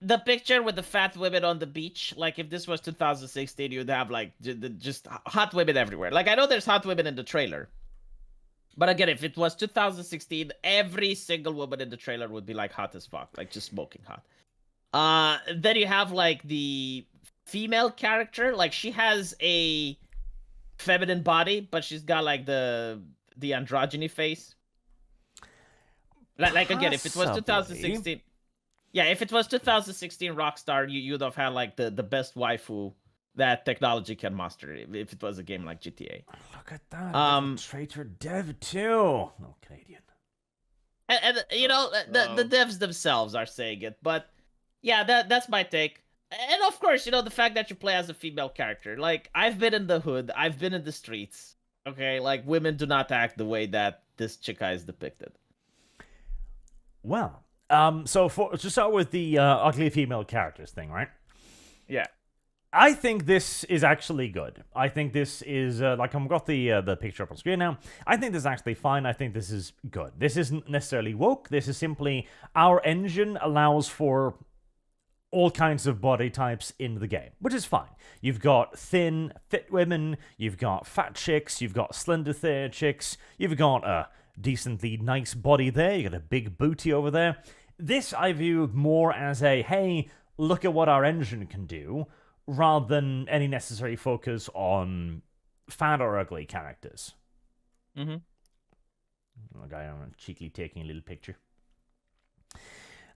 the picture with the fat women on the beach, like if this was 2016, you'd have like just hot women everywhere. Like I know there's hot women in the trailer, but again, if it was 2016, every single woman in the trailer would be like hot as fuck, like just smoking hot. Then you have like the female character, like she has a feminine body, but she's got like the androgyny face. Like again, if it was 2016, yeah, if it was 2016 Rockstar, you'd have had like the best waifu that technology can muster. If it was a game like GTA, look at that, traitor dev too. No, Canadian. And you know the devs themselves are saying it, but yeah, that's my take. And of course, you know the fact that you play as a female character. Like I've been in the hood, I've been in the streets. Okay, like women do not act the way that this chica is depicted. Well, so to start with the ugly female characters thing, right? Yeah. I think this is actually good. I think this is, like, I've got the picture up on screen now. I think this is actually fine. I think this is good. This isn't necessarily woke. This is simply our engine allows for all kinds of body types in the game, which is fine. You've got thin, fit women. You've got fat chicks. You've got slender, thin chicks. You've got a decently nice body there. You got a big booty over there. This I view more as a, hey, look at what our engine can do, rather than any necessary focus on fat or ugly characters. Mm-hmm. A guy cheekily taking a little picture.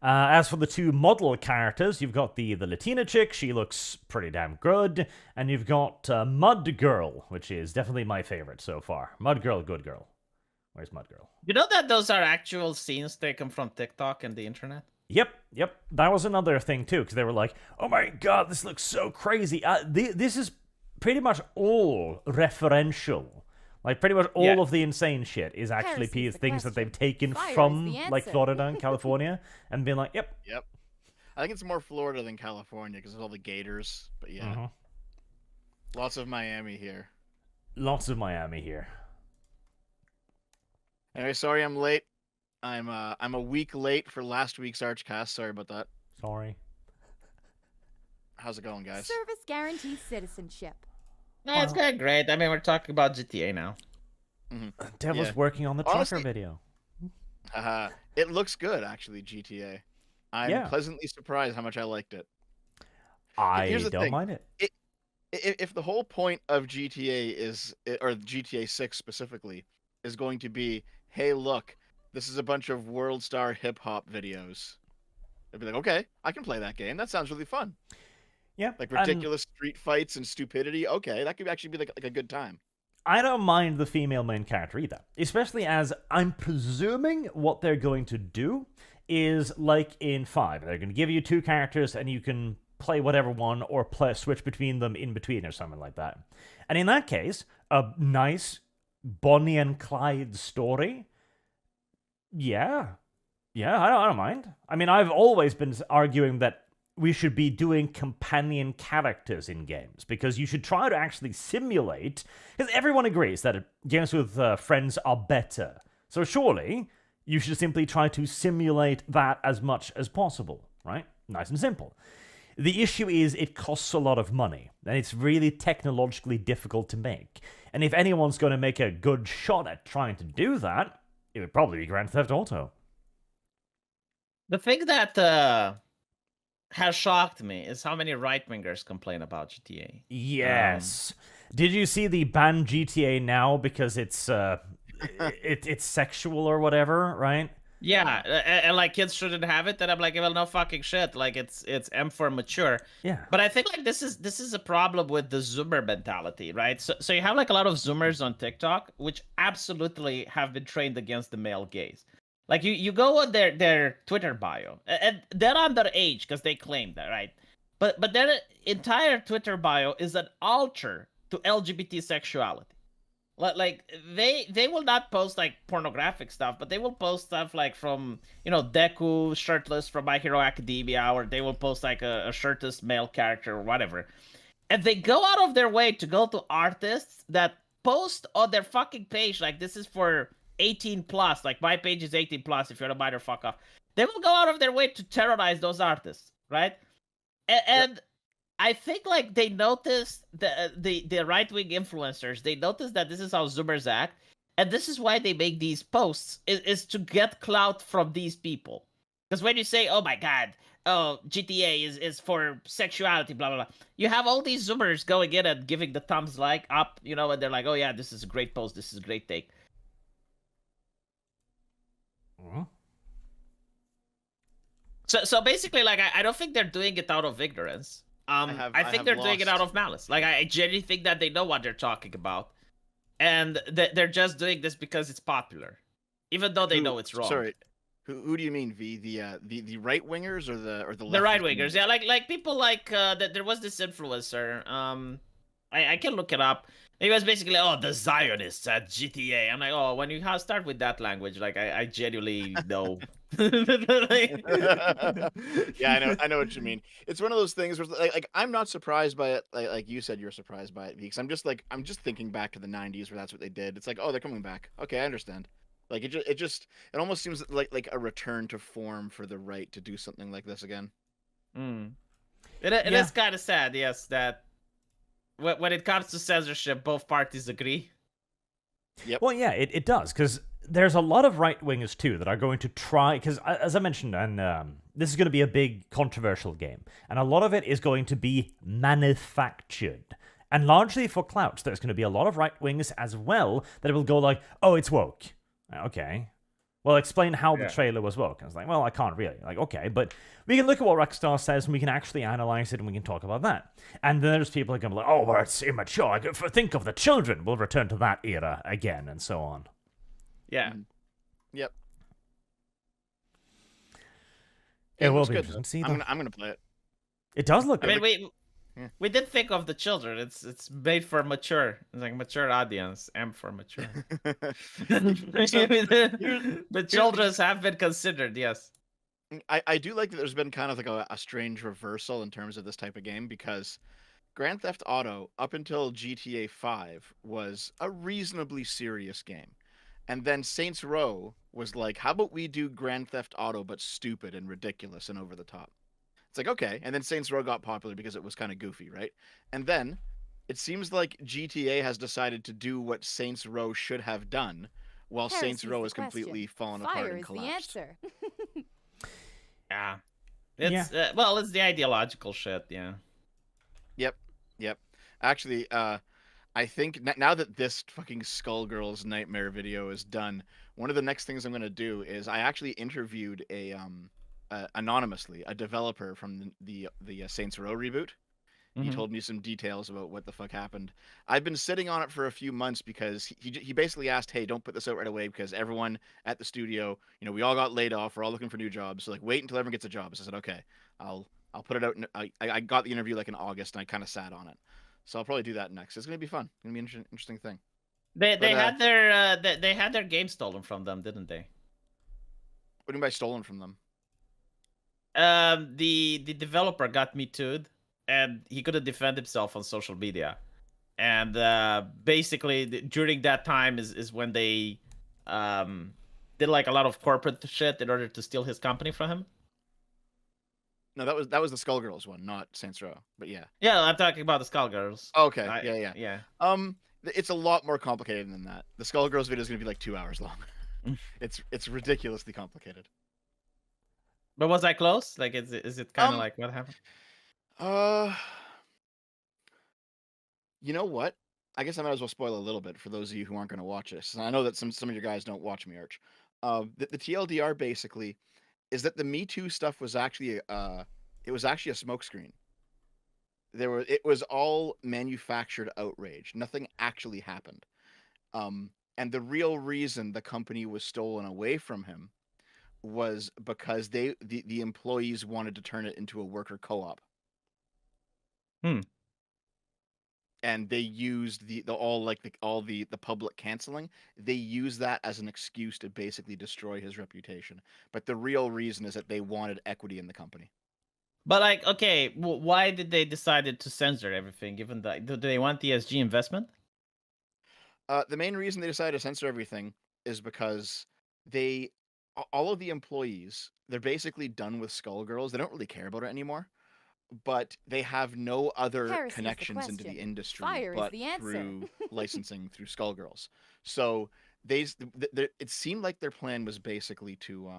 As for the two model characters, you've got the Latina chick. She looks pretty damn good. And you've got Mud Girl, which is definitely my favorite so far. Mud Girl, good girl. Where's Mud Girl? You know that those are actual scenes taken from TikTok and the internet? Yep. That was another thing, too, because they were like, oh my god, this looks so crazy. This is pretty much all referential. Like, pretty much all of the insane shit is actually things that they've taken from, like, Florida and California and been like, yep. I think it's more Florida than California because of all the gators, but yeah. Lots of Miami here. Anyway, sorry I'm late. I'm a week late for last week's ArchCast. Sorry about that. Sorry. How's it going, guys? Service guarantees citizenship. No, it's going great. I mean, we're talking about GTA now. Dev was working on the trucker video. It looks good, actually, GTA. I'm pleasantly surprised how much I liked it. I don't mind it. If the whole point of GTA or GTA 6 specifically, is going to be, hey, look, this is a bunch of world star hip hop videos. I'd be like, okay, I can play that game. That sounds really fun. Yeah. Like ridiculous street fights and stupidity. Okay, that could actually be like a good time. I don't mind the female main character either. Especially as I'm presuming what they're going to do is like in 5. They're going to give you 2 characters and you can play whatever one or switch between them in between or something like that. And in that case, a nice Bonnie and Clyde story. Yeah, I don't mind. I mean, I've always been arguing that we should be doing companion characters in games because you should try to actually simulate, because everyone agrees that games with friends are better. So surely you should simply try to simulate that as much as possible, right? Nice and simple. The issue is it costs a lot of money, and it's really technologically difficult to make. And if anyone's going to make a good shot at trying to do that, it would probably be Grand Theft Auto. The thing that has shocked me is how many right-wingers complain about GTA. Yes. Did you see the ban GTA now because it's it's sexual or whatever, right? Yeah, and like kids shouldn't have it. And I'm like, well, no fucking shit. Like it's M for mature. Yeah. But I think like this is a problem with the Zoomer mentality, right? So you have like a lot of Zoomers on TikTok, which absolutely have been trained against the male gaze. Like you go on their Twitter bio, and they're underage because they claim that, right? But their entire Twitter bio is an altar to LGBT sexuality. Like they will not post like pornographic stuff, but they will post stuff like from Deku shirtless from My Hero Academia, or they will post like a shirtless male character or whatever, and they go out of their way to go to artists that post on their fucking page like this is for 18 plus. Like my page is 18 plus. If you're a minor, fuck off. They will go out of their way to terrorize those artists. right? And I think like they noticed the right wing influencers. They noticed that this is how Zoomers act, and this is why they make these posts is to get clout from these people. Because when you say, "Oh my God, oh GTA is for sexuality," blah blah blah, you have all these Zoomers going in and giving the thumbs like up, and they're like, "Oh yeah, this is a great post. This is a great take." Mhm. So basically, like I don't think they're doing it out of ignorance. I think they're doing it out of malice. Like I genuinely think that they know what they're talking about, and they're just doing this because it's popular, even though they know it's wrong. Sorry, who do you mean? The right wingers or the The right leftist wingers, yeah, like people like that. There was this influencer. I can look it up. He was basically, oh, the Zionists at GTA. I'm like, oh, when you start with that language, like I genuinely know. Yeah, I know what you mean. It's one of those things where like I'm not surprised by it. Like you said, you're surprised by it because I'm just thinking back to the '90s where that's what they did. It's like, oh, they're coming back. Okay, I understand. Like it almost seems like a return to form for the right to do something like this again. It Yeah. is kind of sad, yes, that when it comes to censorship, both parties agree. Yep. Well, yeah, it does, because there's a lot of right wingers too that are going to try, because as I mentioned, and this is going to be a big controversial game, and a lot of it is going to be manufactured. And largely for clout, there's going to be a lot of right wingers as well that will go like, oh, it's woke. Okay. Well, explain how the trailer was woke. I was like, well, I can't really. Like, okay, but we can look at what Rockstar says and we can actually analyze it and we can talk about that. And then there's people that can be like, oh, well, it's immature. Think of the children. We'll return to that era again and so on. Yeah. Yep. It will looks be good, interesting to see. I'm gonna play it. It does look I good. mean, we did think of the children. It's made for mature. It's like mature audience. M for mature. The children have been considered. Yes. I do like that there's been kind of like a strange reversal in terms of this type of game because Grand Theft Auto up until GTA 5 was a reasonably serious game. And then Saints Row was like, how about we do Grand Theft Auto but stupid and ridiculous and over the top? It's like, okay. And then Saints Row got popular because it was kind of goofy, right? And then it seems like GTA has decided to do what Saints Row should have done, while Saints Heresy's Row the has completely fallen apart Fire and is collapsed. the answer. Yeah. It's well, it's the ideological shit. Yeah. Yep. Actually, I think now that this fucking Skullgirls nightmare video is done, one of the next things I'm gonna do is I actually interviewed anonymously a developer from the Saints Row reboot. He told me some details about what the fuck happened. I've been sitting on it for a few months because he basically asked, "Hey, don't put this out right away because everyone at the studio, we all got laid off. We're all looking for new jobs. So like, wait until everyone gets a job." So I said, "Okay, I'll put it out." I got the interview like in August, and I kind of sat on it. So I'll probably do that next. It's gonna be fun. It's gonna be an interesting thing. They had their game stolen from them, didn't they? What do you mean by stolen from them? The developer got Me Too'd, and he couldn't defend himself on social media. And basically, during that time is when they did like a lot of corporate shit in order to steal his company from him. No, that was the Skullgirls one, not Saints Row. But yeah. Yeah, I'm talking about the Skullgirls. Okay. Yeah. It's a lot more complicated than that. The Skullgirls video is gonna be like 2 hours long. It's ridiculously complicated. But was I close? Like, is it kind of like what happened? You know what? I guess I might as well spoil a little bit for those of you who aren't going to watch this. And I know that some of you guys don't watch me, Arch. The TLDR basically is that the Me Too stuff was actually it was actually a smokescreen. It was all manufactured outrage. Nothing actually happened. And the real reason the company was stolen away from him was because the employees wanted to turn it into a worker co-op. And they used all the public canceling. They used that as an excuse to basically destroy his reputation. But the real reason is that they wanted equity in the company. But like, okay, why did they decided to censor everything? Given that, do they want ESG investment? The main reason they decided to censor everything is because they all of the employees, they're basically done with Skullgirls. They don't really care about it anymore. But they have no other Heresy is the connections into the question. industry Fire is but the answer. through licensing through Skullgirls. So it seemed like their plan was basically to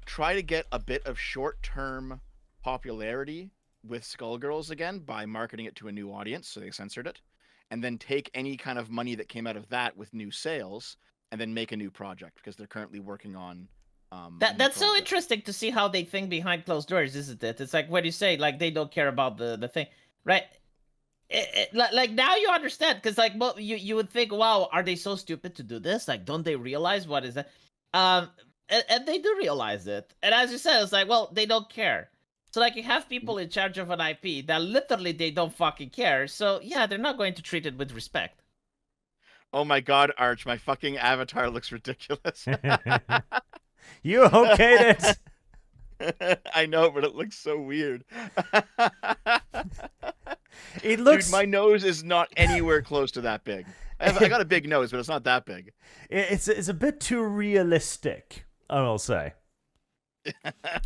try to get a bit of short-term popularity with Skullgirls again by marketing it to a new audience, so they censored it, and then take any kind of money that came out of that with new sales, and then make a new project because they're currently working on. A new That's so project. interesting to see how they think behind closed doors, isn't it? It's like what you say, like they don't care about the thing, right? Like now you understand, because like, well, you would think, wow, are they so stupid to do this? Like, don't they realize what is that? And they do realize it. And as you said, it's like, well, they don't care. So like, you have people in charge of an IP that literally they don't fucking care. So yeah, they're not going to treat it with respect. Oh my god, Arch, my fucking avatar looks ridiculous. You okayed it. I know, but it looks so weird. It looks. Dude, my nose is not anywhere close to that big. I got a big nose, but it's not that big. It's a bit too realistic, I will say.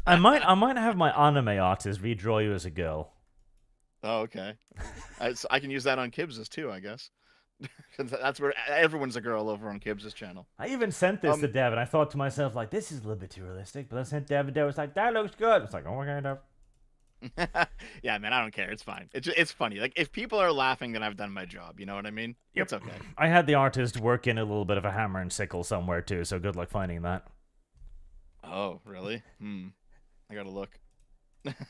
I might have my anime artist redraw you as a girl. Oh, okay. I can use that on Kibbs's too, I guess. That's where everyone's a girl over on Kibbs's channel. I even sent this to Dev, and I thought to myself, like, this is a little bit too realistic. But I sent Dev, and Dev was like, that looks good. It's like, oh, okay, Dev. Yeah, man, I don't care. It's fine. It's funny. Like, if people are laughing, then I've done my job. You know what I mean? Yep. It's okay. I had the artist work in a little bit of a hammer and sickle somewhere, too, so good luck finding that. Oh, really? I gotta look.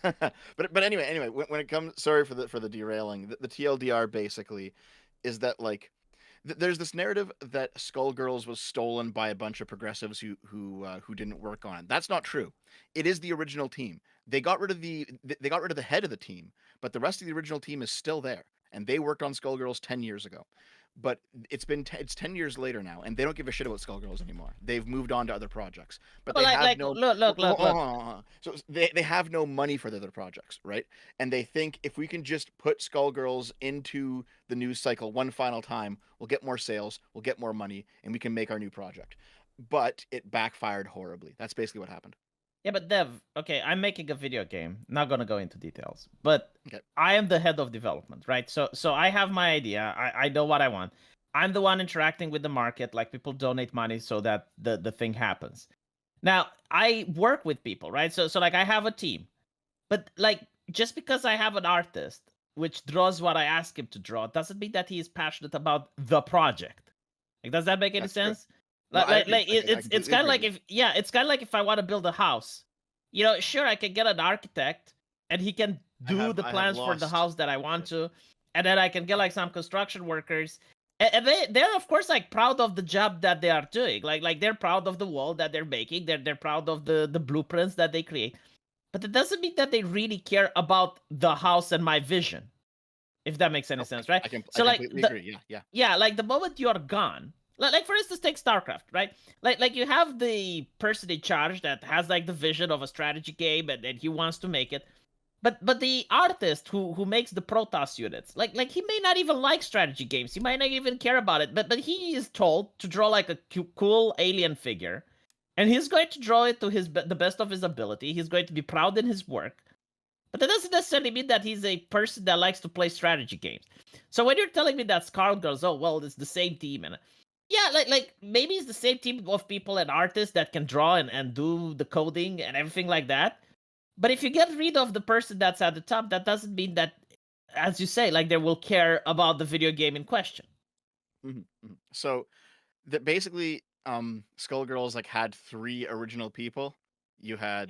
but anyway, when it comes, sorry for the derailing. The TLDR basically is that, like, there's this narrative that Skullgirls was stolen by a bunch of progressives who didn't work on it. That's not true. It is the original team. They got rid of the head of the team, but the rest of the original team is still there, and they worked on Skullgirls 10 years ago. But it's 10 years later now, and they don't give a shit about Skullgirls anymore. They've moved on to other projects. But Well, they like, have like no look. So they have no money for the other projects, right? And they think if we can just put Skullgirls into the news cycle one final time, we'll get more sales, we'll get more money, and we can make our new project. But it backfired horribly. That's basically what happened. Yeah, but Dev, okay, I'm making a video game. Not gonna go into details, but Okay. I am the head of development, right? So I have my idea. I know what I want. I'm the one interacting with the market. Like, people donate money so that the thing happens. Now I work with people, right? So like, I have a team, but like, just because I have an artist which draws what I ask him to draw doesn't mean that he is passionate about the project. Like, does that make any That's true. sense? No, I agree. It's completely kind of agree like, it's kind of like if I want to build a house. You know, sure, I can get an architect and he can do the I have plans for the lost- house that I want to, and then I can get like some construction workers, and they're of course like proud of the job that they are doing. Like they're proud of the wall that they're making. They're proud of the blueprints that they create. But it doesn't mean that they really care about the house and my vision, if that makes any sense, right? I So, I like, completely the- agree. Yeah. Yeah, like the moment you're gone, like for instance, take StarCraft, right? Like you have the person in charge that has like the vision of a strategy game, and he wants to make it, but the artist who makes the Protoss units, like he may not even like strategy games, he might not even care about it, but he is told to draw like a cool alien figure, and he's going to draw it to the best of his ability. He's going to be proud in his work. But that doesn't necessarily mean that he's a person that likes to play strategy games. So when you're telling me that Skullgirls, oh well, it's the same team, and yeah, like maybe it's the same team of people and artists that can draw and do the coding and everything like that. But if you get rid of the person that's at the top, that doesn't mean that, as you say, like they will care about the video game in question. So that basically, Skullgirls like had 3 original people. You had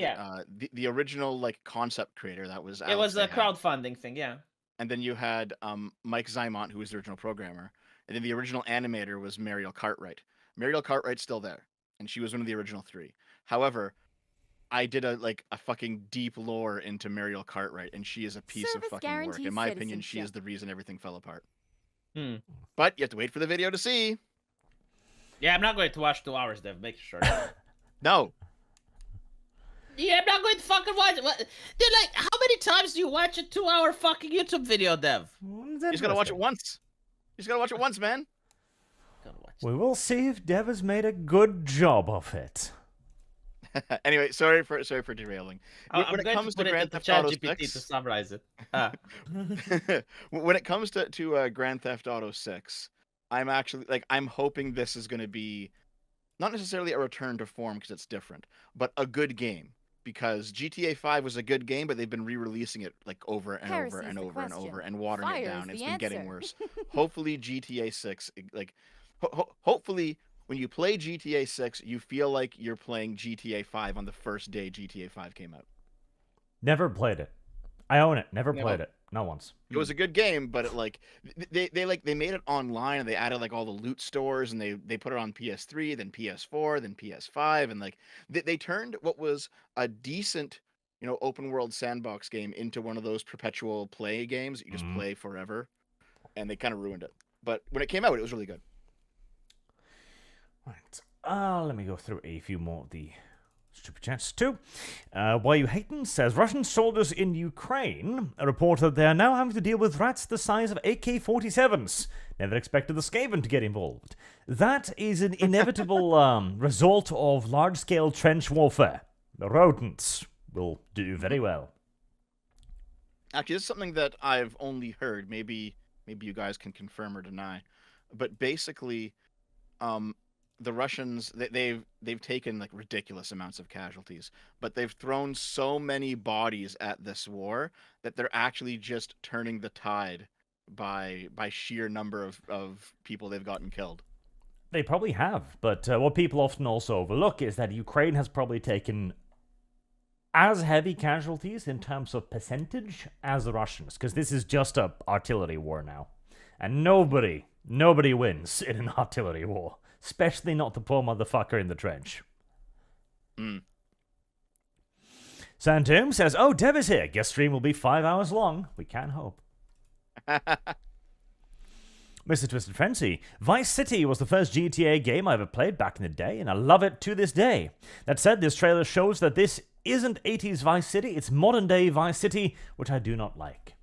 the original like concept creator, that was Alex It was a Ahab. crowdfunding thing, yeah. And then you had Mike Zymont, who was the original programmer, and then the original animator was Mariel Cartwright. Mariel Cartwright's still there, and she was one of the original 3. However, I did a fucking deep lore into Mariel Cartwright, and she is a piece Service of fucking work. guarantees In my opinion, she is citizenship. the reason everything fell apart. Hmm. But you have to wait for the video to see. Yeah, I'm not going to watch 2 hours, Dev. Make sure. No. Yeah, I'm not going to fucking watch it. What? Dude, like, how many times do you watch a 2-hour fucking YouTube video, Dev? You just gotta watch it once. You just gotta watch it once, man. Gotta watch We will see if Dev has made a good job of it. Anyway, sorry for derailing. I'm When it going to comes put to it Grand into Theft Auto ChatGPT to 6, summarize it. Ah. when it comes to Grand Theft Auto 6, I'm actually I'm hoping this is going to be not necessarily a return to form because it's different, but a good game. Because GTA 5 was a good game, but they've been re-releasing it over and over Heresy's and the over and over question. and watering Fire it is down. the It's been getting answer. worse. Hopefully GTA 6, hopefully when you play GTA 6, you feel like you're playing GTA 5 on the first day GTA 5 came out. Never played it. I own it. Never No. played it. Not once. It was a good game, but they made it online and they added all the loot stores and they put it on PS3, then PS4, then PS5, and they turned what was a decent open world sandbox game into one of those perpetual play games that you just play forever, and they kind of ruined it. But when it came out, it was really good. Right. Let me go through a few more of the stupid chats too. Why You Hatin' says Russian soldiers in Ukraine report that they are now having to deal with rats the size of AK-47s. Never expected the Skaven to get involved. That is an inevitable result of large-scale trench warfare. The rodents will do very well. Actually, this is something that I've only heard. Maybe you guys can confirm or deny. But basically, the Russians they've taken ridiculous amounts of casualties, but they've thrown so many bodies at this war that they're actually just turning the tide by sheer number of people they've gotten killed. They probably have, but what people often also overlook is that Ukraine has probably taken as heavy casualties in terms of percentage as the Russians, because this is just a artillery war now, and nobody wins in an artillery war. Especially not the poor motherfucker in the trench. Santom says, oh, Dev is here. Guest stream will be 5 hours long. We can hope. Mr. Twisted Frenzy, Vice City was the first GTA game I ever played back in the day, and I love it to this day. That said, this trailer shows that this isn't 80s Vice City, it's modern day Vice City, which I do not like.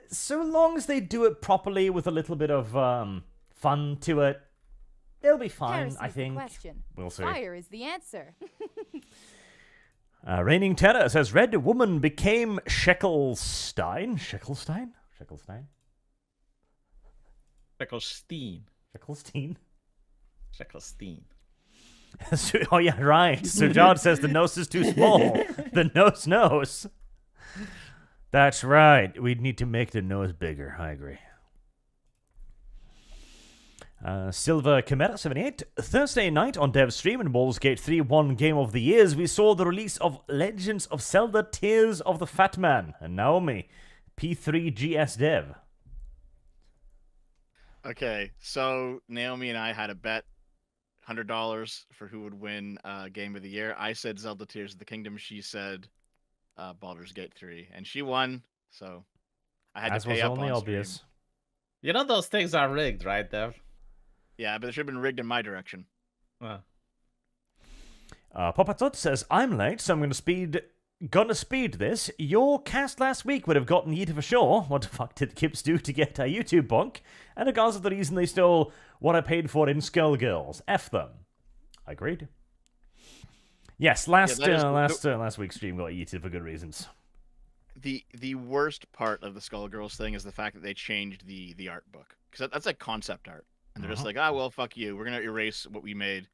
So long as they do it properly with a little bit of fun to it, they'll be fine, Heresy's I think. The question. We'll see. Fire is the answer. Reigning Terror says, Red Woman became Sheckelstein? Sheckelstein? Sheckelstein. Sheckelstein. Oh, yeah, right. Sir John says the nose is too small. The nose knows. That's right. We need to make the nose bigger. I agree. Silver Chimera 78. Thursday night on Dev Stream in Baldur's Gate 3 1 Game of the Years, we saw the release of Legends of Zelda Tears of the Fat Man and Naomi. P3GS Dev. Okay, so Naomi and I had a bet, $100 for who would win Game of the Year. I said Zelda Tears of the Kingdom. She said Baldur's Gate 3, and she won. So I had As to pay was up only on obvious. stream. You know those things are rigged, right, Dev? Yeah, but it should have been rigged in my direction. Well. Papa Tut says, I'm late, so I'm gonna speed this. Your cast last week would have gotten Yeeta for sure. What the fuck did Kips do to get a YouTube bunk? And regardless of the reason they stole what I paid for in Skullgirls. F them. Agreed. Yes, last week's stream got Yeeta for good reasons. The worst part of the Skullgirls thing is the fact that they changed the art book. Because that's like concept art. And they're just like, well, fuck you. We're going to erase what we made,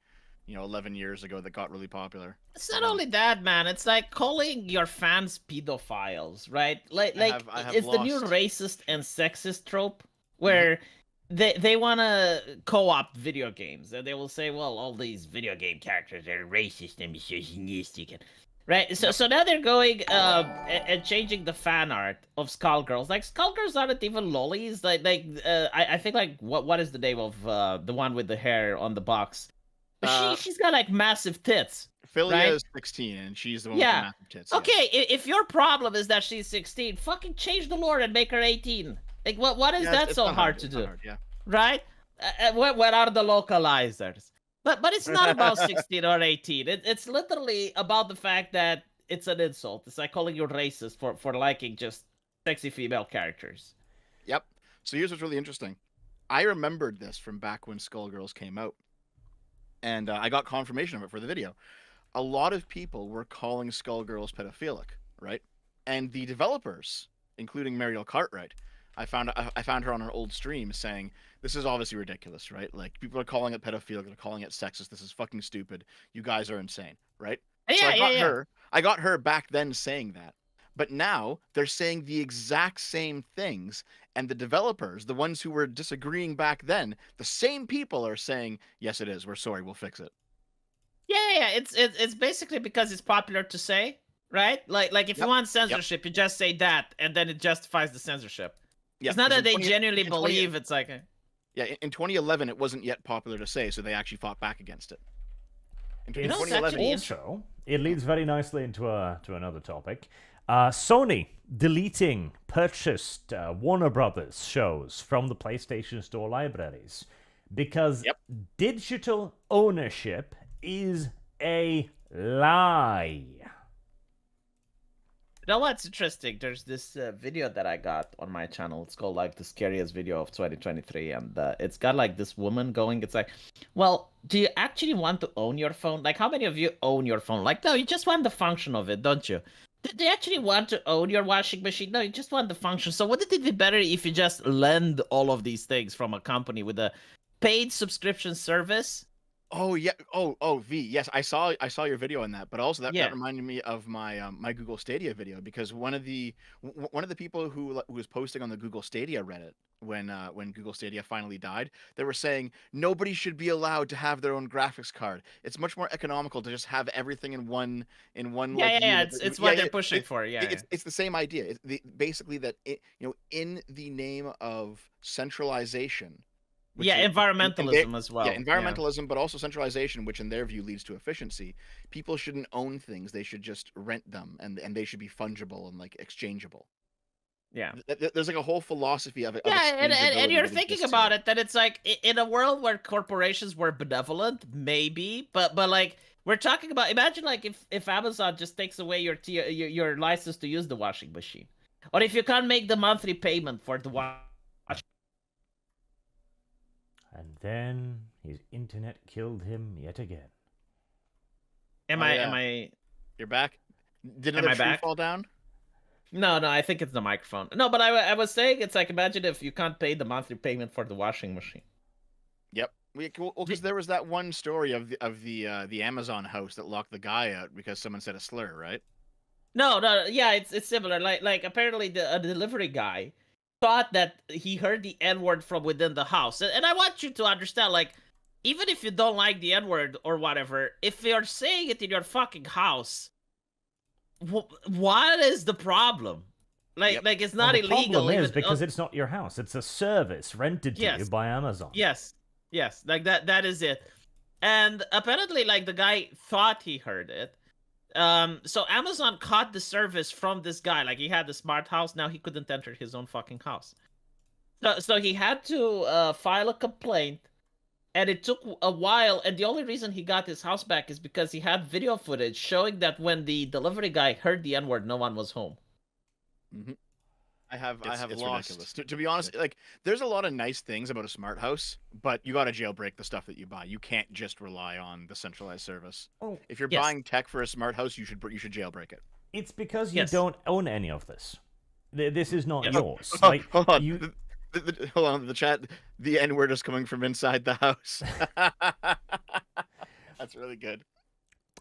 11 years ago that got really popular. It's not only that, man. It's like calling your fans pedophiles, right? Like it's the new racist and sexist trope where they want to co-opt video games. And they will say, well, all these video game characters are racist and misogynistic. Right? So now they're going and changing the fan art of Skullgirls. Like, Skullgirls aren't even lollies. I think, what is the name of the one with the hair on the box? She's got, massive tits. Philia right? is 16, and she's the one with the massive tits. Okay, if your problem is that she's 16, fucking change the lore and make her 18. Like, what is that so hard to do? Right? What are the localizers? But it's not about 16 or 18. It's literally about the fact that it's an insult. It's like calling you racist for liking just sexy female characters. Yep. So here's what's really interesting. I remembered this from back when Skullgirls came out, and I got confirmation of it for the video. A lot of people were calling Skullgirls pedophilic, right? And the developers, including Mariel Cartwright, I found her on an old stream saying, "This is obviously ridiculous, right? Like people are calling it pedophilic, they're calling it sexist. This is fucking stupid. You guys are insane, right?" So I got her back then saying that. But now they're saying the exact same things, and the developers, the ones who were disagreeing back then, the same people are saying, "Yes, it is. We're sorry. We'll fix it." Yeah. It's basically because it's popular to say, right? Like if you want censorship, you just say that, and then it justifies the censorship. Yeah, It's not that they genuinely believe it's like. In 2011, it wasn't yet popular to say, so they actually fought back against it. In You know, it's 2011, actually Also, it leads very nicely into to another topic. Sony deleting purchased Warner Brothers shows from the PlayStation Store libraries because digital ownership is a lie. You know what's interesting? There's this video that I got on my channel. It's called like the scariest video of 2023, and it's got like this woman going. It's like, well, do you actually want to own your phone? Like, how many of you own your phone? Like, no, you just want the function of it, don't you? Do you actually want to own your washing machine? No, you just want the function. So wouldn't it be better if you just lend all of these things from a company with a paid subscription service? Oh yeah. Oh V. Yes, I saw your video on that. But also that reminded me of my my Google Stadia video, because one of the people who was posting on the Google Stadia Reddit when Google Stadia finally died, they were saying nobody should be allowed to have their own graphics card. It's much more economical to just have everything in one unit. It's what they're pushing for. It's the same idea. Basically that in the name of centralization. Environmentalism as well. Yeah, environmentalism, but also centralization, which in their view leads to efficiency. People shouldn't own things; they should just rent them, and they should be fungible and like exchangeable. Yeah, there's like a whole philosophy of it. And you're thinking about it, that it's like in a world where corporations were benevolent, maybe, but like we're talking about. Imagine like if Amazon just takes away your license to use the washing machine, or if you can't make the monthly payment for the washing. And then his internet killed him yet again. Am I? You're back. Did another tree fall down? No, I think it's the microphone. No, but I was saying it's like, imagine if you can't pay the monthly payment for the washing machine. Yep. Because there was that one story of the Amazon house that locked the guy out because someone said a slur, right? No, yeah, it's similar. Like apparently a delivery guy thought that he heard the N-word from within the house. And I want you to understand, like, even if you don't like the N-word or whatever, if you're saying it in your fucking house, what is the problem? Like it's not illegal. The problem is because it's not your house. It's a service rented to you by Amazon. Yes, like that is it. And apparently, like, the guy thought he heard it. So Amazon caught the service from this guy. Like, he had the smart house. Now he couldn't enter his own fucking house. So he had to file a complaint, and it took a while. And the only reason he got his house back is because he had video footage showing that when the delivery guy heard the N-word, no one was home. Mm-hmm. I have lost. To be honest, like, there's a lot of nice things about a smart house, but you got to jailbreak the stuff that you buy. You can't just rely on the centralized service. Oh, if you're buying tech for a smart house, you should jailbreak it. It's because you don't own any of this. This is not yours. Hold on. Hold on. The chat. The N-word is coming from inside the house. That's really good.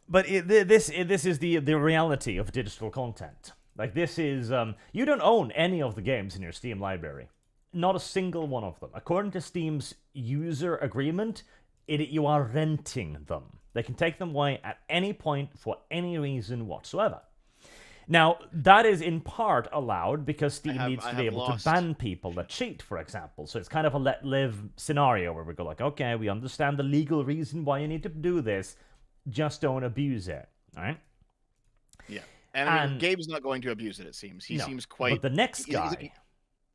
But this is the reality of digital content. Like, this is, you don't own any of the games in your Steam library. Not a single one of them. According to Steam's user agreement, you are renting them. They can take them away at any point for any reason whatsoever. Now, that is in part allowed because Steam needs to be able to ban people that cheat, for example. So it's kind of a let-live scenario where we go like, okay, we understand the legal reason why you need to do this, just don't abuse it, all right? Yeah. And Gabe's not going to abuse it, it seems. He seems quite... But the next guy...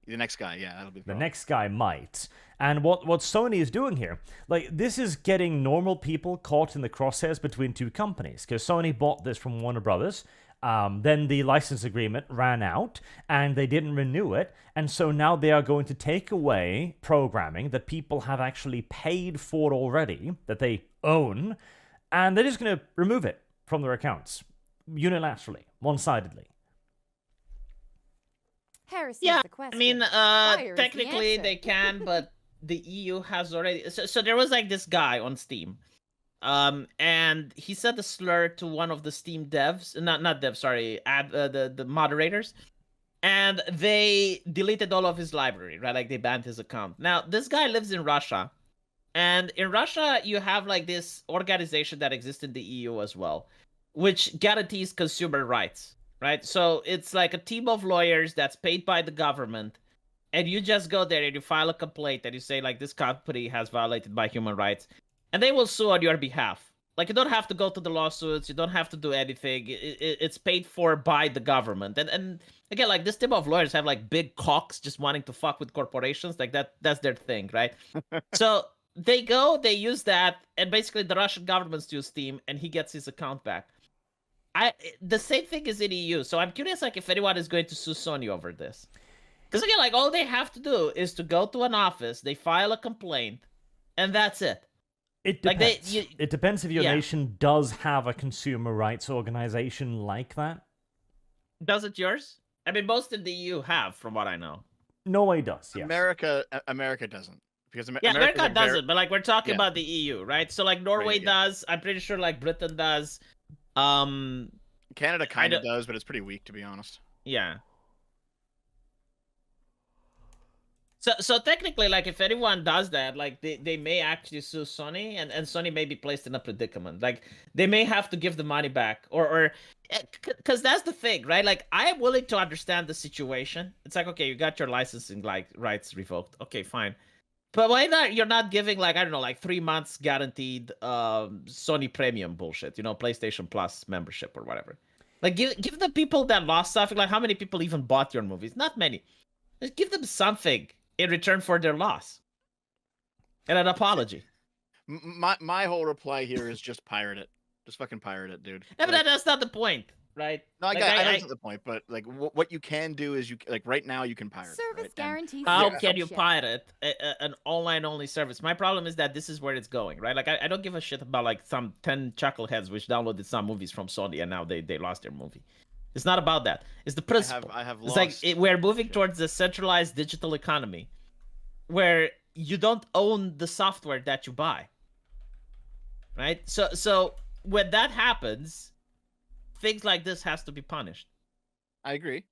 The next guy, yeah, that'll be the problem. Next guy might. And what Sony is doing here, like, this is getting normal people caught in the crosshairs between two companies. Because Sony bought this from Warner Brothers, Then the license agreement ran out, and they didn't renew it, and so now they are going to take away programming that people have actually paid for already, that they own, and they're just going to remove it from their accounts unilaterally, one-sidedly. Heresy Yeah, is the question. I mean, Fire is the technically answer. they can, but the EU has already. So there was like this guy on Steam, and he said a slur to one of the Steam devs, not devs, sorry, the moderators, and they deleted all of his library, right? Like they banned his account. Now this guy lives in Russia, and in Russia you have like this organization that exists in the EU as well, which guarantees consumer rights, right? So it's like a team of lawyers that's paid by the government, and you just go there and you file a complaint and you say like this company has violated my human rights, and they will sue on your behalf. Like you don't have to go to the lawsuits, you don't have to do anything. It's paid for by the government. And again, like this team of lawyers have like big cocks just wanting to fuck with corporations. Like that's their thing, right? So they go, they use that, and basically the Russian government's use Steam, and he gets his account back. The same thing is in EU. So I'm curious, like if anyone is going to sue Sony over this. Because again, like all they have to do is to go to an office, they file a complaint, and that's it. It Like depends. It depends if your Yeah. nation does have a consumer rights organization like that. Does it yours? I mean, most in the EU have, from what I know. Norway does, yes. America doesn't, because Yeah, America's America a very- doesn't, but like we're talking Yeah. about the EU, right? So like Norway yeah. does. I'm pretty sure like Britain does. Canada kind of don't- does, but it's pretty weak, to be honest. Yeah. So technically, like if anyone does that, like they may actually sue Sony, and Sony may be placed in a predicament. Like they may have to give the money back, or because that's the thing, right? Like I am willing to understand the situation. It's like, okay, you got your licensing like rights revoked. Okay, fine. But why not? You're not giving like, I don't know, like 3 months guaranteed Sony Premium bullshit, PlayStation Plus membership or whatever. Like give the people that lost stuff. Like how many people even bought your movies? Not many. Just give them something in return for their loss, and an apology. My whole reply here is just pirate it. Just fucking pirate it, dude. Yeah, but that's not the point, right? No, I Like, know that's not the point, but like what you can do is like right now you can pirate. Service right? guarantee. How Yeah. can you citizenship. pirate an online-only service? My problem is that this is where it's going, right? Like, I don't give a shit about, like, some 10 chuckleheads which downloaded some movies from Sony and now they lost their movie. It's not about that. It's the principle. I have It's lost. like we're moving shit. towards a centralized digital economy where you don't own the software that you buy, right? So when that happens, things like this has to be punished. I agree.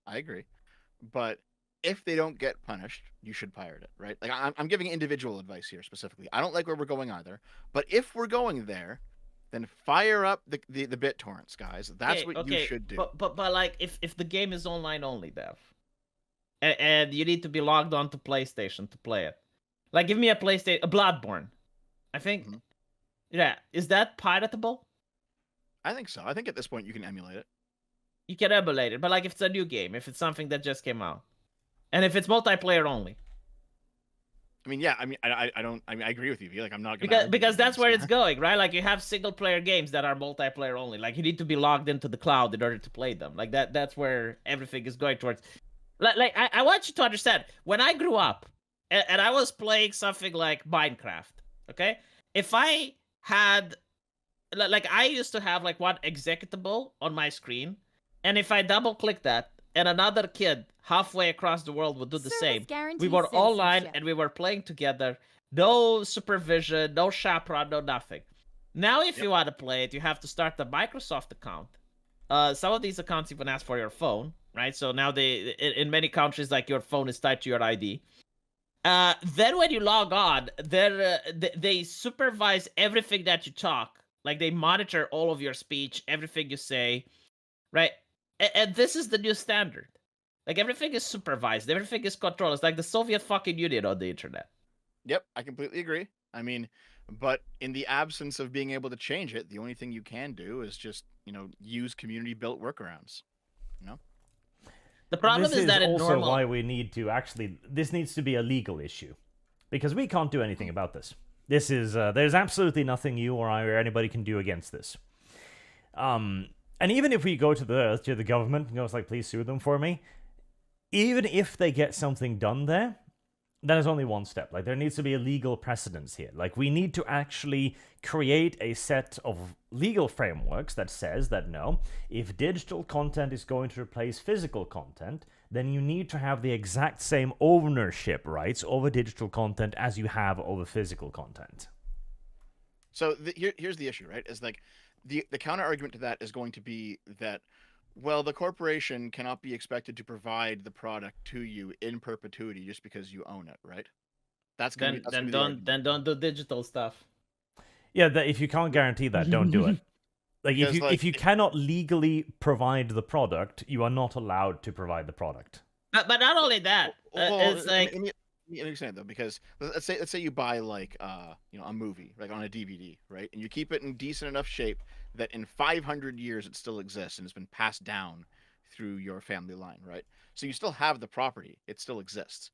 But if they don't get punished, you should pirate it, right? Like I'm giving individual advice here specifically. I don't like where we're going either. But if we're going there, then fire up the BitTorrents, guys. That's what you should do. But like if the game is online only, Dev, and you need to be logged on to PlayStation to play it, like give me a PlayStation, a Bloodborne. I think, Mhm. yeah, is that piratable? I think so. I think at this point you can emulate it. You can emulate it, but like if it's a new game, if it's something that just came out, and if it's multiplayer only, I mean, yeah. I mean, I agree with you. Like, I'm not gonna because that's argue where against it's going, right? Like you have single player games that are multiplayer only. Like you need to be logged into the cloud in order to play them. Like that's where everything is going towards. Like I want you to understand, when I grew up and I was playing something like Minecraft, okay? If I had, like I used to have like one executable on my screen, and if I double click that, and another kid halfway across the world would do the Service same, guarantee we were online citizenship. and we were playing together. No supervision, no chaperone, no nothing. Now, if you want to play it, you have to start the Microsoft account. Some of these accounts even ask for your phone, right? So now in many countries, like your phone is tied to your ID. Then when you log on, they supervise everything that you talk. Like they monitor all of your speech, everything you say, right? And this is the new standard. Like everything is supervised, everything is controlled. It's like the Soviet fucking Union on the internet. Yep, I completely agree. I mean, but in the absence of being able to change it, the only thing you can do is just, use community-built workarounds. The problem This is that in also normal. why we need to this needs to be a legal issue, because we can't do anything about this. This is there's absolutely nothing you or I or anybody can do against this. And even if we go to the government and goes like, please sue them for me, even if they get something done there, that is only one step. Like, there needs to be a legal precedence here. Like, we need to actually create a set of legal frameworks that says that no, if digital content is going to replace physical content, then you need to have the exact same ownership rights over digital content as you have over physical content. So here's the issue, right? Is like the counter argument to that is going to be that, well, the corporation cannot be expected to provide the product to you in perpetuity just because you own it, right? That's gonna be the argument. Then don't do digital stuff. Yeah, that if you can't guarantee that, don't do it. Like, Because, if you cannot legally provide the product, you are not allowed to provide the product. But not only that, it's like let me understand though, because let's say you buy like a movie like on a DVD, right? And you keep it in decent enough shape that in 500 years it still exists and it's been passed down through your family line, right? So you still have the property, it still exists.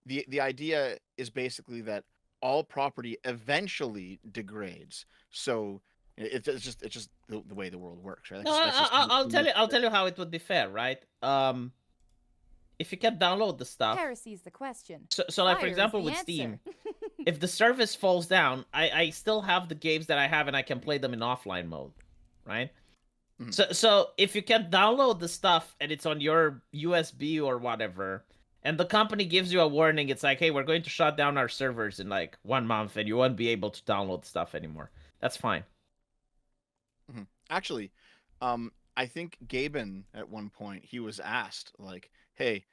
The idea is basically that all property eventually degrades. So it's just the way the world works, right? no, I'll tell you how it would be fair, right? If you can download the stuff. Heresy's the question. So like, for Fire is example, the with answer. Steam, if the service falls down, I still have the games that I have and I can play them in offline mode, right? Mhm. So if you can download the stuff and it's on your USB or whatever, and the company gives you a warning, it's like, hey, we're going to shut down our servers in like 1 month and you won't be able to download stuff anymore. That's fine. Actually, I think Gaben at one point, he was asked like, hey,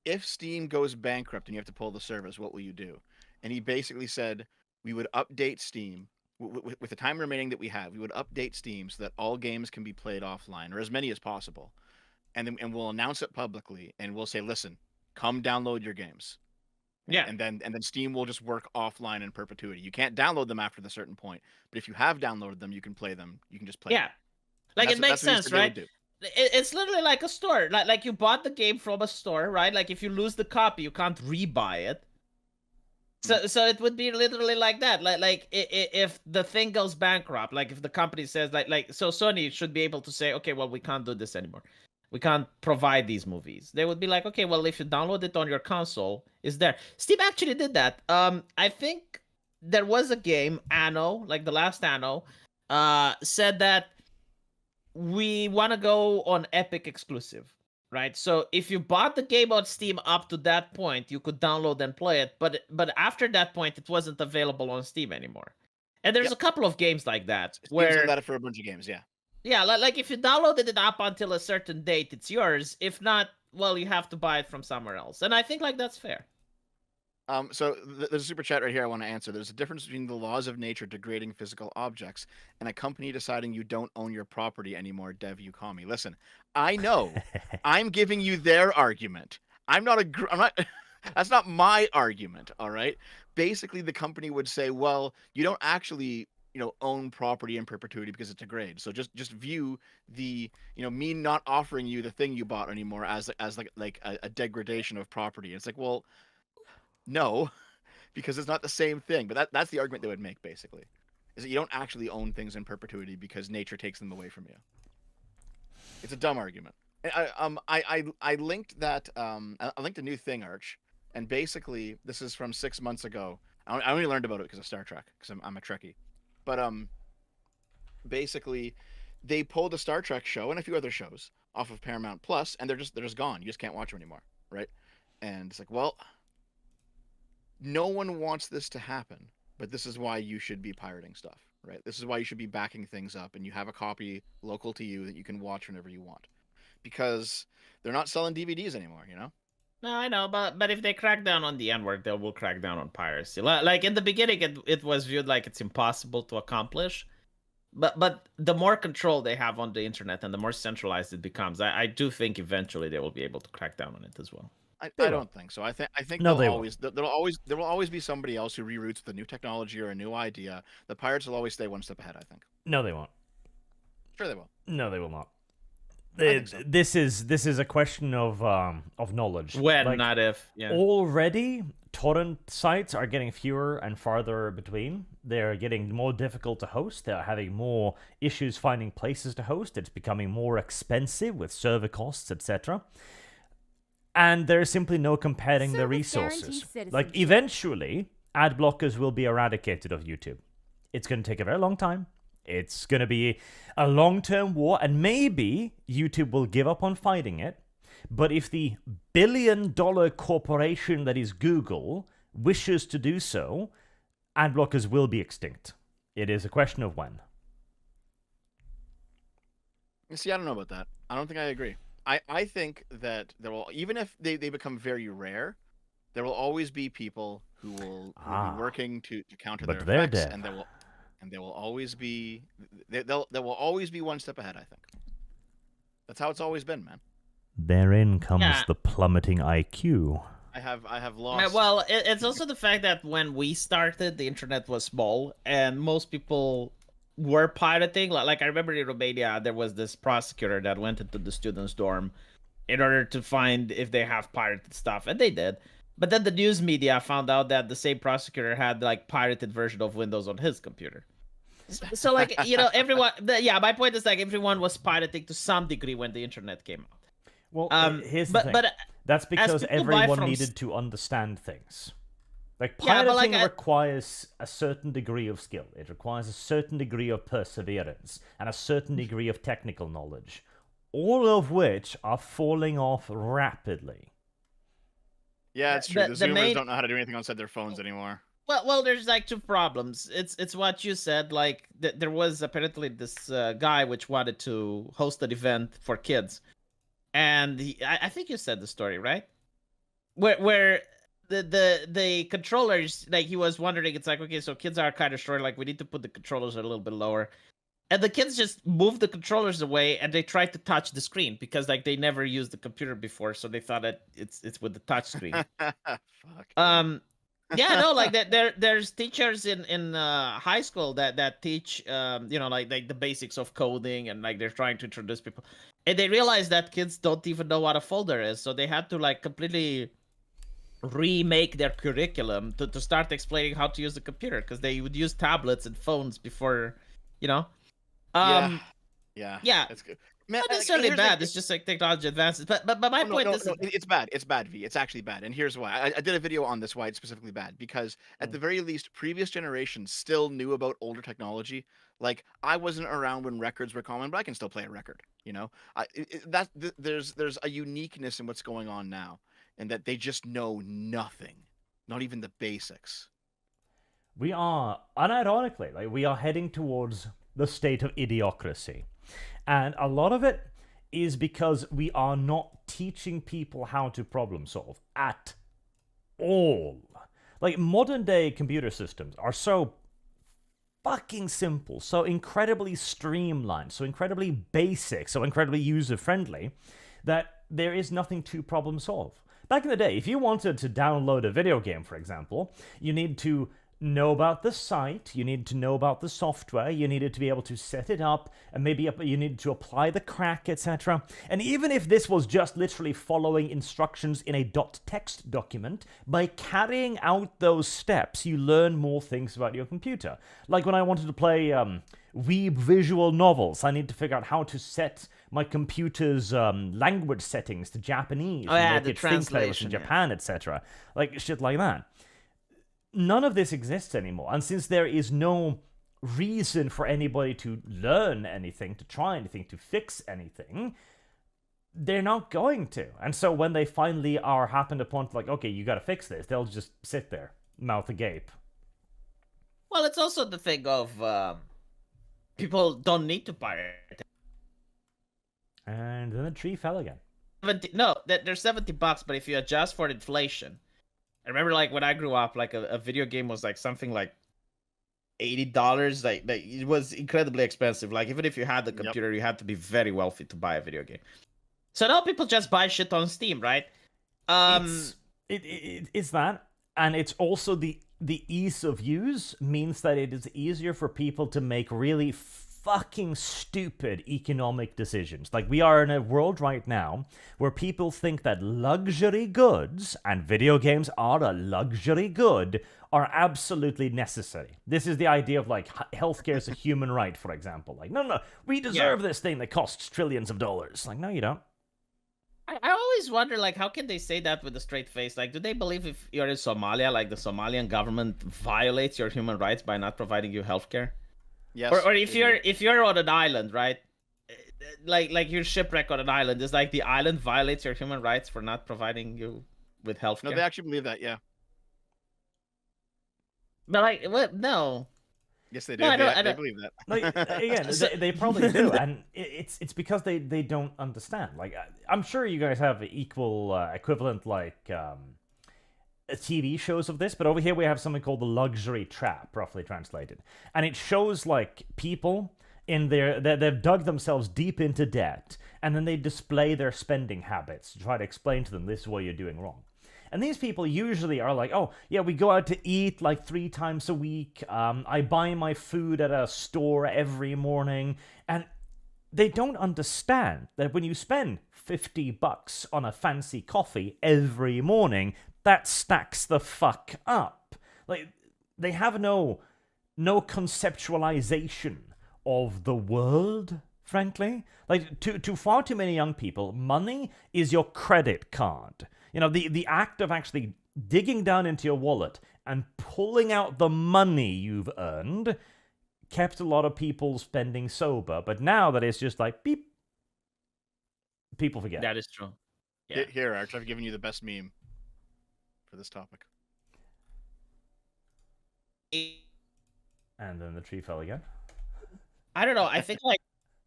if Steam goes bankrupt and you have to pull the service, what will you do? And he basically said we would update Steam with the time remaining that we have. We would update Steam so that all games can be played offline, or as many as possible, and we'll announce it publicly and we'll say, listen, come download your games. Yeah. And then Steam will just work offline in perpetuity. You can't download them after the certain point, but if you have downloaded them, you can play them. You can just play Yeah. them. Like, That's it what- makes that's what he sense, said they would right? do. It's literally like a store. Like you bought the game from a store, right? Like, if you lose the copy, you can't rebuy it. So it would be literally like that. Like if the thing goes bankrupt, like if the company says so Sony should be able to say, okay, well, we can't do this anymore. We can't provide these movies. They would be like, okay, well, if you download it on your console, it's there. Steam actually did that. I think there was a game, Anno, like the last Anno, said that we want to go on Epic exclusive, right? So if you bought the game on Steam up to that point, you could download and play it, but after that point, it wasn't available on Steam anymore. And there's Yep. a couple of games like that Steam's where, done that for a bunch of games, yeah. yeah, like if you downloaded it up until a certain date, it's yours. If not, well, you have to buy it from somewhere else. And I think like that's fair. So there's a super chat right here I want to answer. There's a difference between the laws of nature degrading physical objects and a company deciding you don't own your property anymore, Dev Yukami. Listen, I know I'm giving you their argument. I'm not that's not my argument, all right? Basically, the company would say, well, you don't actually, own property in perpetuity because it degrades. So just view the, me not offering you the thing you bought anymore as like a degradation of property. It's like, well, no, because it's not the same thing. But that's the argument they would make, basically, is that you don't actually own things in perpetuity because nature takes them away from you. It's a dumb argument. I linked that. I linked a new thing, Arch, and basically this is from 6 months ago. I only learned about it because of Star Trek, because I'm a Trekkie. But basically, they pulled a Star Trek show and a few other shows off of Paramount Plus, and they're just gone. You just can't watch them anymore, right? And it's like, well, no one wants this to happen, but this is why you should be pirating stuff, right? This is why you should be backing things up, and you have a copy local to you that you can watch whenever you want, because they're not selling DVDs anymore, No, I know, but if they crack down on the N-word, they will crack down on piracy. Like in the beginning, it was viewed like it's impossible to accomplish. But the more control they have on the internet and the more centralized it becomes, I do think eventually they will be able to crack down on it as well. I They don't think so. I think No, they there will always be somebody else who reroutes with a new technology or a new idea. The pirates will always stay one step ahead, I think. No, they won't. Sure they will. No, they will not. think so. This is a question of knowledge. When, Like, not if. Yeah. already torrent sites are getting fewer and farther between. They're getting more difficult to host. They're having more issues finding places to host. It's becoming more expensive with server costs, etc. And there's simply no comparing the Service resources. guarantees Like, citizenship. eventually, ad blockers will be eradicated of YouTube. It's going to take a very long time. It's going to be a long-term war, and maybe YouTube will give up on fighting it. But if the billion-dollar corporation that is Google wishes to do so, ad blockers will be extinct. It is a question of when. See, I don't know about that. I don't think I agree. I think that there will, even if they become very rare, there will always be people who will be working to counter but their they're effects, dead. and there will always be there will always be one step ahead. I think that's how it's always been, man. Therein comes Yeah. the plummeting IQ. I have lost. Well, it's also the fact that when we started, the internet was small, and most people were pirating. Like I remember in Romania, there was this prosecutor that went into the students' dorm in order to find if they have pirated stuff, and they did. But then the news media found out that the same prosecutor had like pirated version of Windows on his computer. So like everyone. My point is like everyone was pirating to some degree when the internet came out. Well, here's the but thing. but That's because people buy everyone from needed to understand things. Like, Yeah, but, pirating like, requires a certain degree of skill. It requires a certain degree of perseverance and a certain degree of technical knowledge, all of which are falling off rapidly. Yeah, it's true. the- The, the Zoomers main- don't know how to do anything outside their phones anymore. Well, there's like two problems. It's what you said. Like there was apparently this guy which wanted to host an event for kids, and I think you said the story, right? Where the controllers, like, he was wondering, it's like, okay, so kids are kind of short, like we need to put the controllers a little bit lower, and the kids just moved the controllers away and they tried to touch the screen because like they never used the computer before, so they thought that it's with the touch screen. Fuck. Yeah, no, like there's teachers in high school that teach like the basics of coding, and like they're trying to introduce people, and they realize that kids don't even know what a folder is, so they had to like completely remake their curriculum to start explaining how to use the computer, because they would use tablets and phones before, Yeah. yeah. It's good. Man, not like, necessarily here's the- bad. It's just like technology advances. But my Oh, point no, is, no, it's bad. It's bad, V. It's actually bad. And here's why. I did a video on this, why it's specifically bad. Because at the very least, previous generations still knew about older technology. Like, I wasn't around when records were common, but I can still play a record. There's a uniqueness in what's going on now, and that they just know nothing, not even the basics. We are, unironically, like, we are heading towards the state of idiocracy. And a lot of it is because we are not teaching people how to problem solve at all. Like, modern day computer systems are so fucking simple, so incredibly streamlined, so incredibly basic, so incredibly user-friendly, that there is nothing to problem solve. Back in the day, if you wanted to download a video game, for example, you need to know about the site, you needed to know about the software, you needed to be able to set it up, and maybe you needed to apply the crack, etc. And even if this was just literally following instructions in a .text document, by carrying out those steps, you learn more things about your computer. Like when I wanted to play Weeb visual novels, I need to figure out how to set my computer's language settings to Japanese, and the make it think that it was in translation, yeah. Japan, etc. Like shit like that. None of this exists anymore, and since there is no reason for anybody to learn anything, to try anything, to fix anything, they're not going to. And so when they finally are happened upon, like, okay, you gotta fix this, they'll just sit there, mouth agape. well, it's also the thing of people don't need to pirate. And then the tree fell again. They're $70, but if you adjust for inflation, I remember like when I grew up, like a video game was like something like $80. Like it was incredibly expensive. Like even if you had the computer, you had to be very wealthy to buy a video game. So now people just buy shit on Steam, right? It's that, and it's also the ease of use means that it is easier for people to make really fucking stupid economic decisions. Like, we are in a world right now where people think that luxury goods, and video games are a luxury good, are absolutely necessary. This is the idea of, like, healthcare is a human right, for example. Like, no, we deserve this thing that costs trillions of dollars. Like, no, you don't. I always wonder, like, how can they say that with a straight face? Like, do they believe if you're in Somalia, like, the Somalian government violates your human rights by not providing you healthcare? Yes. Or if you're on an island, right? Like you're shipwrecked on an island, is like the island violates your human rights for not providing you with healthcare? No, they actually believe that. Yeah. But like, what? No. Yes, they do. No, I They don't- believe that. Like, again, they probably do, and it's because they don't understand. Like, I'm sure you guys have equal equivalent like TV shows of this, but over here we have something called the luxury trap, roughly translated, and it shows like people in they've dug themselves deep into debt, and then they display their spending habits to try to explain to them this is what you're doing wrong. And these people usually are like, oh, yeah, we go out to eat like 3 times a week. I buy my food at a store every morning. And they don't understand that when you spend $50 on a fancy coffee every morning, that stacks the fuck up. Like, they have no conceptualization of the world, frankly. Like, to far too many young people, money is your credit card. You know, the act of actually digging down into your wallet and pulling out the money you've earned kept a lot of people spending sober. But now that it's just like, beep, people forget. That is true. Yeah. Here, Arch, I've given you the best meme for this topic. And then the tree fell again. I don't know. I think like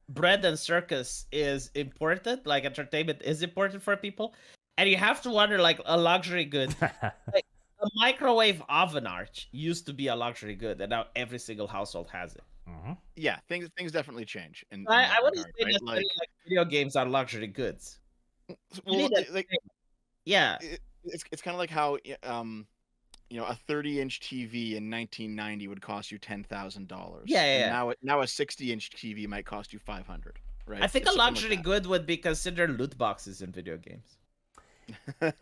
bread and circus is important. Like entertainment is important for people. And you have to wonder, like, a luxury good. Like, a microwave oven, Arch, used to be a luxury good, and now every single household has it. Mm-hmm. Yeah, things definitely change. I wouldn't say right? necessarily like video games are luxury goods. Well, need like, Yeah. it's kind of like how you know, a 30-inch TV in 1990 would cost you $10,000. Yeah. Now a 60-inch TV might cost you $500. Right. I think It's a something like luxury that. good would be considered loot boxes in video games.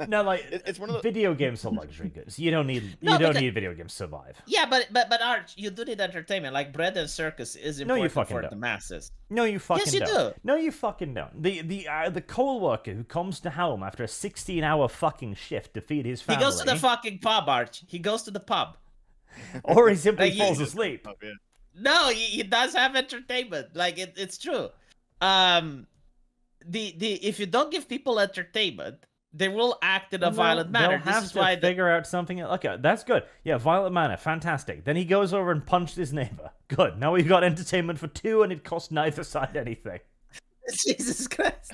No, like, It's one of the video games are luxury goods. You don't need No, because- need video games to survive. Yeah, but Arch, you do need entertainment. Like bread and circus is No, you important fucking for don't. the masses. No, you fucking Yes, you don't. do. No, you fucking don't. The coal worker who comes to home after a 16-hour fucking shift to feed his family, He goes to the fucking pub, Arch. He goes to the pub. or he simply Like, falls you- asleep. Oh, yeah. No, he does have entertainment. Like it's true. The if you don't give people entertainment, they will act in a violent manner. They'll have This is to why figure out something. Okay, that's good. Yeah, violent manner, fantastic. Then he goes over and punched his neighbor. Good. Now we've got entertainment for 2, and it costs neither side anything. Jesus Christ.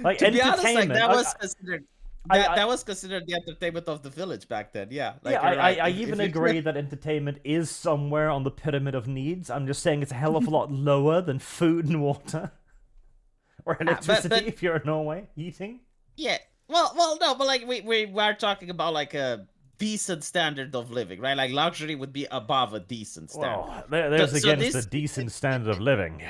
Like, To be honest, like entertainment. that I- was considered. I- That was considered the entertainment of the village back then. Yeah. Like, yeah, you're right. I If even you- agree that entertainment is somewhere on the pyramid of needs. I'm just saying it's a hell of a lot lower than food and water. Or electricity but- if you're in Norway. Heating. Yeah. Well, no, but like we are talking about like a decent standard of living, right? Like luxury would be above a decent standard. Well, there's So against this- the decent standard of living.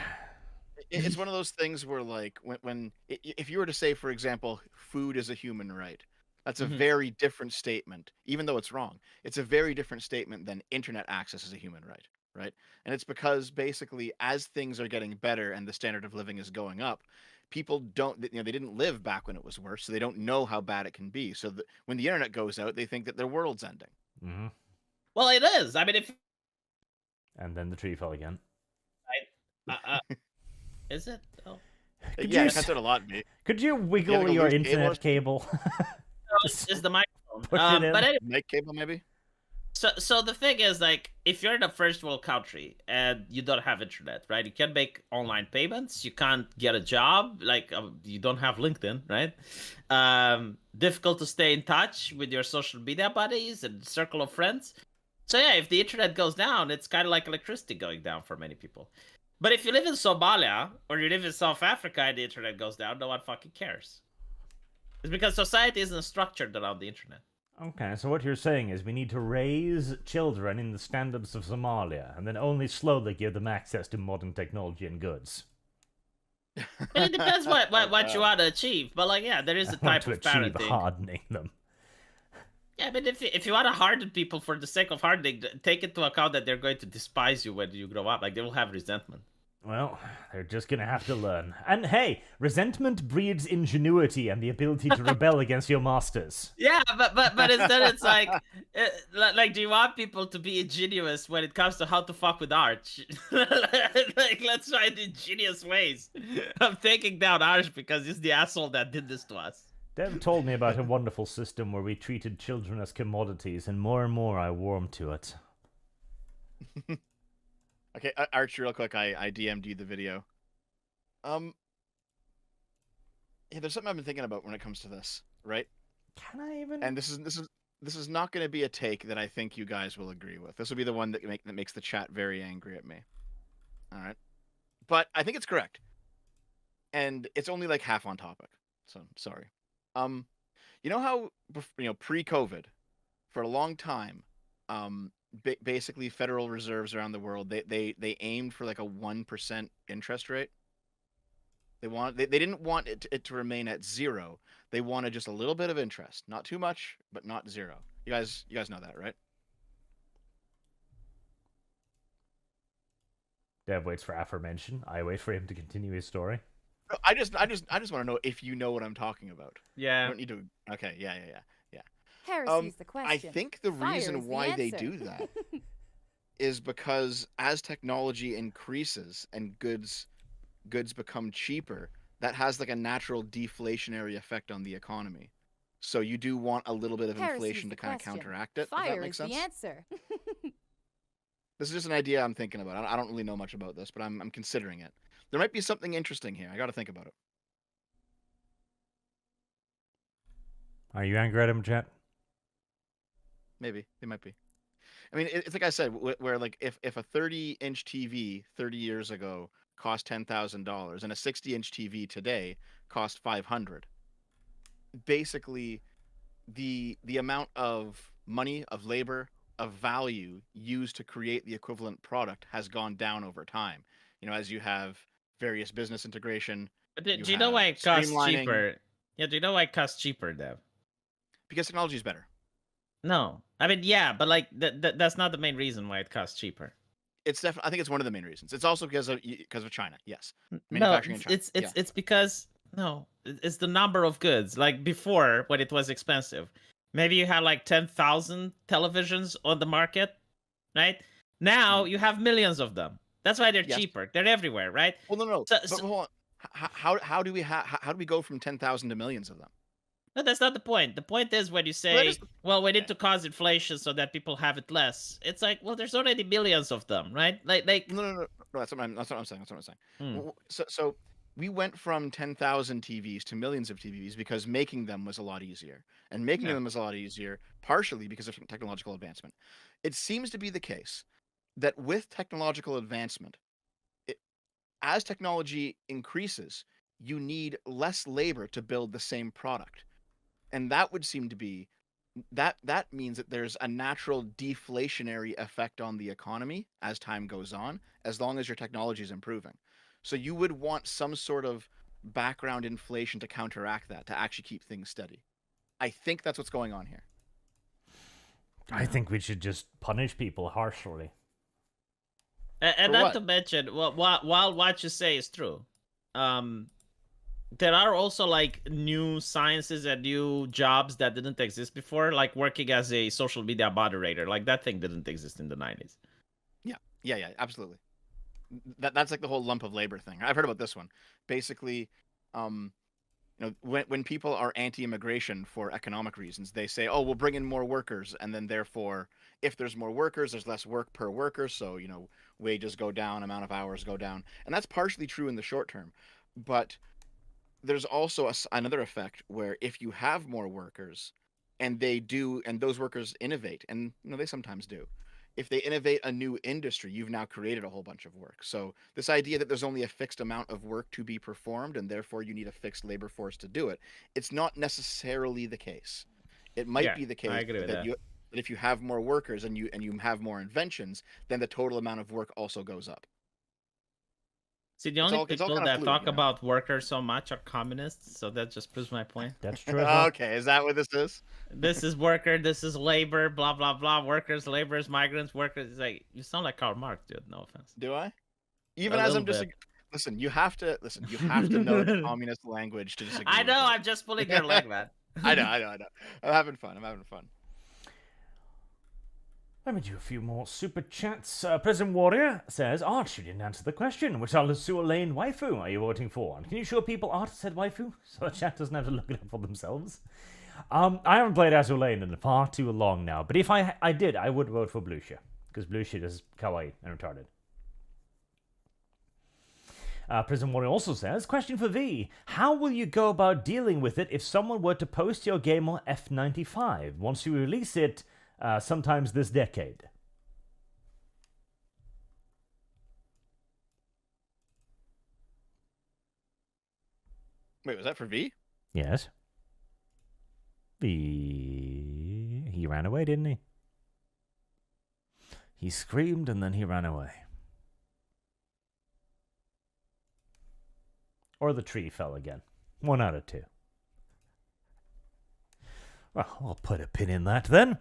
It's one of those things where, like, when if you were to say, for example, food is a human right, that's a Mhm. very different statement. Even though it's wrong, it's a very different statement than internet access is a human right, right? And it's because basically, as things are getting better and the standard of living is going up, people don't, you know, they didn't live back when it was worse, so they don't know how bad it can be. So when the internet goes out, they think that their world's ending. Hmm. Well, it is. I mean, if And then the tree fell again. is it? Oh. Could Yeah, you it cuts out a lot, mate. Could you wiggle go your loose cable or internet cable? It's the microphone. Push it in. But anyway, Night cable, maybe. so the thing is, like, if you're in a first world country and you don't have internet, right? You can't make online payments. You can't get a job. Like, you don't have LinkedIn, right? Difficult to stay in touch with your social media buddies and circle of friends. So yeah, if the internet goes down, it's kind of like electricity going down for many people. But if you live in Somalia or you live in South Africa and the internet goes down, no one fucking cares. It's because society isn't structured around the internet. Okay, so what you're saying is we need to raise children in the stand-ups of Somalia, and then only slowly give them access to modern technology and goods. Well, it depends what Oh, what you God. want to achieve. But like, yeah, there is I a want type to of achieve parenting. hardening them. Yeah, but if you want to harden people for the sake of hardening, take into account that they're going to despise you when you grow up. Like they will have resentment. Well, they're just gonna have to learn. And hey, resentment breeds ingenuity and the ability to rebel against your masters. Yeah, but instead it's like, like, do you want people to be ingenious when it comes to how to fuck with Arch? Like, let's try the ingenious ways of taking down Arch because he's the asshole that did this to us. Dev told me about a wonderful system where we treated children as commodities, and more I warmed to it. Okay, Arch, real quick, I DM'd you the video. Yeah, there's something I've been thinking about when it comes to this, right? Can I even? And this is not going to be a take that I think you guys will agree with. This will be the one that makes the chat very angry at me. All right, but I think it's correct, and it's only like half on topic. So sorry. You know how pre-COVID, for a long time, basically Federal Reserves around the world they aimed for like a 1% interest rate. They didn't want it to remain at zero. They wanted just a little bit of interest, not too much, but not zero. You guys know that, right? Dev waits for aforemention. I wait for him to continue his story. I just want to know if you know what I'm talking about. I Yeah. don't need to. Okay, yeah. Heresy's the I question. think the Fire reason is the why they answer. do that is because as technology increases and goods become cheaper, that has like a natural deflationary effect on the economy. So you do want a little bit of Heresy's inflation the to kind of question. counteract it. If Fire that makes is sense. the answer. This is just an idea I'm thinking about. I don't really know much about this, but I'm considering it. There might be something interesting here. I got to think about it. Are you angry at him, chat? Maybe they might be. I mean, it's like I said, where like if a 30-inch TV 30 years ago cost $10,000 and a 60-inch TV today cost 500, basically the amount of money, of labor, of value used to create the equivalent product has gone down over time. As you have various business integration, But you do you know have why it costs streamlining, cheaper? Yeah, do you know why it costs cheaper, Dev? because technology is better. No, I mean, yeah, but like that's not the main reason why it costs cheaper. It's definitely. I think it's one of the main reasons. It's also because of China. Yes, No, manufacturing in China. it's because no, it's the number of goods. Like before, when it was expensive, maybe you had like 10,000 televisions on the market, right? Now you have millions of them. That's why they're Yes. cheaper. They're everywhere, right? Well, no. So, But hold on. How do we go from 10,000 to millions of them? no, that's not the point. The point is when you Well, that say, is well, we need okay. to cause inflation so that people have it less. It's like, well, there's already millions of them, right? Like No. That's what I'm saying. That's what I'm saying. Hmm. So we went from 10,000 TVs to millions of TVs because making them was a lot easier, and making Yeah. them was a lot easier partially because of technological advancement. It seems to be the case that with technological advancement, as technology increases, you need less labor to build the same product. And that would seem to be that means that there's a natural deflationary effect on the economy as time goes on, as long as your technology is improving. So you would want some sort of background inflation to counteract that, to actually keep things steady. I think that's what's going on here. I think we should just punish people harshly. And For not what? to mention, well, while what you say is true, there are also like new sciences and new jobs that didn't exist before, like working as a social media moderator. Like that thing didn't exist in the 90s. Yeah, absolutely. That's like the whole lump of labor thing. I've heard about this one. Basically, when people are anti-immigration for economic reasons, they say, "Oh, we'll bring in more workers," and then therefore, if there's more workers, there's less work per worker, so wages go down, amount of hours go down, and that's partially true in the short term, but there's also another effect where if you have more workers, and those workers innovate, and they sometimes do. If they innovate a new industry, you've now created a whole bunch of work. So this idea that there's only a fixed amount of work to be performed and therefore you need a fixed labor force to do it, it's not necessarily the case. It might Yeah, be the I case agree with that. that if you have more workers and you have more inventions, then the total amount of work also goes up. See, the only all people kind of that fluid, talk you know? about workers so much are communists, so that just proves my point. That's true as well. Okay, is that what this is? This is worker, this is labor, blah blah blah. Workers, laborers, migrants, workers. It's like you sound like Karl Marx, dude. No offense. Do I? Even A as little I'm bit. listen, you have to know the communist language to disagree. I know. with it. I'm just pulling your leg, man. I know. I'm having fun. Let me do a few more super chats. Prison Warrior says, Arch, you didn't answer the question. Which Azur Lane waifu are you voting for? And can you show people Arch said waifu so the chat doesn't have to look it up for themselves? I haven't played Azur Lane in far too long now, but if I did, I would vote for Bluesha, because Bluesha is kawaii and retarded. Prison Warrior also says, question for V. How will you go about dealing with it if someone were to post your game on F95 once you release it sometimes this decade? Wait, was that for V? Yes. He ran away, didn't he? He screamed and then he ran away. Or the tree fell again. 1 out of 2. Well, I'll put a pin in that then.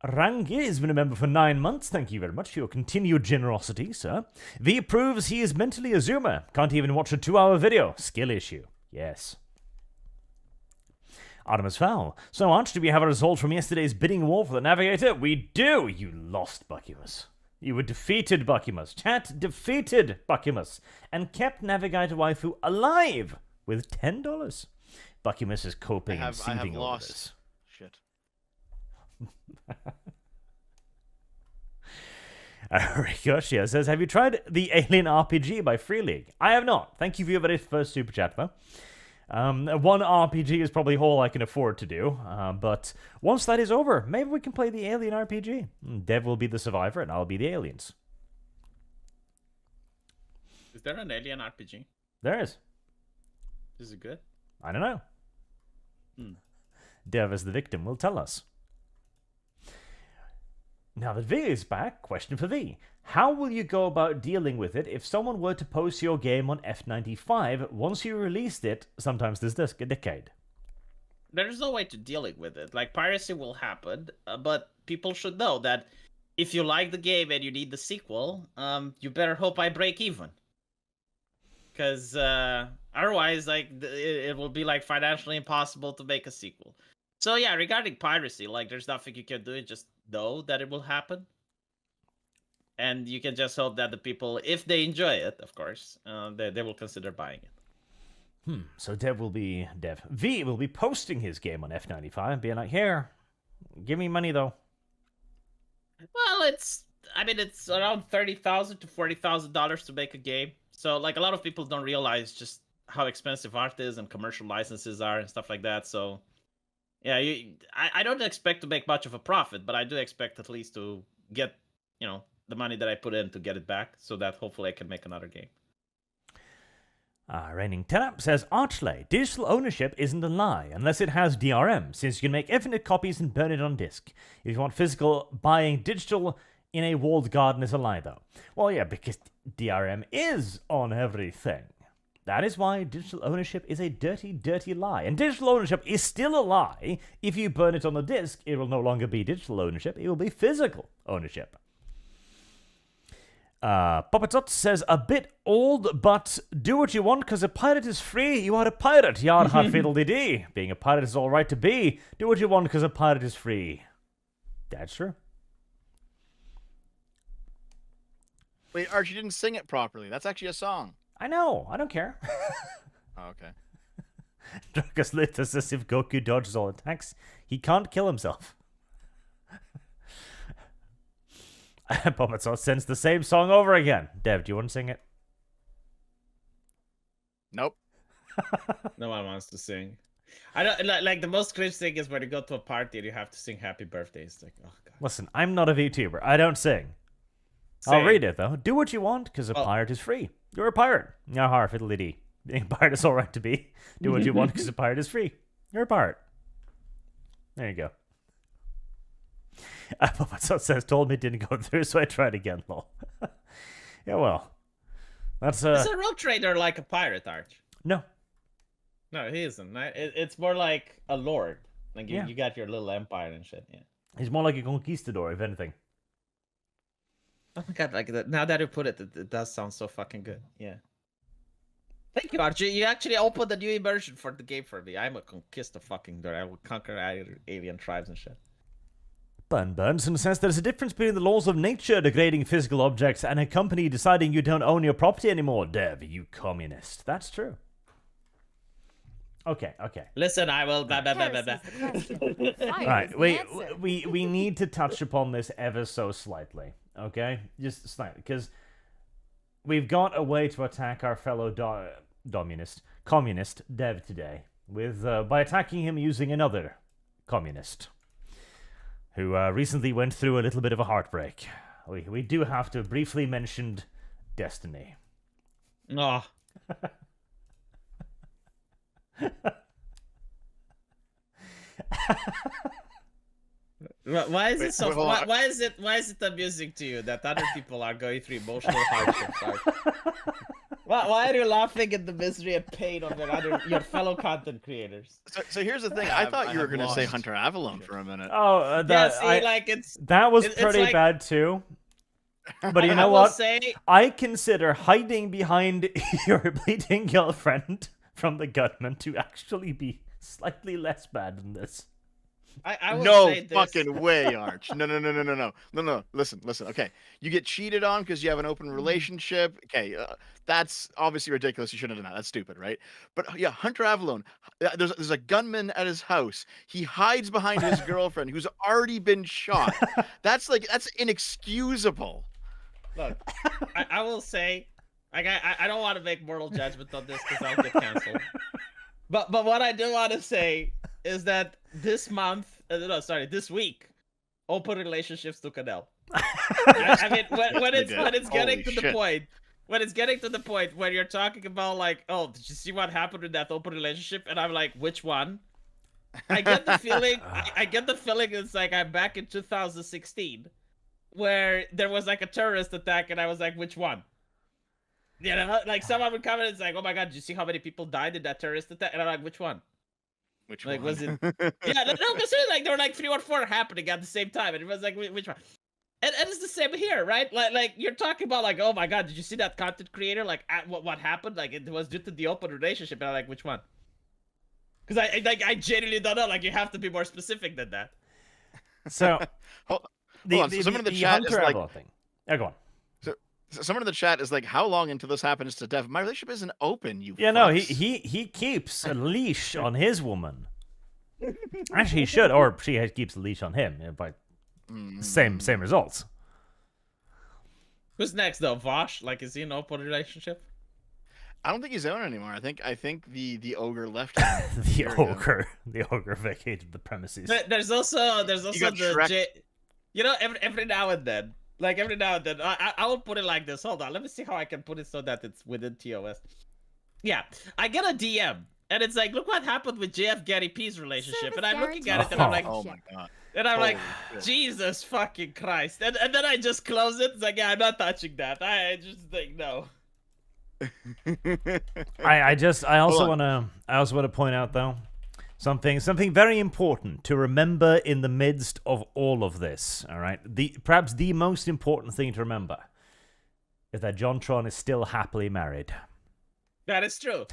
Rangi has been a member for 9 months. Thank you very much for your continued generosity, sir. V proves he is mentally a zoomer. Can't even watch a 2-hour video. Skill issue. Yes. Artemis Fowl. So, Arch, do we have a result from yesterday's bidding war for the Navigator? We do! You lost, Buckymus. You were defeated, Buckymus. Chat defeated Buckymus and kept Navigator Waifu alive with $10. Buckymus is coping and I have seething over lost. this. Shit. Rikoshia says, have you tried the Alien RPG by Free League? I have not. Thank you for your very first super chat, though. One RPG is probably all I can afford to do, but once that is over, maybe we can play the Alien RPG. Dev will be the survivor, and I'll be the aliens. Is there an Alien RPG? There is. Is it good? I don't know. Dev as the victim will tell us. Now that V is back, question for V. How will you go about dealing with it if someone were to post your game on F95 once you released it, sometimes this decade? There's no way to dealing with it. Like, piracy will happen, but people should know that if you like the game and you need the sequel, you better hope I break even. Because otherwise, like, it will be like financially impossible to make a sequel. So yeah, regarding piracy, like, there's nothing you can do. Just know that it will happen. And you can just hope that the people, if they enjoy it, of course, they will consider buying it. So V will be posting his game on F95 and being like, here, give me money though. Well, it's around $30,000 to $40,000 to make a game. So, like, a lot of people don't realize just how expensive art is and commercial licenses are and stuff like that. So, yeah, I don't expect to make much of a profit, but I do expect at least to get, the money that I put in to get it back, so that hopefully I can make another game. Reigning Tenap says, Archley, digital ownership isn't a lie unless it has DRM, since you can make infinite copies and burn it on disk. If you want physical, buying digital in a walled garden is a lie, though. Well, yeah, because DRM is on everything. That is why digital ownership is a dirty, dirty lie. And digital ownership is still a lie. If you burn it on the disk, it will no longer be digital ownership, it will be physical ownership. Poppetot says, a bit old, but do what you want, because a pirate is free. You are a pirate. Yar har fiddle-dee-dee. Being a pirate is all right to be. Do what you want, because a pirate is free. That's true. Wait, Arch, you didn't sing it properly. That's actually a song. I know. I don't care. Oh, okay. Drakus lit as if Goku dodges all attacks. He can't kill himself. Poppetot sends the same song over again. Dev, do you want to sing it? Nope. No one wants to sing. I don't like the most cringe thing is when you go to a party and you have to sing happy birthday. It's like, oh god. Listen, I'm not a VTuber. I don't sing. Same. I'll read it though. Do what you want, because a pirate is free. You're a pirate. Yahar fiddly-dee. Being a pirate is alright to be. Do what you want, because a pirate is free. You're a pirate. There you go. What says told me it didn't go through, so I tried again. Lol. Yeah, well, that's Is a rogue trader like a pirate, Arch? No. No, he isn't. It's more like a lord. Like Yeah. you got your little empire and shit. Yeah. He's more like a conquistador, if anything. Oh my god! Like now that you put it, it does sound so fucking good. Yeah. Thank you, Archie. You actually opened a new immersion for the game for me. I'm a fucking I will conquer alien tribes and shit. Burnson says there's a difference between the laws of nature degrading physical objects and a company deciding you don't own your property anymore. Dev, you communist. That's true. Okay. Listen, I will. Blah, blah, blah, blah, blah. Right, we need to touch upon this ever so slightly. Okay, just slightly, because we've got a way to attack our fellow communist Dev today with by attacking him using another communist who recently went through a little bit of a heartbreak. We do have to briefly mention Destiny. Oh. Why is it so? Why is it amusing to you that other people are going through emotional hardships? Why are you laughing at the misery and pain of your fellow content creators? So here's the thing. I thought you were going to say Hunter Avalon for a minute. Oh, that was pretty like, bad too. But you know what? I consider hiding behind your bleeding girlfriend from the gunman to actually be slightly less bad than this. I will no say this. Fucking way, Arch. No. Listen. Okay, you get cheated on because you have an open relationship. Okay, that's obviously ridiculous. You shouldn't have done that. That's stupid, right? But yeah, Hunter Avalon. There's a gunman at his house. He hides behind his girlfriend who's already been shot. That's inexcusable. Look, I will say, like, I don't want to make moral judgment on this because I'll get canceled. But what I do want to say is that this week, open relationships took an L. I mean, when it's getting to the point where you're talking about like, oh, did you see what happened in that open relationship? And I'm like, which one? I get the feeling. I get the feeling it's like I'm back in 2016, where there was like a terrorist attack, and I was like, which one? You know, like someone would come and it's like, oh my god, did you see how many people died in that terrorist attack? And I'm like, which one? Which like, one? was it? Yeah, no, because like there were like 3 or 4 happening at the same time, and it was like, which one? And it's the same here, right? Like you're talking about like, oh my god, did you see that content creator? Like, what happened? Like it was due to the open relationship, and I'm like, which one? Because I genuinely don't know. Like you have to be more specific than that. So, hold on. So someone in the chat is like, thing. Yeah, go on. So someone in the chat is like, how long until this happens to Dev? My relationship isn't open. You. Yeah, fucks. no, he keeps a leash on his woman. Actually, he should, or she keeps a leash on him. But same results. Who's next though? Vosh? Like, is he in an open relationship? I don't think he's on anymore. I think the ogre left him. the ogre vacated the premises. There's also the you know, every now and then, I will put it like this. Hold on, let me see how I can put it so that it's within TOS. Yeah, I get a DM, and it's like, look what happened with JF Gary P's relationship, and I'm looking at it, and I'm like, oh my god. And I'm like, Jesus fucking Christ. And then I just close it. It's like, yeah, I'm not touching that. I just think no. I also want to point out though something very important to remember in the midst of all of this. All right, perhaps the most important thing to remember is that JonTron is still happily married. That is true.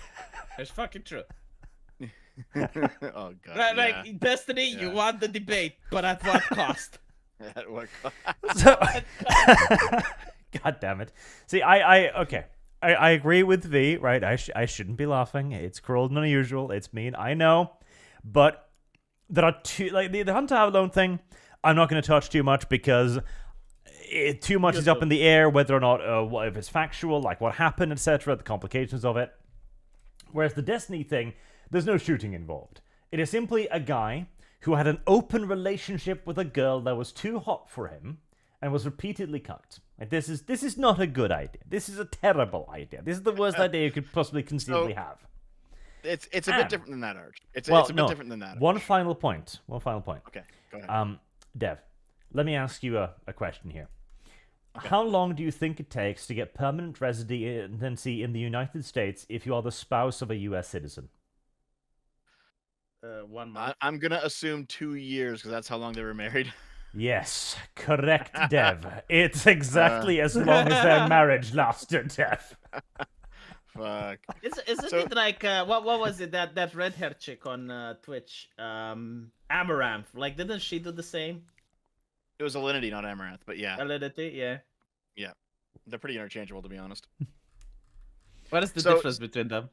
It's fucking true. Oh god. Like Destiny, you won the debate, but at what cost? At what cost? So, god damn it. See, I agree with V, right? I shouldn't be laughing. It's cruel and unusual. It's mean. I know. But there are two, like the Hunter Avalon thing, I'm not going to touch too much because too much is up in the air, whether or not, if it's factual, like what happened, etc., the complications of it. Whereas the Destiny thing, there's no shooting involved. It is simply a guy who had an open relationship with a girl that was too hot for him and was repeatedly cucked. Like, this is not a good idea. This is a terrible idea. This is the worst idea you could possibly conceivably have. It's a bit different than that, Arch. It's well, a bit no. different than that. One Arch. final point. One final point. Okay, go ahead. Dev, let me ask you a question here. Okay. How long do you think it takes to get permanent residency in the United States if you are the spouse of a U.S. citizen? 1 month. I'm gonna assume 2 years because that's how long they were married. Yes, correct, Dev. It's exactly as long as their marriage lasted, Dev. Fuck. Isn't it like what was it that red hair chick on Twitch, Amaranth? Like, didn't she do the same? It was Alinity, not Amaranth, but yeah, Alinity, yeah. they're pretty interchangeable to be honest. What is the So- difference between them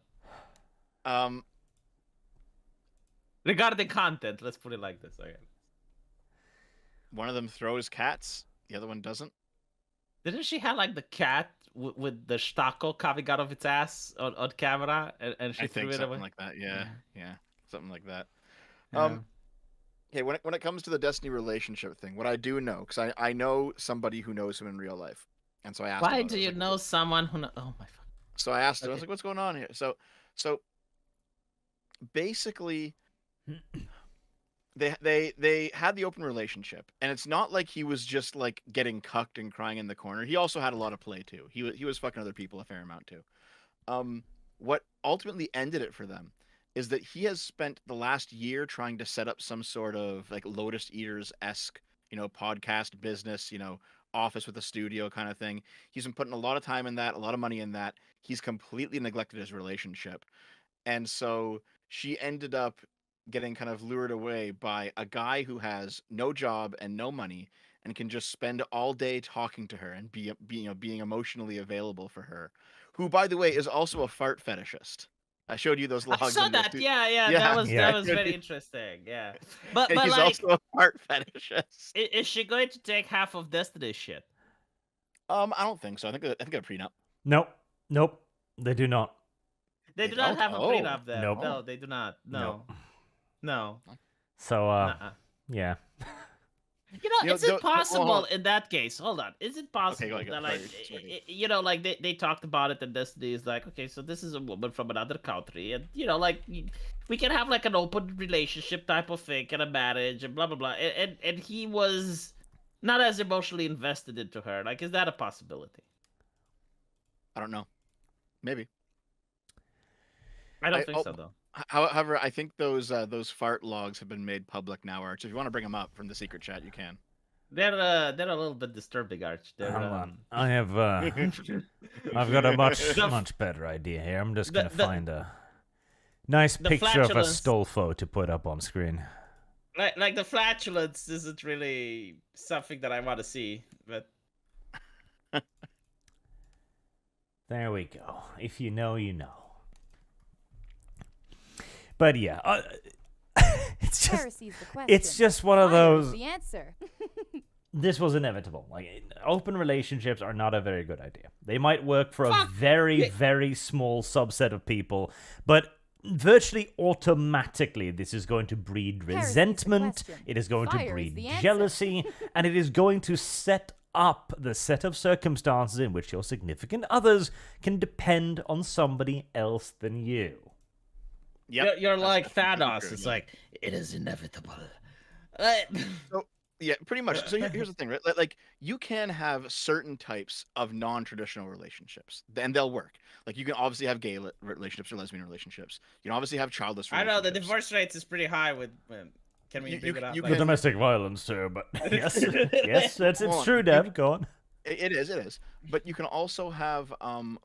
regarding content? Let's put it like this. Okay. One of them throws cats, the other one doesn't. Didn't she have like the cat with the stako coming out of its ass on camera, and she I threw think it something away? like that. Yeah, something like that. Yeah. Okay, when it comes to the Destiny relationship thing, what I do know, because I know somebody who knows him in real life, and so I asked. Why about it. do I was you like, know someone who? Oh my fuck. So I asked him. I was Okay. like, "What's going on here?" So basically, they had the open relationship, and it's not like he was just like getting cucked and crying in the corner. He also had a lot of play too. He was fucking other people a fair amount too. What ultimately ended it for them is that he has spent the last year trying to set up some sort of like Lotus Eaters-esque, podcast business, office with a studio kind of thing. He's been putting a lot of time in that, a lot of money in that. He's completely neglected his relationship. And so she ended up getting kind of lured away by a guy who has no job and no money and can just spend all day talking to her and being emotionally available for her. Who, by the way, is also a fart fetishist. I showed you those logs. I saw in the that. stu- Yeah. Yeah. That was Yeah. very interesting. Yeah. But And he's like, also a fart fetishist. is she going to take half of Destiny's shit? I don't think so. I think a prenup. Nope. They do not. They They do not don't? have a Oh. prenup there. Nope. No, they do not. No. So, Nuh-uh. yeah. Is hold it possible on. in that case? Hold on. Is it possible go ahead, that, sorry, like, sorry. like they talked about it, and Destiny is like, okay, so this is a woman from another country, and like we can have like an open relationship type of thing and a marriage and blah blah blah, and he was not as emotionally invested into her. Like, is that a possibility? I don't know. Maybe. I don't think so though. However, I think those fart logs have been made public now, Arch. If you want to bring them up from the secret chat, you can. They're a little bit disturbing, Arch. They're, Hold on. I have I've got a much better idea here. I'm just gonna find a nice the picture of a flatulence. Stolfo to put up on screen. like the flatulence isn't really something that I want to see, but There we go. If you know, you know. But yeah, Heresy's the question. it's just one of Fire is those. the answer. This was inevitable. Like, open relationships are not a very good idea. They might work for a Fuck. very, very small subset of people, but virtually automatically this is going to breed Heresy's the resentment, question. it is going Fire to is breed the answer. jealousy, and it is going to set up the set of circumstances in which your significant others can depend on somebody else than you. Yep. you're like That's completely Thanos. true, It's yeah. like, it is inevitable. Yeah, pretty much. So here's the thing, right? Like you can have certain types of non-traditional relationships, and they'll work. Like you can obviously have gay relationships or lesbian relationships. You can obviously have childless I relationships. know the divorce rates is pretty high with. Can we You- bring you- it up? you Like- The domestic violence too, but yes, yes, it's Hold on. true, Dev. Go on. It is. But you can also have,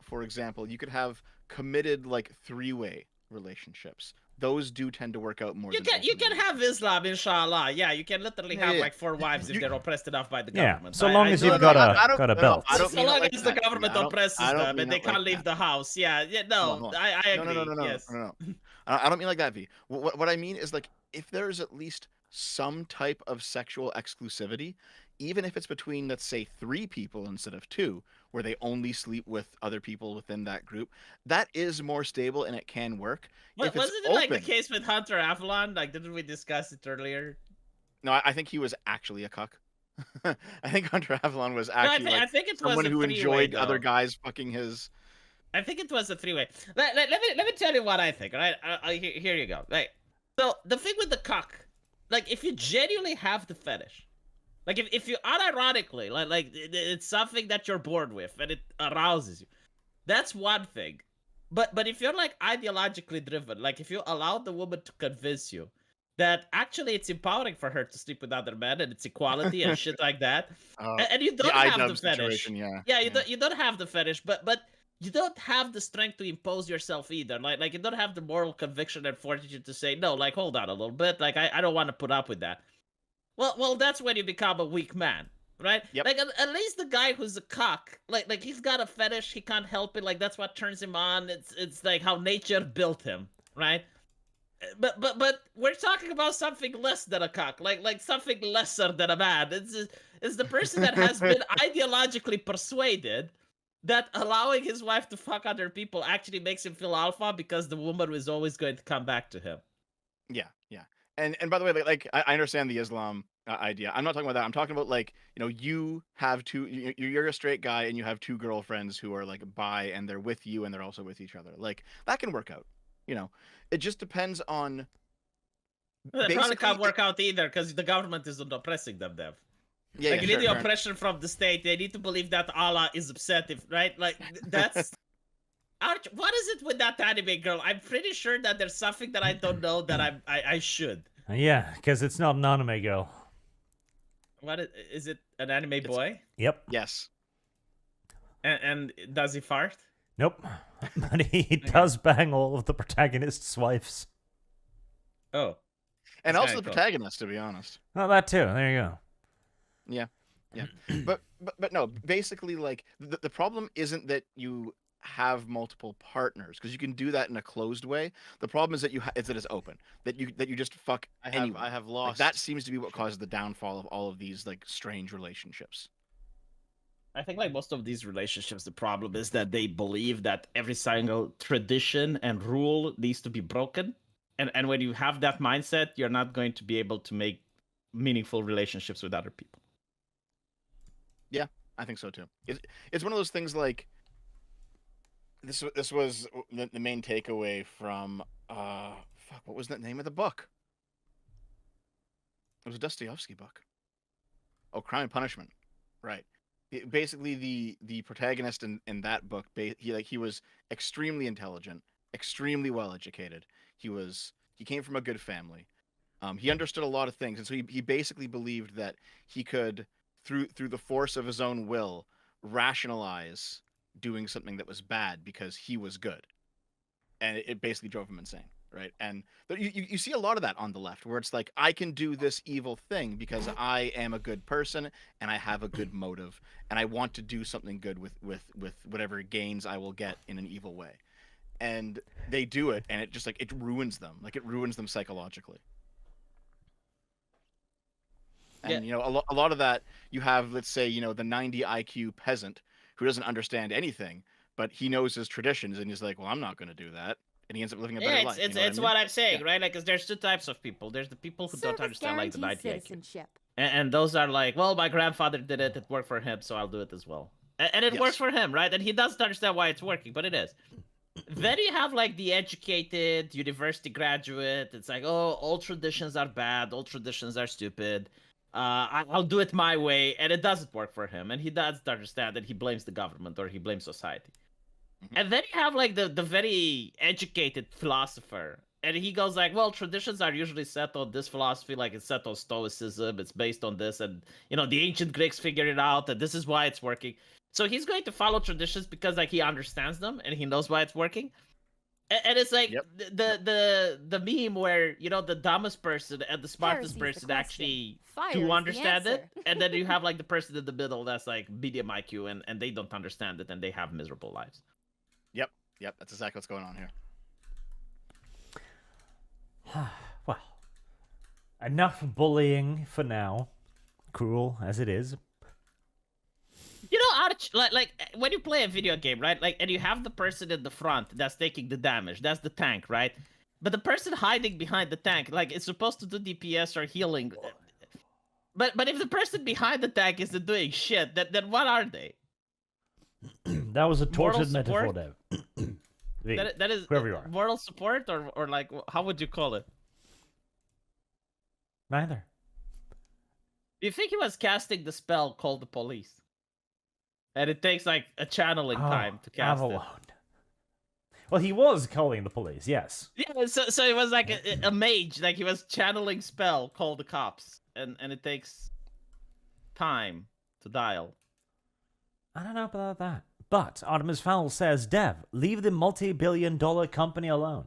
for example, you could have committed like three-way relationships. Those do tend to work out more. You than can open have Islam, inshallah. Yeah, you can literally have Yeah. like 4 wives if You- they're oppressed enough by the Yeah, government. so long as know you've that. got a- I don't- got a no, belt. I don't So mean it long like as the that. government I don't- oppresses I don't them mean and they it like can't leave that. the house. Yeah, Hold no, on, hold on. I agree. No. Yes. No. I don't mean like that, V. What I mean is like if there's at least some type of sexual exclusivity, even if it's between, let's say, 3 people instead of 2, where they only sleep with other people within that group, that is more stable and it can work. If it's Wasn't it like the open- case with Hunter Avalon? Like, didn't we discuss it earlier? No, I think he was actually a cuck. I think Hunter Avalon was No, actually I like think it was someone a who three-way, enjoyed other though. guys fucking his I think it was a three-way. Let me tell you what I think. All right, here you go. Right. So the thing with the cock, like if you genuinely have the fetish, like if you unironically like it's something that you're bored with and it arouses you, that's one thing. But if you're like ideologically driven, like if you allow the woman to convince you that actually it's empowering for her to sleep with other men and it's equality and shit like that, and you don't have the fetish, situation, yeah. you don't have the fetish, but you don't have the strength to impose yourself either. Like you don't have the moral conviction and fortitude to say no. Like hold on a little bit. Like I don't want to put up with that. Well, that's when you become a weak man, right? Yep. Like at least the guy who's a cock, like he's got a fetish, he can't help it. Like that's what turns him on. It's like how nature built him, right? But we're talking about something less than a cock, like something lesser than a man. It's the person that has been ideologically persuaded that allowing his wife to fuck other people actually makes him feel alpha because the woman is always going to come back to him. Yeah. And by the way, like I understand the Islam idea. I'm not talking about that. I'm talking about like, you have you're a straight guy and you have two girlfriends who are like bi and they're with you and they're also with each other. Like that can work out. It just depends on. That probably can't work out either because the government isn't oppressing them, Dev. Yeah, like you need the oppression from the state. They need to believe that Allah is upset, right? Like that's. Arch, what is it with that anime girl? I'm pretty sure that there's something that I don't know that I should. Yeah, because it's not an anime girl. What is it? An anime boy? Yep. Yes. And does he fart? Nope. But he does bang all of the protagonist's wives. Oh. And also the protagonist, to be honest. Oh, that too. There you go. Yeah. but no, basically, like the problem isn't that you have multiple partners because you can do that in a closed way. The problem is that is that it's open, that you just fuck anyone. I have lost. Like, that seems to be what causes the downfall of all of these like strange relationships. I think like most of these relationships, the problem is that they believe that every single tradition and rule needs to be broken. And when you have that mindset, you're not going to be able to make meaningful relationships with other people. Yeah, I think so too. It's one of those things like this was the main takeaway from what was the name of the book? It was a Dostoevsky book. Oh, Crime and Punishment. Right. Basically the protagonist in that book, he was extremely intelligent, extremely well educated. He came from a good family. He understood a lot of things, and so he basically believed that he could through the force of his own will rationalize doing something that was bad because he was good, and it basically drove him insane, right? And you see a lot of that on the left, where it's like, I can do this evil thing because I am a good person and I have a good motive, and I want to do something good with whatever gains I will get in an evil way, and they do it, and it just like it ruins them psychologically. And a lot of that you have, let's say, the 90 IQ peasant who doesn't understand anything, but he knows his traditions, and he's like, well, I'm not going to do that, and he ends up living a better life. It's what I'm saying, right? Like, 'cause there's two types of people. There's the people who don't understand like the 90 IQ, and those are like, well, my grandfather did it, it worked for him, so I'll do it as well, and it works for him, right? And he doesn't understand why it's working, but it is. Then you have like the educated university graduate. It's like, oh, all traditions are bad, all traditions are stupid. I'll do it my way, and it doesn't work for him, and he doesn't understand that he blames the government or he blames society. Mm-hmm. And then you have like the very educated philosopher, and he goes like, well, traditions are usually set on this philosophy, like it's set on stoicism, it's based on this, and the ancient Greeks figured it out, and this is why it's working. So he's going to follow traditions because like he understands them and he knows why it's working. And it's like the meme where the dumbest person and the smartest person actually do understand it, and then you have like the person in the middle that's like medium IQ and they don't understand it and they have miserable lives. Yep, that's exactly what's going on here. Well, enough bullying for now, cruel as it is. Arch, like when you play a video game, right? Like, and you have the person in the front that's taking the damage. That's the tank, right? But the person hiding behind the tank, like, it's supposed to do DPS or healing. But if the person behind the tank isn't doing shit, then what are they? That was a tortured metaphor, Dev. V, that is whoever you are. moral support, or like, how would you call it? Neither. Do you think he was casting the spell called the police? And it takes like a channeling time to cast Avalon. it. Well, he was calling the police, yes. Yeah, so it was like a mage, like he was channeling spell, call the cops, and it takes time to dial. I don't know about that. But Artemis Fowl says, Dev, leave the multi-billion-dollar company alone.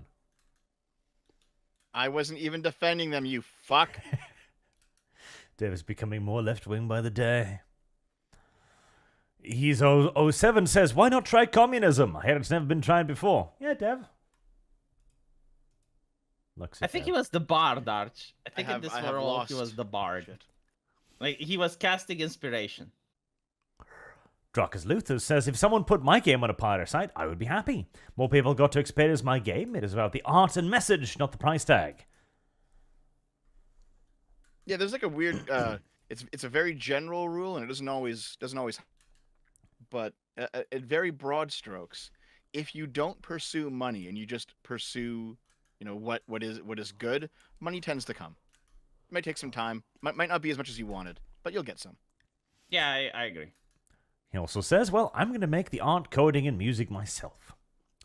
I wasn't even defending them, you fuck. Dev is becoming more left-wing by the day. He's 07 says, why not try communism? I hear it's never been tried before. Yeah, Dev. I think he was the bard, Arch. I think in have this lost. world he was the bard. Shit. Like he was casting inspiration. Dracus Luther says, if someone put my game on a pirate site, I would be happy. More people got to experience my game. It is about the art and message, not the price tag. Yeah, there's like a weird. It's a very general rule, and it doesn't always. But at very broad strokes, if you don't pursue money and you just pursue, what is good, money tends to come. It might take some time. Might not be as much as you wanted, but you'll get some. Yeah, I agree. He also says, well, I'm going to make the art, coding, and music myself.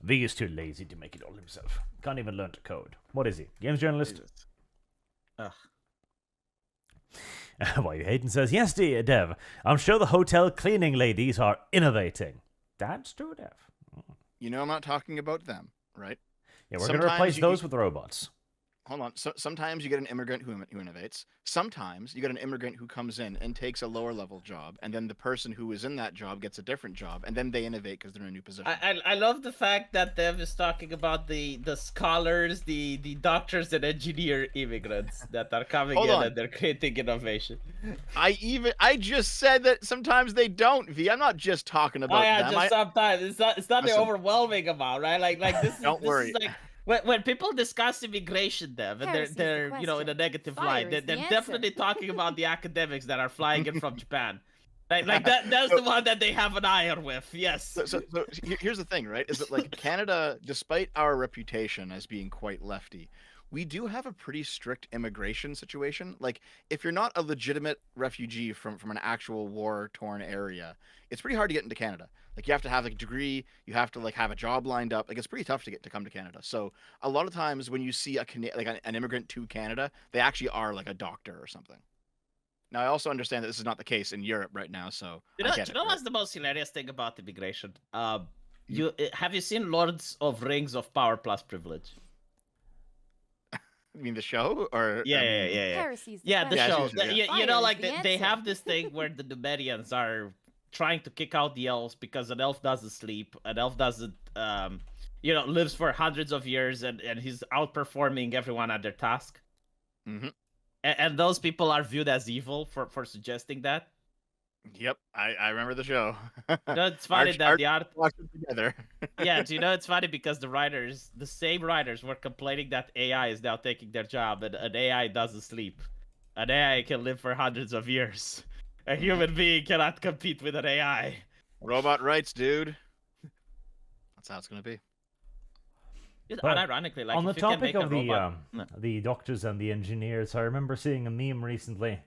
V is too lazy to make it all himself. Can't even learn to code. What is he? Games journalist? Ugh. Why Hayden says, yes, dear Dev. I'm sure the hotel cleaning ladies are innovating. That's true, Dev. I'm not talking about them, right? Yeah, we're going to replace Sometimes those with robots. Hold on. Sometimes you get an immigrant who innovates. Sometimes you get an immigrant who comes in and takes a lower level job, and then the person who is in that job gets a different job, and then they innovate because they're in a new position. I love the fact that Dev is talking about the scholars, the doctors and engineer immigrants that are coming Hold in on. and they're creating innovation. I just said that sometimes they don't. V, I'm not just talking about them. Just sometimes it's not the Listen. overwhelming amount, right? Like this. Don't worry. Is like when people discuss immigration, Dev, and Heresy's the they're in a negative Fire light, is the they're answer. definitely talking about the academics that are flying in from Japan. Like that's the one that they have an iron with. Yes. So here's the thing, right? Is that like Canada, despite our reputation as being quite lefty, we do have a pretty strict immigration situation. Like, if you're not a legitimate refugee from an actual war-torn area, it's pretty hard to get into Canada. Like, you have to have a degree, you have to like have a job lined up. Like, it's pretty tough to come to Canada. So a lot of times when you see an immigrant to Canada, they actually are like a doctor or something. Now, I also understand that this is not the case in Europe right now, so I get Do it. you know right? what's the most hilarious thing about immigration? Have you seen Lords of Rings of Power Plus Privilege? You mean the show or Yeah. Heresy's the Yeah, the question. show. she's- yeah. You Fire know, is like the they answer. have this thing where the Numerians are trying to kick out the elves because an elf doesn't sleep, an elf doesn't, lives for hundreds of years, and he's outperforming everyone at their task. Mhm. And those people are viewed as evil for suggesting that. Yep, I remember the show. It's funny that the art. watched it together. Yeah, do you know it's funny because the same writers, were complaining that AI is now taking their job, and an AI doesn't sleep. An AI can live for hundreds of years. A human being cannot compete with an AI. Robot rights, dude. That's how it's gonna be. But Unironically, like on the if you can topic make a of the robot... the doctors and the engineers, I remember seeing a meme recently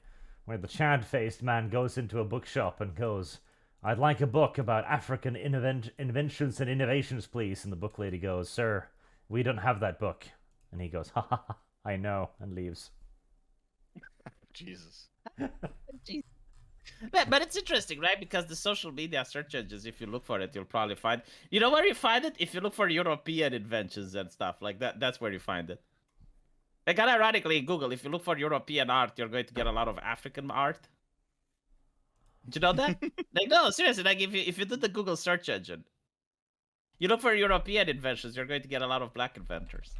where the Chad-faced man goes into a bookshop and goes, "I'd like a book about African inventions and innovations, please." And the book lady goes, "Sir, we don't have that book." And he goes, "Ha ha ha, I know," and leaves. Jesus. But it's interesting, right? Because the social media search engines, if you look for it, you'll probably find... You know where you find it? If you look for European inventions and stuff like that, that's where you find it. Like, ironically, in Google, if you look for European art, you're going to get a lot of African art. Did you know that? Like, no, seriously, like, if you do the Google search engine, you look for European inventions, you're going to get a lot of black inventors.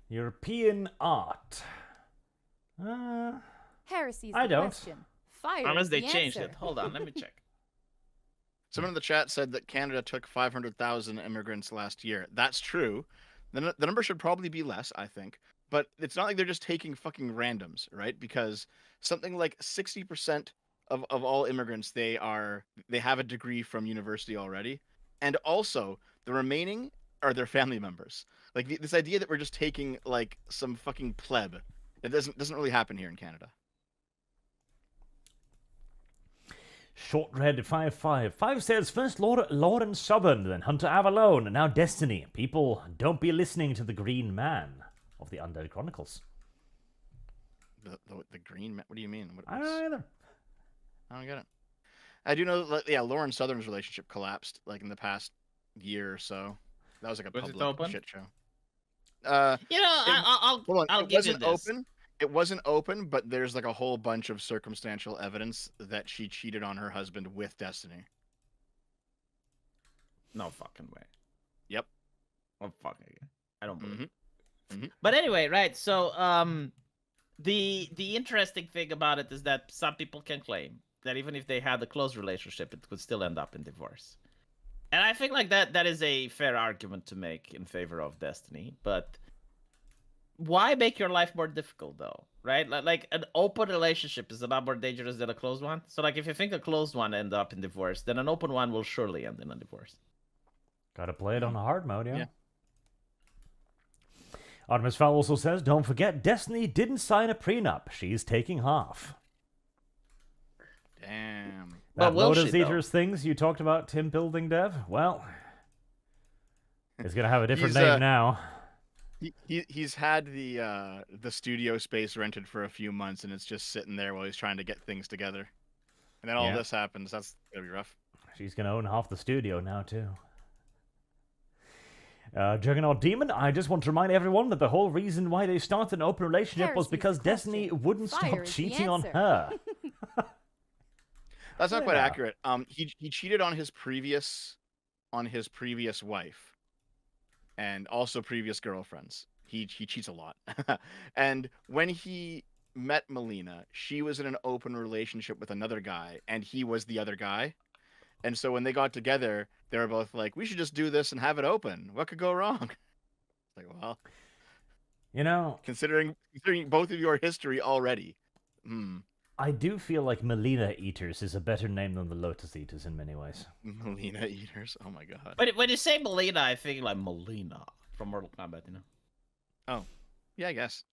European art. Heresy's I the don't. question. Fire Unless is they the changed answer. it. Hold on, let me check. Someone in the chat said that Canada took 500,000 immigrants last year. That's true. The number should probably be less, I think. But it's not like they're just taking fucking randoms, right? Because something like 60% of all immigrants, they have a degree from university already. and also the remaining are their family members. Like this idea that we're just taking like some fucking pleb, it doesn't really happen here in Canada. Short Red 555 says first Lauren Southern, then Hunter Avalone, and now Destiny. People, don't be listening to the Green Man of the Undead Chronicles. The Green Man? What do you mean? I don't know either. I don't get it. I do know that Lauren Southern's relationship collapsed like in the past year or so. That was like a public shit show. I'll give you this. Open. It wasn't open, but there's like a whole bunch of circumstantial evidence that she cheated on her husband with Destiny. No fucking way. Yep. Oh fucking. I don't believe it. Mm-hmm. But anyway, right? So the interesting thing about it is that some people can claim that even if they had a close relationship, it could still end up in divorce. And I think like that is a fair argument to make in favor of Destiny, but why make your life more difficult though, right? Like an open relationship is a lot more dangerous than a closed one. So like if you think a closed one end up in divorce, then an open one will surely end in a divorce. Gotta play it on a hard mode, yeah. Artemis Fowl also says, don't forget, Destiny didn't sign a prenup. She's taking half. Damn. That Lotus Eaters things you talked about Tim building, Dev? Well, it's gonna have a different name now. He's had the studio space rented for a few months, and it's just sitting there while he's trying to get things together. And then all this happens. That's gonna be rough. She's gonna own half the studio now too. Juggernaut Demon, I just want to remind everyone that the whole reason why they started an open relationship was because Destiny wouldn't stop cheating on her. That's not quite accurate. He cheated on his previous wife, and also previous girlfriends. He cheats a lot. And when he met Melina, she was in an open relationship with another guy, and he was the other guy. And so when they got together, they were both like, we should just do this and have it open. What could go wrong? Like, well, you know, considering both of your history already. I do feel like Melina Eaters is a better name than the Lotus Eaters in many ways. Melina Eaters? Oh my god. But when you say Melina, I think like Melina from Mortal Kombat, you know? Oh. Yeah, I guess.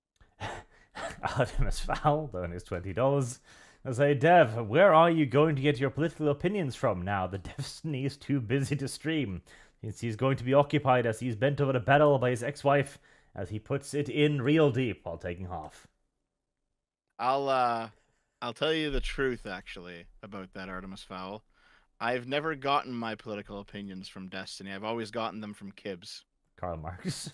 Artemis Fowl, donate $20. I say, Dev, where are you going to get your political opinions from now? The Destiny is too busy to stream, since he's going to be occupied as he's bent over a barrel by his ex-wife, as he puts it in real deep while taking half. I'll tell you the truth, actually, about that, Artemis Fowl. I've never gotten my political opinions from Destiny. I've always gotten them from Kibbs. Karl Marx.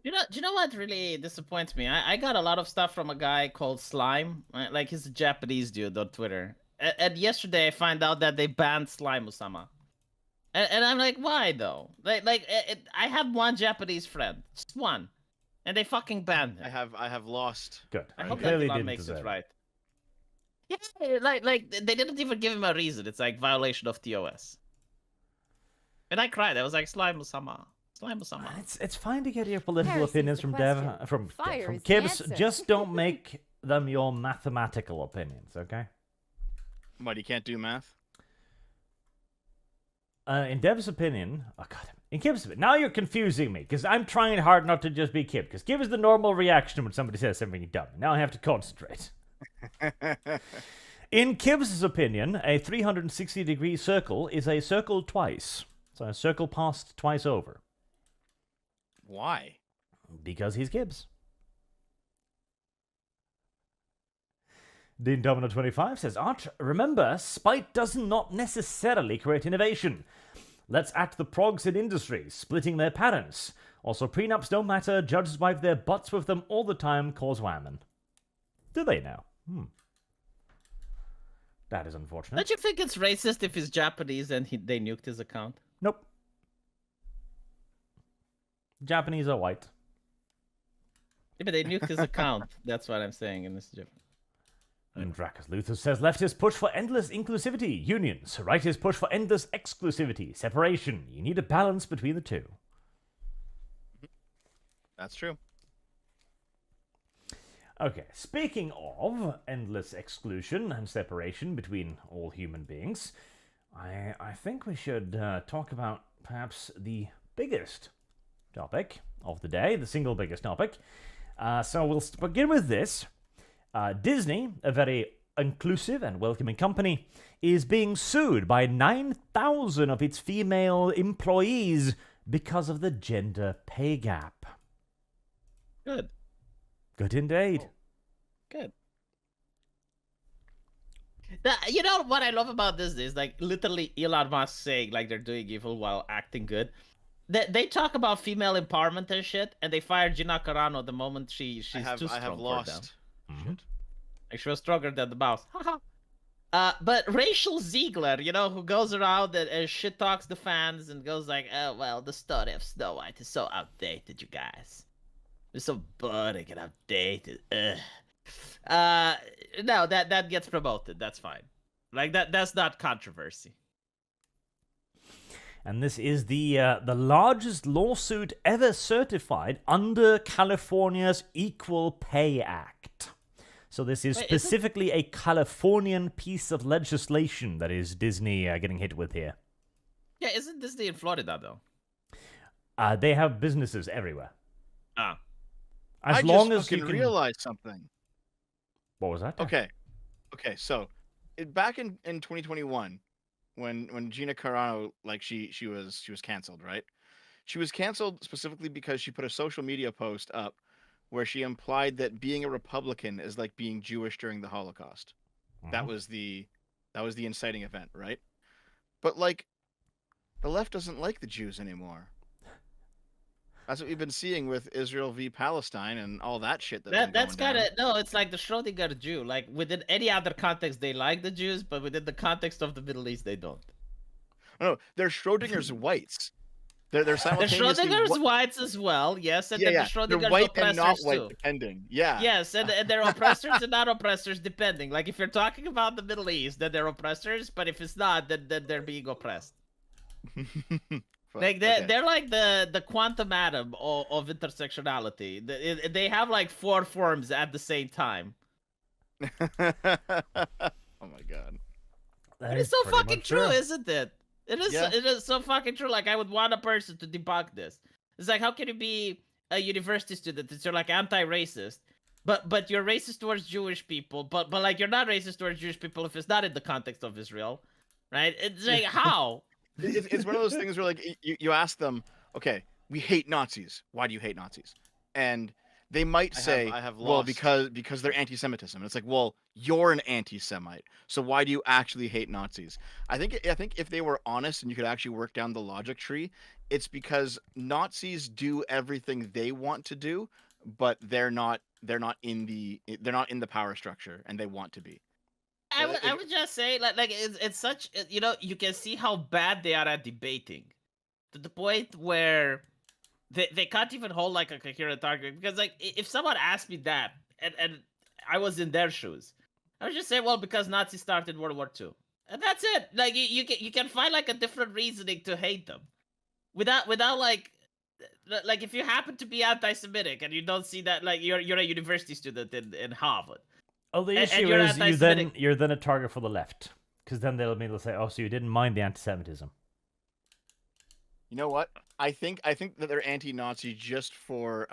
Do you know what really disappoints me? I got a lot of stuff from a guy called Slime. Like, he's a Japanese dude on Twitter. And yesterday I find out that they banned Slime Osama. And I'm like, why though? I have one Japanese friend. Just one. And they fucking banned him. I have lost. Good. I hope that Elon makes it right. Yeah, like they didn't even give him a reason. It's like violation of TOS. And I cried. I was like, Slime Osama. It's fine to get your political opinions from from Kibbs. Just don't make them your mathematical opinions, okay? What, you can't do math? In Dev's opinion, in Kibb's opinion, now you're confusing me because I'm trying hard not to just be Kib, because Kib is the normal reaction when somebody says something dumb. Now I have to concentrate. In Kibb's opinion, a 360-degree circle is a circle twice, so a circle passed twice over. Why? Because he's Gibbs. Dean Domino 25 says, Arch, remember, spite does not necessarily create innovation. Let's act the progs in industry, splitting their parents. Also, prenups don't matter, judges wipe their butts with them all the time, cause whammon. Do they now? That is unfortunate. Don't you think it's racist if he's Japanese and they nuked his account? Nope. Japanese are white. Yeah, but they nuked his account. That's what I'm saying in this joke. And Dracus Luther says, leftists push for endless inclusivity, unions. Rightists push for endless exclusivity, separation. You need a balance between the two. That's true. Okay, speaking of endless exclusion and separation between all human beings, I think we should talk about perhaps the biggest topic of the day, the single biggest topic. So we'll begin with this. Disney, a very inclusive and welcoming company, is being sued by 9,000 of its female employees because of the gender pay gap. Good. Good indeed. Oh, good. You know what I love about this is like literally Elon Musk saying like they're doing evil while acting good. They talk about female empowerment and shit, and they fired Gina Carano the moment she's too strong I have for lost. them. Shit. Like she was stronger than the mouse. But Rachel Ziegler, you know, who goes around and shit talks the fans and goes like, "Oh well, the story of Snow White is so outdated, you guys. It's so boring and outdated." No, that gets promoted. That's fine. Like that's not controversy. And this is the largest lawsuit ever certified under California's Equal Pay Act. So this is specifically a Californian piece of legislation that is Disney getting hit with here. Yeah, isn't Disney in Florida though? They have businesses everywhere. Ah. As long as you can realize something. What was that? Okay, so back in 2021, when Gina Carano, like she was canceled, right? She was canceled specifically because she put a social media post up where she implied that being a Republican is like being Jewish during the Holocaust. That was the inciting event, right? But like, the left doesn't like the Jews anymore. That's what we've been seeing with Israel v. Palestine and all that shit. That's kind of no. It's like the Schrodinger Jew. Like within any other context, they like the Jews, but within the context of the Middle East, they don't. No, they're Schrodinger's whites. They're simultaneously the Schrodinger's whites as well. Yes, and yeah, then yeah. the Schrodinger's they're white oppressors and not white, too. depending. Yeah. Yes, and they're oppressors and not oppressors, depending. Like if you're talking about the Middle East, then they're oppressors, but if it's not, then they're being oppressed. Like they're like the quantum atom of intersectionality. They have like 4 forms at the same time. Oh my god. It's so fucking true, isn't it? It is. Yeah. It is so fucking true. Like I would want a person to debunk this. It's like, how can you be a university student and you're like anti-racist, but you're racist towards Jewish people, but like you're not racist towards Jewish people if it's not in the context of Israel, right? It's like how. It's one of those things where like you ask them, okay, we hate Nazis. Why do you hate Nazis? And they might say, well, because they're anti-Semitism. And it's like, well, you're an anti-Semite, so why do you actually hate Nazis? I think if they were honest and you could actually work down the logic tree, it's because Nazis do everything they want to do, but they're not in the power structure, and they want to be. I would just say like it's such, you know, you can see how bad they are at debating, to the point where they can't even hold like a coherent argument. Because like if someone asked me that and I was in their shoes, I would just say, well, because Nazis started World War II, and that's it. Like you can find like a different reasoning to hate them, without like if you happen to be anti-Semitic and you don't see that, like you're a university student in Harvard. Oh, the issue is you're then a target for the left, because then they'll say, oh, so you didn't mind the anti-Semitism. You know what? I think that they're anti-Nazi just for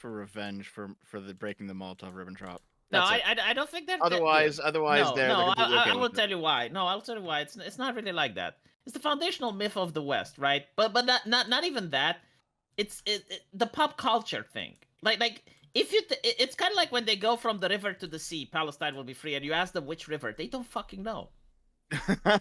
revenge for the breaking the Molotov-Ribbentrop. No, I don't think they're. Otherwise, I will tell you why. No, I'll tell you why. It's not really like that. It's the foundational myth of the West, right? But not even that. It's the pop culture thing. Like if you, it's kind of like when they go from the river to the sea, Palestine will be free, and you ask them which river, they don't fucking know. No,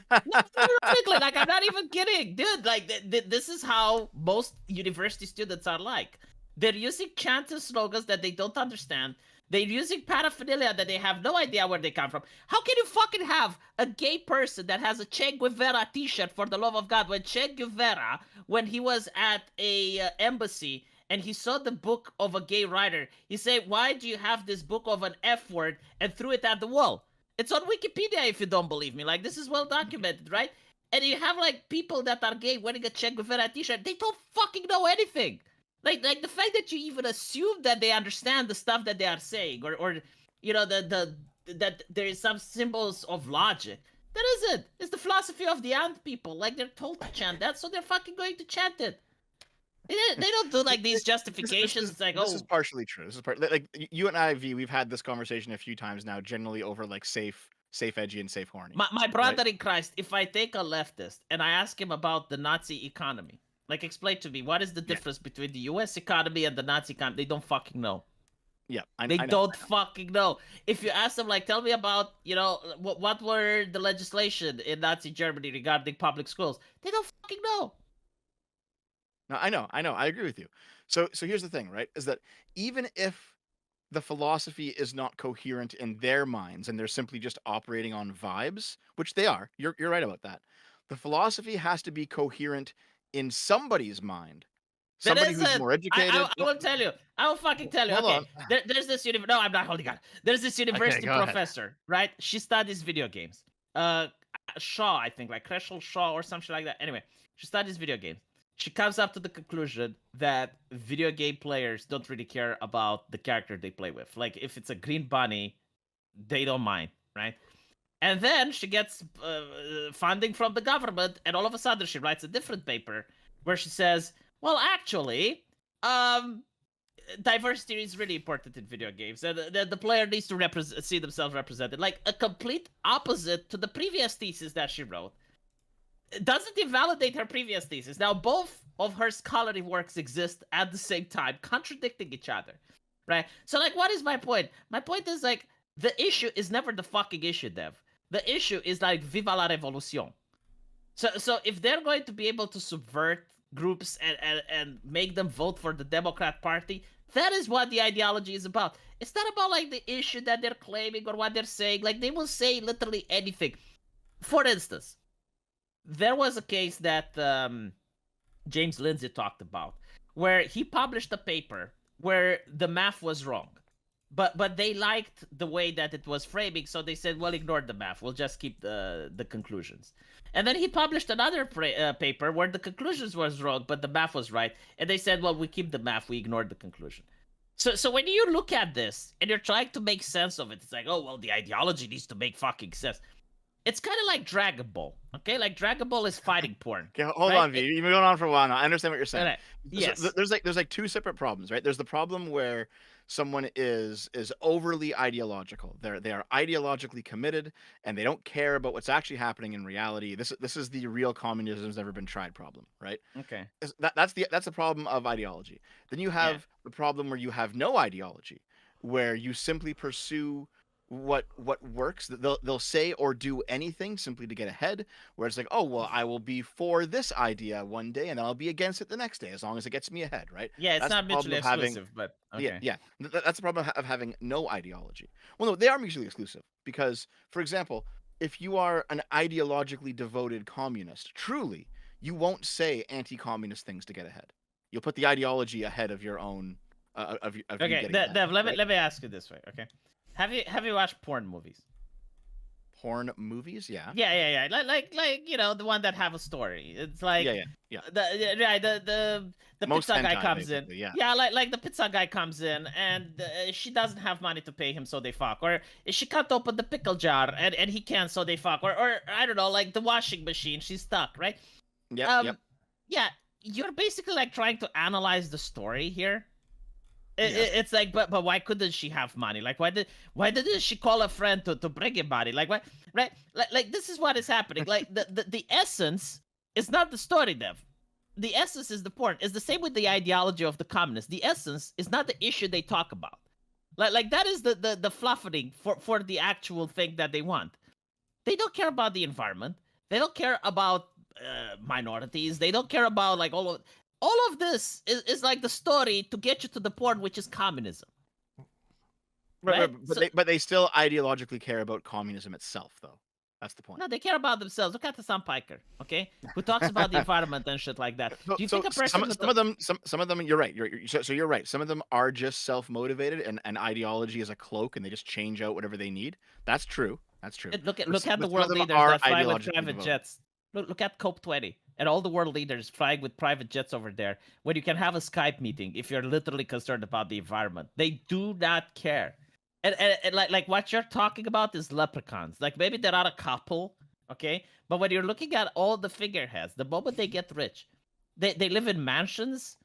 like I'm not even kidding, dude. Like this is how most university students are like. They're using chants and slogans that they don't understand. They're using paraphernalia that they have no idea where they come from. How can you fucking have a gay person that has a Che Guevara t-shirt, for the love of God, when Che Guevara, when he was at a embassy and he saw the book of a gay writer, he said, why do you have this book of an F word, and threw it at the wall? It's on Wikipedia if you don't believe me. Like, this is well documented, right? And you have, like, people that are gay wearing a Che Guevara t-shirt. They don't fucking know anything. Like the fact that you even assume that they understand the stuff that they are saying, or you know, that there is some symbols of logic. That isn't. It's the philosophy of the ant people. Like, they're told to chant that, so they're fucking going to chant it. They don't do like these justifications. It's like, this is oh, partially true. This is like you and I, V, we've had this conversation a few times now, generally over like safe edgy and safe horny. my brother in Christ, if I take a leftist and I ask him about the Nazi economy, like, explain to me, what is the difference between the U.S. economy and the Nazi economy? They don't fucking know. Yeah, They don't fucking know. If you ask them, like, tell me about, what were the legislation in Nazi Germany regarding public schools? They don't fucking know. No, I know. I agree with you. So here's the thing, right? Is that even if the philosophy is not coherent in their minds and they're simply just operating on vibes, which they are, you're right about that. The philosophy has to be coherent in somebody's mind. Somebody who's more educated. I will tell you. I will fucking tell you. Hold Okay, on. there's this university. No, I'm not holding on. There's this university go ahead. professor, right? She studies video games. Shaw, I think, like Creshel Shaw or something like that. Anyway, she studies video games. She comes up to the conclusion that video game players don't really care about the character they play with. Like, if it's a green bunny, they don't mind, right? And then she gets funding from the government, and all of a sudden she writes a different paper where she says, well, actually, diversity is really important in video games, and the player needs to see themselves represented. Like, a complete opposite to the previous thesis that she wrote. Doesn't invalidate her previous thesis. Now, both of her scholarly works exist at the same time, contradicting each other, right? So, like, what is my point? My point is, like, the issue is never the fucking issue, Dev. The issue is, like, viva la revolution. So if they're going to be able to subvert groups and make them vote for the Democrat Party, that is what the ideology is about. It's not about, like, the issue that they're claiming or what they're saying. Like, they will say literally anything. For instance, there was a case that James Lindsay talked about where he published a paper where the math was wrong. But they liked the way that it was framing, so they said, well, ignore the math. We'll just keep the conclusions. And then he published another paper where the conclusions was wrong, but the math was right. And they said, well, we keep the math. We ignored the conclusion. So when you look at this and you're trying to make sense of it, it's like, oh, well, the ideology needs to make fucking sense. It's kind of like Dragon Ball, okay? Like, Dragon Ball is fighting porn. Okay, hold on, V. You've been going on for a while now. I understand what you're saying. Right. Yes. So there's like two separate problems, right? There's the problem where someone is overly ideological. They are ideologically committed and they don't care about what's actually happening in reality. This is the real communism's never been tried problem, right? Okay. That's the problem of ideology. Then you have the problem where you have no ideology, where you simply pursue what works. They'll say or do anything simply to get ahead, where it's like, oh, well, I will be for this idea one day and then I'll be against it the next day as long as it gets me ahead, right? Yeah, it's That's not the problem mutually of having- exclusive, but okay. Yeah. That's the problem of having no ideology. Well, no, they are mutually exclusive because, for example, if you are an ideologically devoted communist, truly, you won't say anti-communist things to get ahead. You'll put the ideology ahead of your own. Of you Okay, getting ahead, Dev, let right? me ask you this way, okay? Have you watched porn movies? Porn movies, yeah. Yeah. Like the one that have a story. It's like Yeah. The Most pizza guy hentai, comes in. basically, yeah. Like the pizza guy comes in and she doesn't have money to pay him, so they fuck. Or she can't open the pickle jar and he can, so they fuck. Or I don't know, like the washing machine, she's stuck, right? Yep. Yeah, you're basically like trying to analyze the story here. It's like, but why couldn't she have money? Like, why didn't she call a friend to bring him money? Like, what, right? Like this is what is happening. Like the essence is not the story, Dev. The essence is the porn. It's the same with the ideology of the communists. The essence is not the issue they talk about. Like that is the fluffing for the actual thing that they want. They don't care about the environment. They don't care about minorities. They don't care about like all of this is like the story to get you to the point, which is communism. Right. Right? But they still ideologically care about communism itself, though. That's the point. No, they care about themselves. Look at the Sam Piker, okay, who talks about the environment and shit like that. Do you think a person? Some of them, you're right. So you're right. Some of them are just self-motivated, and ideology is a cloak, and they just change out whatever they need. That's true. That's true. Look at the Some of world them leaders are that fly with ideologically private devoted. jets. Look at COP20 and all the world leaders flying with private jets over there, when you can have a Skype meeting if you're literally concerned about the environment. They do not care. And like what you're talking about is leprechauns. Like maybe there are a couple, Okay, but when you're looking at all the figureheads, the moment they get rich, they live in mansions.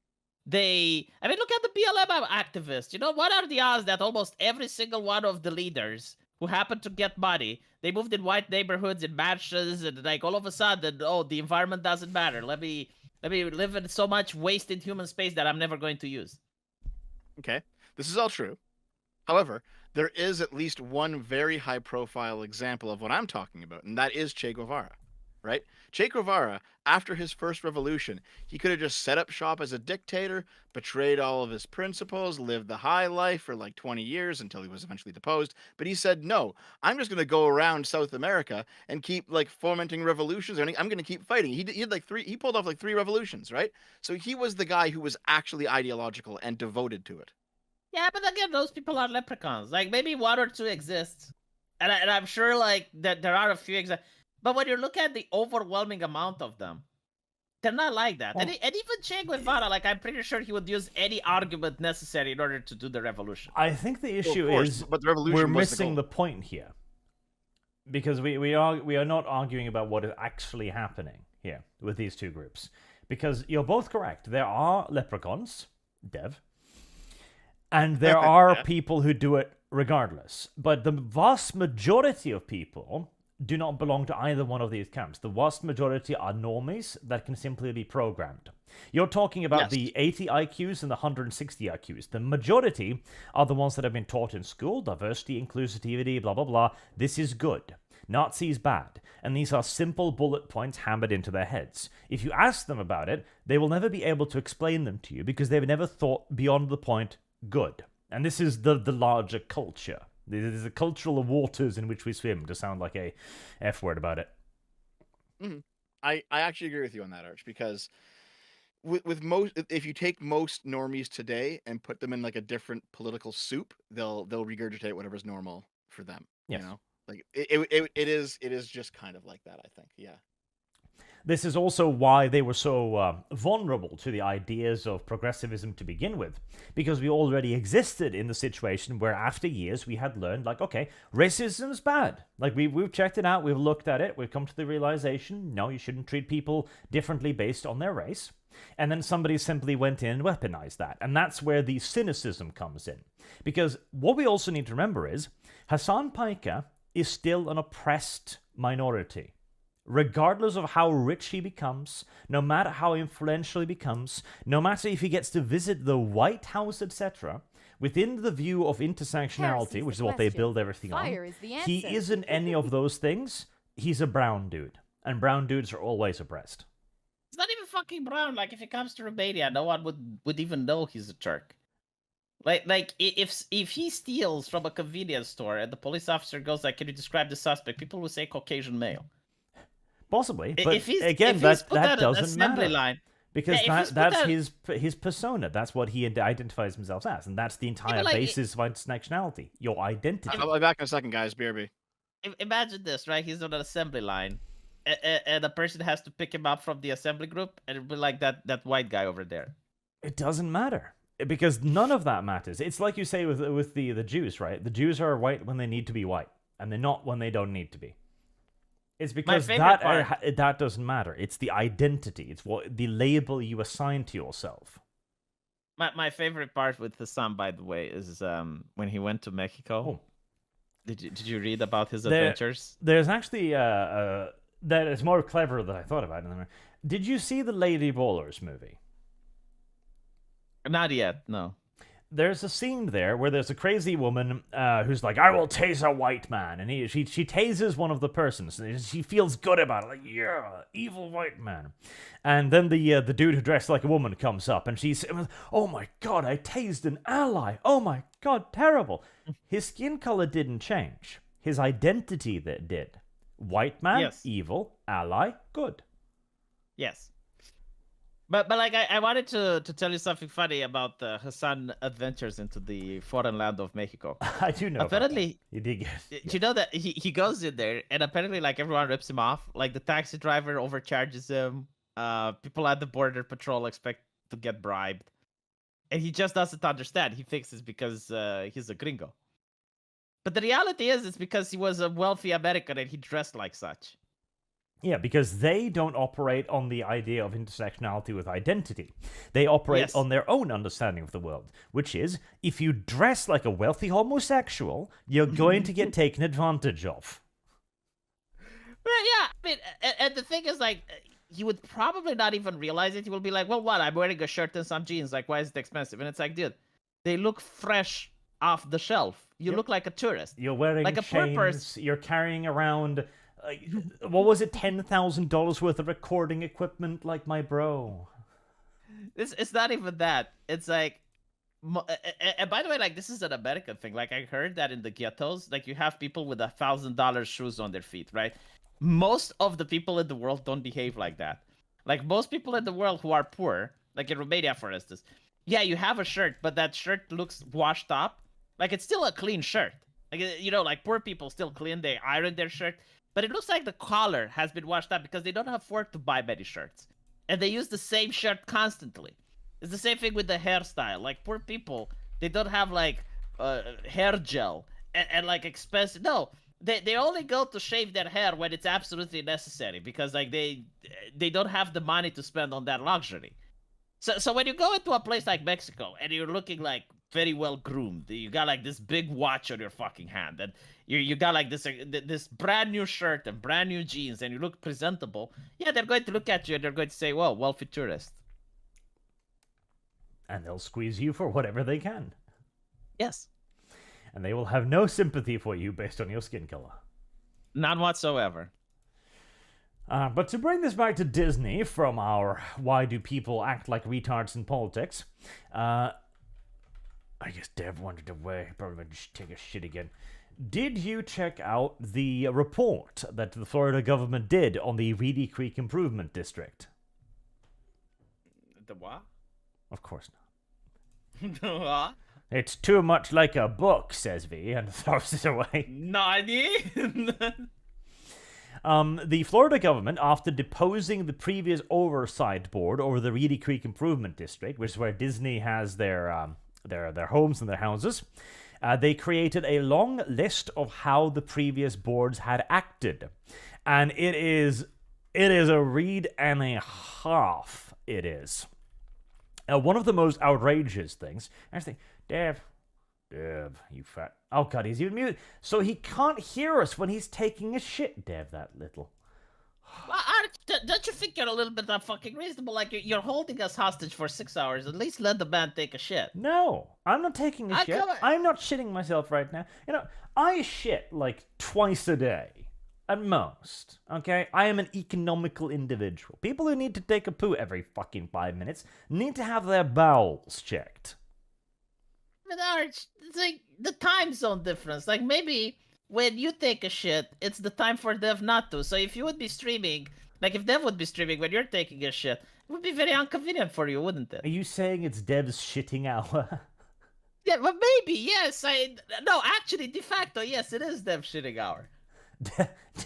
I mean, look at the BLM activists. You know, what are the odds that almost every single one of the leaders who happen to get money, they moved in white neighborhoods, in mansions, and like all of a sudden, oh, the environment doesn't matter. Let me live in so much wasted human space that I'm never going to use. Okay, this is all true. However, there is at least one very high-profile example of what I'm talking about, and that is Che Guevara, right? Che Guevara, after his first revolution, he could have just set up shop as a dictator, betrayed all of his principles, lived the high life for like 20 years until he was eventually deposed. But he said, no, I'm just going to go around South America and keep like fomenting revolutions. And I'm going to keep fighting. He had like he pulled off like 3 revolutions, right? So he was the guy who was actually ideological and devoted to it. Yeah, but again, those people are leprechauns. Like maybe 1 or 2 exist, and I'm sure like that there are a few examples. But when you look at the overwhelming amount of them, they're not like that. Well, and even Che Guevara, like I'm pretty sure he would use any argument necessary in order to do the revolution. I think the issue course, is but the revolution we're was missing the the point here. Because we are not arguing about what is actually happening here with these two groups. Because you're both correct. There are leprechauns, Dev, and there are people who do it regardless. But the vast majority of people do not belong to either one of these camps. The vast majority are normies that can simply be programmed. You're talking about the 80 IQs and the 160 IQs. The majority are the ones that have been taught in school, diversity, inclusivity, blah, blah, blah. This is good. Nazis bad. And these are simple bullet points hammered into their heads. If you ask them about it, they will never be able to explain them to you because they've never thought beyond the point good. And this is the larger culture. This is the cultural waters in which we swim, to sound like a F word about it. Mm-hmm. I actually agree with you on that, Arch, because with most, if you take most normies today and put them in like a different political soup, they'll regurgitate whatever's normal for them. Yes. You know, like it is just kind of like that. I think, yeah. This is also why they were so vulnerable to the ideas of progressivism to begin with, because we already existed in the situation where after years we had learned, like, okay, racism's bad. Like, we've checked it out, we've looked at it, we've come to the realization, no, you shouldn't treat people differently based on their race. And then somebody simply went in and weaponized that. And that's where the cynicism comes in. Because what we also need to remember is, Hassan Paika is still an oppressed minority. Regardless of how rich he becomes, no matter how influential he becomes, no matter if he gets to visit the White House, etc., within the view of intersectionality, which is what they build everything on, he isn't any of those things. He's a brown dude. And brown dudes are always oppressed. It's not even fucking brown. Like, if it comes to Romania, no one would even know he's a Turk. Like if he steals from a convenience store and the police officer goes like, "Can you describe the suspect?" People will say Caucasian male. Possibly, but if again, that doesn't matter. Line, because that's his persona. That's what he identifies himself as, and that's the entire basis of intersectionality. Your identity. I'll be back in a second, guys. BRB. Imagine this, right? He's on an assembly line, and a person has to pick him up from the assembly group, and it'll be like that white guy over there. It doesn't matter. Because none of that matters. It's like you say with the Jews, right? The Jews are white when they need to be white, and they're not when they don't need to be. It's because that doesn't matter. It's the identity. It's what the label you assign to yourself. My favorite part with Hassan, by the way, is when he went to Mexico. Oh. Did you read about his adventures? There's actually that is more clever than I thought about it. Did you see the Lady Bowlers movie? Not yet, no. There's a scene there where there's a crazy woman who's like, "I will tase a white man," and she tases one of the persons, and she feels good about it, like, yeah, evil white man. And then the dude who dressed like a woman comes up, and she's, "Oh my god, I tased an ally! Oh my god, terrible!" His skin color didn't change. His identity that did. White man, yes. Evil, ally, good. Yes. But like I wanted to tell you something funny about the Hassan adventures into the foreign land of Mexico. I do know. Apparently, he did get. Yeah. You know that he goes in there, and apparently, like, everyone rips him off. Like, the taxi driver overcharges him. People at the border patrol expect to get bribed, and he just doesn't understand. He thinks it's because he's a gringo. But the reality is, it's because he was a wealthy American and he dressed like such. Yeah, because they don't operate on the idea of intersectionality with identity. They operate on their own understanding of the world, which is, if you dress like a wealthy homosexual, you're going to get taken advantage of. Well, yeah, I mean, and the thing is, like, you would probably not even realize it. You will be like, well, what? I'm wearing a shirt and some jeans. Like, why is it expensive? And it's like, dude, they look fresh off the shelf. You look like a tourist. You're wearing like a chains. poor person. You're carrying around, what was it, $10,000 worth of recording equipment, like my bro. It's not even that. It's like, and by the way, like, this is an American thing. Like, I heard that in the ghettos, like, you have people with $1,000 shoes on their feet, right? Most of the people in the world don't behave like that. Like, most people in the world who are poor, like in Romania, for instance, yeah, you have a shirt, but that shirt looks washed up. Like, it's still a clean shirt. Like, you know, like, poor people still clean, they iron their shirt, but it looks like the collar has been washed up because they don't afford to buy many shirts. And they use the same shirt constantly. It's the same thing with the hairstyle. Like, poor people, they don't have, like, hair gel and like, expensive. No, they only go to shave their hair when it's absolutely necessary because, like, they don't have the money to spend on that luxury. So when you go into a place like Mexico and you're looking, like, very well groomed, you got, like, this big watch on your fucking hand, and you got, like, this brand new shirt and brand new jeans, and you look presentable, yeah, they're going to look at you and they're going to say, whoa, wealthy tourist. And they'll squeeze you for whatever they can. Yes. And they will have no sympathy for you based on your skin color. None whatsoever. But to bring this back to Disney from our why do people act like retards in politics, I guess Dev wandered away. Probably going to take a shit again. Did you check out the report that the Florida government did on the Reedy Creek Improvement District? The what? Of course not. The what? It's too much like a book, says V, and throws it away. Nani? The Florida government, after deposing the previous oversight board over the Reedy Creek Improvement District, which is where Disney has their homes and their houses, they created a long list of how the previous boards had acted, and it is a read and a half. It is. One of the most outrageous things. Actually, Dev, you fat. Oh god, he's even muted. So he can't hear us when he's taking a shit, Dev, that little. Well, don't you think you're a little bit fucking reasonable? Like, you're holding us hostage for 6 hours. At least let the man take a shit. No, I'm not taking a shit. I'm not shitting myself right now. You know, I shit like twice a day. At most, okay? I am an economical individual. People who need to take a poo every fucking 5 minutes need to have their bowels checked. But Arch, it's like the time zone difference. Like, maybe when you take a shit, it's the time for Dev not to. So if you would be streaming, like if Dev would be streaming when you're taking a shit, it would be very inconvenient for you, wouldn't it? Are you saying it's Dev's shitting hour? Yeah, but maybe, yes. No, actually, de facto, yes, it is Dev's shitting hour.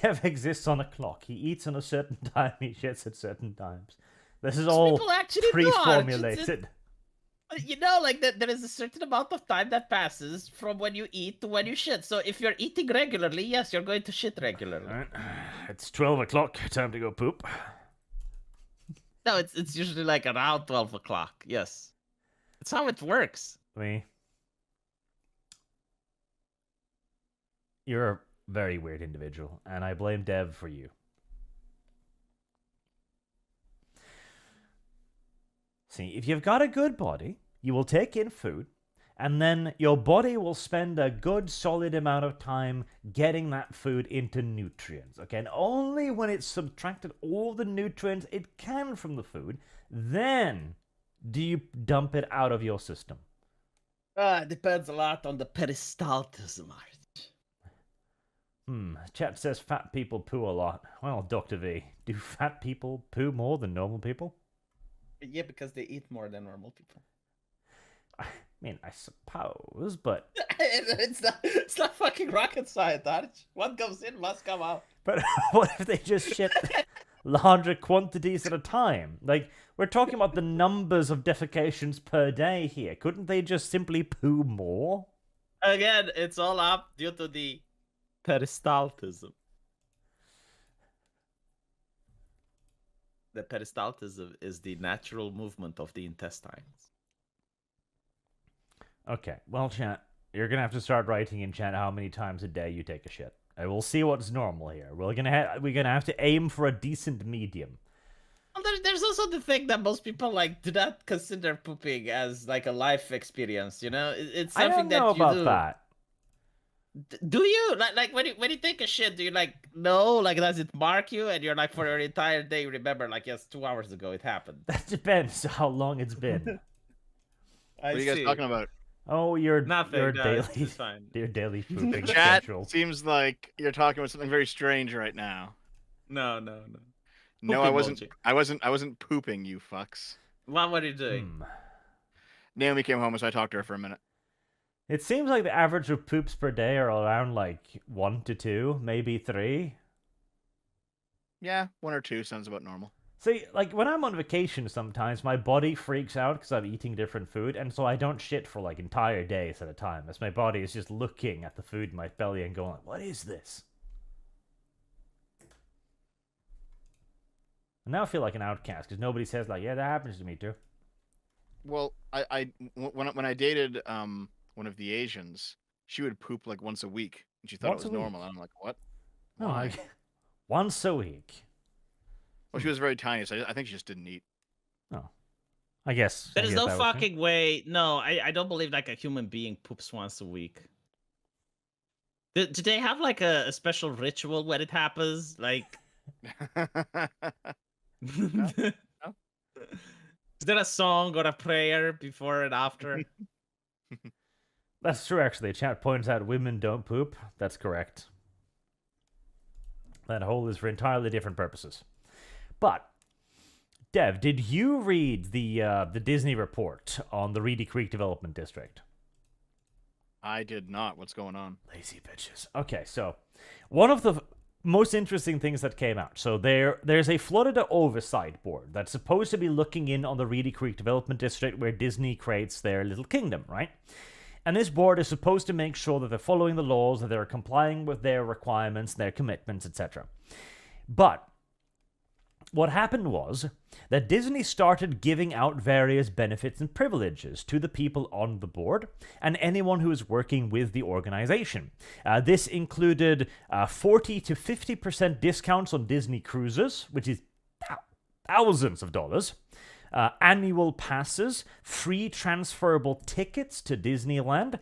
Dev exists on a clock. He eats on a certain time, he shits at certain times. This is all pre-formulated. You know, like, there is a certain amount of time that passes from when you eat to when you shit. So if you're eating regularly, yes, you're going to shit regularly. All right. It's 12 o'clock. Time to go poop. No, it's usually like around 12 o'clock. Yes. That's how it works. You're a very weird individual, and I blame Dev for you. See, if you've got a good body, you will take in food, and then your body will spend a good solid amount of time getting that food into nutrients. Okay, and only when it's subtracted all the nutrients it can from the food, then do you dump it out of your system. It depends a lot on the peristaltism. Chat says fat people poo a lot. Well, Dr. V, do fat people poo more than normal people? Yeah, because they eat more than normal people. I mean, I suppose, but... it's not fucking rocket science, Arch. What goes in must come out. But what if they just shit larger quantities at a time? Like, we're talking about the numbers of defecations per day here. Couldn't they just simply poo more? Again, it's all up due to the peristaltism. The peristaltism is the natural movement of the intestines. Okay, well, chat, you're gonna have to start writing in chat how many times a day you take a shit. And we'll see what's normal here. We're gonna have to aim for a decent medium. Well, there's also the thing that most people like do not consider pooping as like a life experience. You know, it's I something don't know that you about do. that. Do you like when you take a shit? Do you like know like does it mark you and you're like for your entire day you remember like yes 2 hours ago it happened? That depends how long it's been. What are you guys talking about? Oh, your Nothing. daily It's fine. your daily pooping Chat schedule. seems like you're talking about something very strange right now. No. No, Poop I emoji. wasn't pooping, you fucks. What were you doing? Naomi came home, so I talked to her for a minute. It seems like the average of poops per day are around like 1 to 2, maybe 3. Yeah, 1 or 2 sounds about normal. See, like when I'm on vacation sometimes my body freaks out because I'm eating different food, and so I don't shit for like entire days at a time as my body is just looking at the food in my belly and going, what is this? And now I feel like an outcast because nobody says like, yeah, that happens to me too. Well, when I dated one of the Asians, she would poop like once a week, and she thought Once it a was week? normal. And I'm like, what? No, Why? once a week. Well, she was very tiny, so I think she just didn't eat. Oh, I guess. There's no that was fair. fucking way. No, I don't believe like a human being poops once a week. Do they have like a special ritual when it happens? Like, No. is there a song or a prayer before and after? That's true, actually. Chat points out women don't poop. That's correct. That hole is for entirely different purposes. But, Dev, did you read the Disney report on the Reedy Creek Development District? I did not. What's going on? Lazy bitches. Okay, so one of the most interesting things that came out. So there's a Florida oversight board that's supposed to be looking in on the Reedy Creek Development District where Disney creates their little kingdom, right? And this board is supposed to make sure that they're following the laws, that they're complying with their requirements, their commitments, etc. But what happened was that Disney started giving out various benefits and privileges to the people on the board and anyone who is working with the organization. This included 40 to 50% discounts on Disney cruises, which is thousands of dollars. Annual passes, free transferable tickets to Disneyland,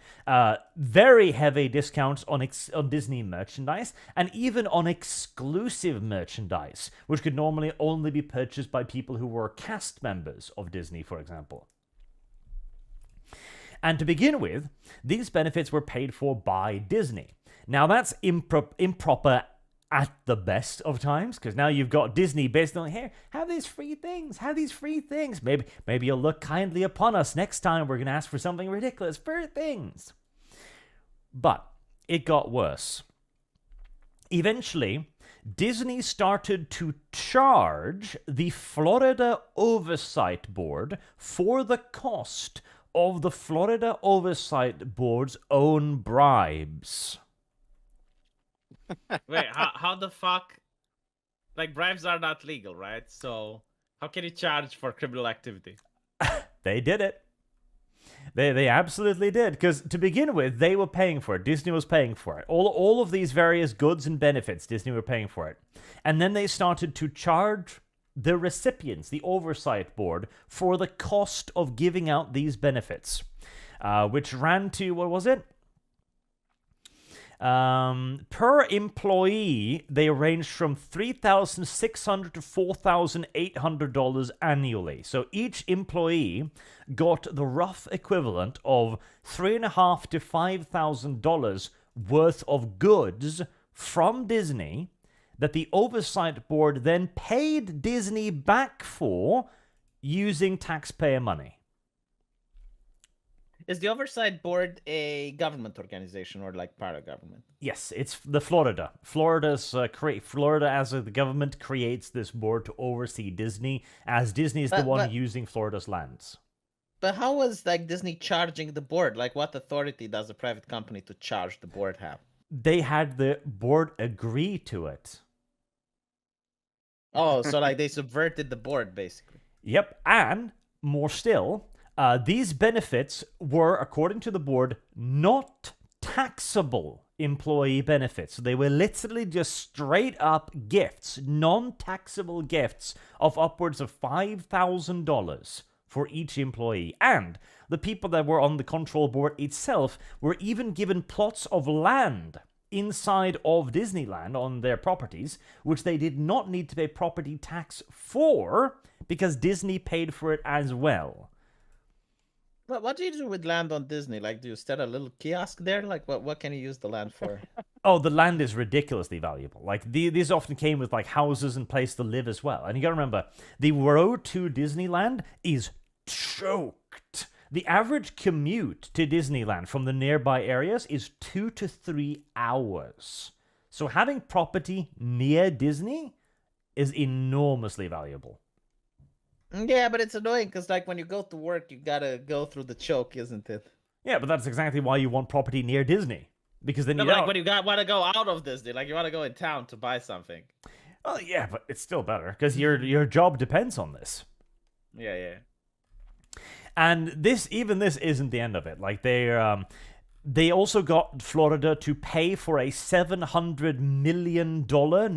very heavy discounts on Disney merchandise, and even on exclusive merchandise, which could normally only be purchased by people who were cast members of Disney, for example. And to begin with, these benefits were paid for by Disney. Now that's improper at the best of times, because now you've got Disney basically like, here, have these free things. Maybe you'll look kindly upon us next time we're going to ask for something ridiculous for things. But it got worse. Eventually, Disney started to charge the Florida Oversight Board for the cost of the Florida Oversight Board's own bribes. Wait, how the fuck? Like bribes are not legal, right? So how can you charge for criminal activity? They did it. They absolutely did. Because to begin with, they were paying for it. Disney was paying for it. All of these various goods and benefits, Disney were paying for it. And then they started to charge the recipients, the oversight board, for the cost of giving out these benefits, which ran to, what was it? Per employee, they ranged from $3,600 to $4,800 annually. So each employee got the rough equivalent of $3,500 to $5,000 worth of goods from Disney that the oversight board then paid Disney back for using taxpayer money. Is the oversight board a government organization or like part of government? Yes, it's the Florida. Florida as the government creates this board to oversee Disney, as Disney is the one using Florida's lands. But how was like Disney charging the board? Like, what authority does a private company to charge the board have? They had the board agree to it. Oh, so like they subverted the board, basically. Yep, and more still, these benefits were, according to the board, not taxable employee benefits. So they were literally just straight up gifts, non-taxable gifts of upwards of $5,000 for each employee. And the people that were on the control board itself were even given plots of land inside of Disneyland on their properties, which they did not need to pay property tax for because Disney paid for it as well. But what do you do with land on Disney? Like, do you set a little kiosk there? Like, what can you use the land for? Oh, the land is ridiculously valuable. Like, these often came with, like, houses and place to live as well. And you gotta remember, the road to Disneyland is choked. The average commute to Disneyland from the nearby areas is 2 to 3 hours. So having property near Disney is enormously valuable. Yeah, but it's annoying because, like, when you go to work, you gotta go through the choke, isn't it? Yeah, but that's exactly why you want property near Disney. Because then No, you but, don't... like, when you want to go out of Disney, like, you want to go in town to buy something. Oh, yeah, but it's still better because your job depends on this. Yeah. And this isn't the end of it. Like, they also got Florida to pay for a $700 million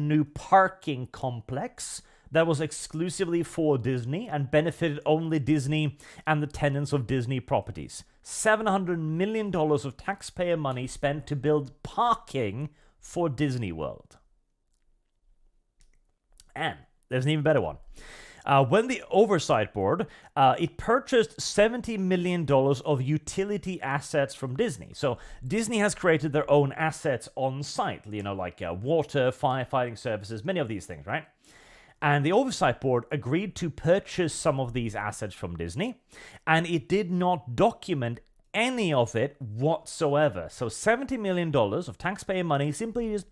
new parking complex that was exclusively for Disney and benefited only Disney and the tenants of Disney properties. $700 million of taxpayer money spent to build parking for Disney World. And there's an even better one. When the Oversight Board, it purchased $70 million of utility assets from Disney. So Disney has created their own assets on site, you know, like water, firefighting services, many of these things, right? And the Oversight Board agreed to purchase some of these assets from Disney, and it did not document any of it whatsoever. So $70 million of taxpayer money simply just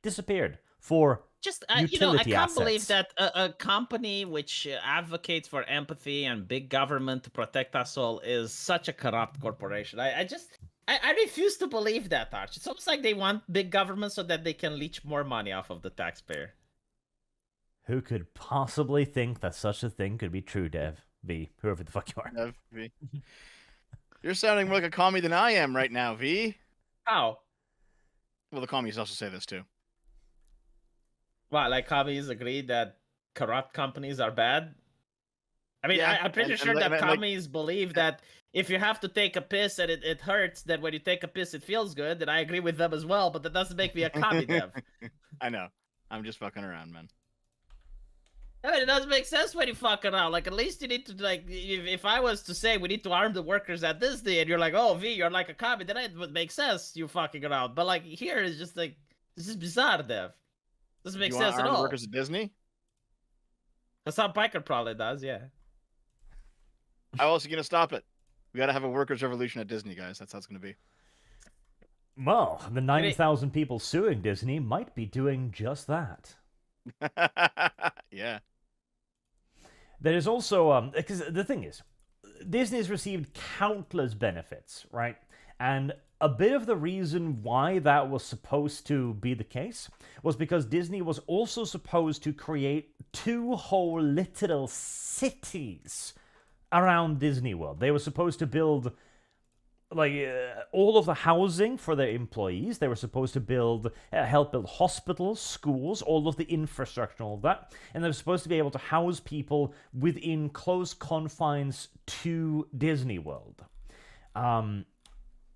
disappeared for Just, I can't believe that a company which advocates for empathy and big government to protect us all is such a corrupt corporation. I refuse to believe that, Arch. It's almost like they want big government so that they can leech more money off of the taxpayer. Who could possibly think that such a thing could be true, Dev? V, whoever the fuck you are. Dev, V. You're sounding more like a commie than I am right now, V. How? Well, the commies also say this too. What, like commies agree that corrupt companies are bad? I mean, Yeah, I'm pretty and- sure and- that and, like- commies believe that if you have to take a piss and it hurts, that when you take a piss it feels good, and I agree with them as well, but that doesn't make me a commie, Dev. I know. I'm just fucking around, man. I mean, it doesn't make sense when you fuck around. Like, at least you need to, like, if I was to say we need to arm the workers at Disney, and you're like, oh, V, you're like a commie, then it would make sense, you fucking around. But, like, here it's just, like, this is bizarre, Dev. Doesn't make you sense want at armed all. workers at Disney? Hassan Piker probably does, yeah. How else are you gonna stop it? We gotta have a workers' revolution at Disney, guys. That's how it's gonna be. Well, the 9,000 people suing Disney might be doing just that. Yeah. There is also, because the thing is, Disney's received countless benefits, right? And a bit of the reason why that was supposed to be the case was because Disney was also supposed to create 2 whole literal cities around Disney World. They were supposed to build all of the housing for their employees. They were supposed to help build hospitals, schools, all of the infrastructure, and all of that. And they were supposed to be able to house people within close confines to Disney World.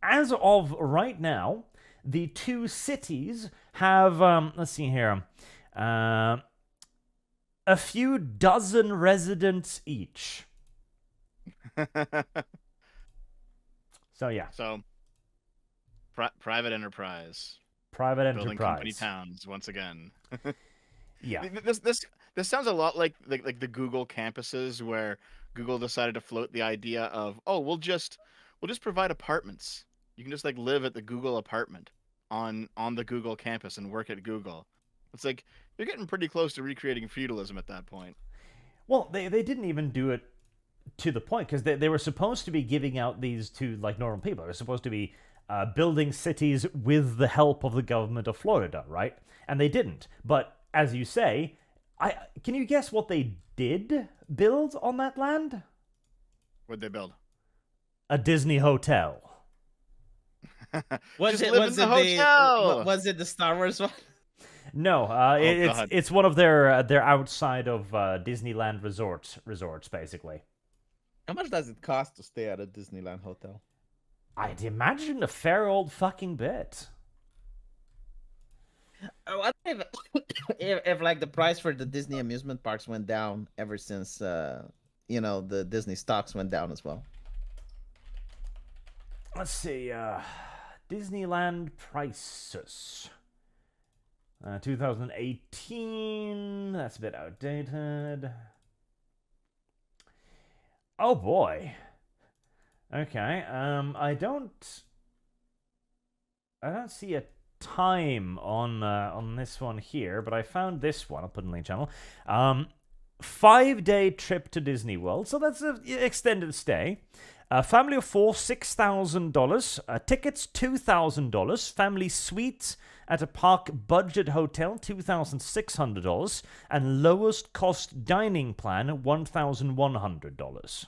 As of right now, the 2 cities have, let's see here, a few dozen residents each. So yeah. So, private enterprise. Private Building enterprise. company towns once again. Yeah. This sounds a lot like the Google campuses where Google decided to float the idea of, oh, we'll just provide apartments. You can just like live at the Google apartment on the Google campus and work at Google. It's like you're getting pretty close to recreating feudalism at that point. Well, they didn't even do it to the point, because they were supposed to be giving out these to like normal people. They were supposed to be building cities with the help of the government of Florida, right? And they didn't. But as you say, Can you guess what they did build on that land? What'd they build? A Disney hotel. Was Just it live was in it the hotel. was it the Star Wars one? No, God. it's one of their outside of Disneyland resorts basically. How much does it cost to stay at a Disneyland hotel? I'd imagine a fair old fucking bit. I wonder if like the price for the Disney amusement parks went down ever since the Disney stocks went down as well. Let's see, Disneyland prices. 2018, that's a bit outdated. Oh boy. Okay, I don't see a time on this one here, but I found this one. I'll put in the link channel. 5-day trip to Disney World, so that's an extended stay. Family of 4, $6,000. Tickets, $2,000. Family suite at a park budget hotel, $2,600. And lowest cost dining plan, $1,100.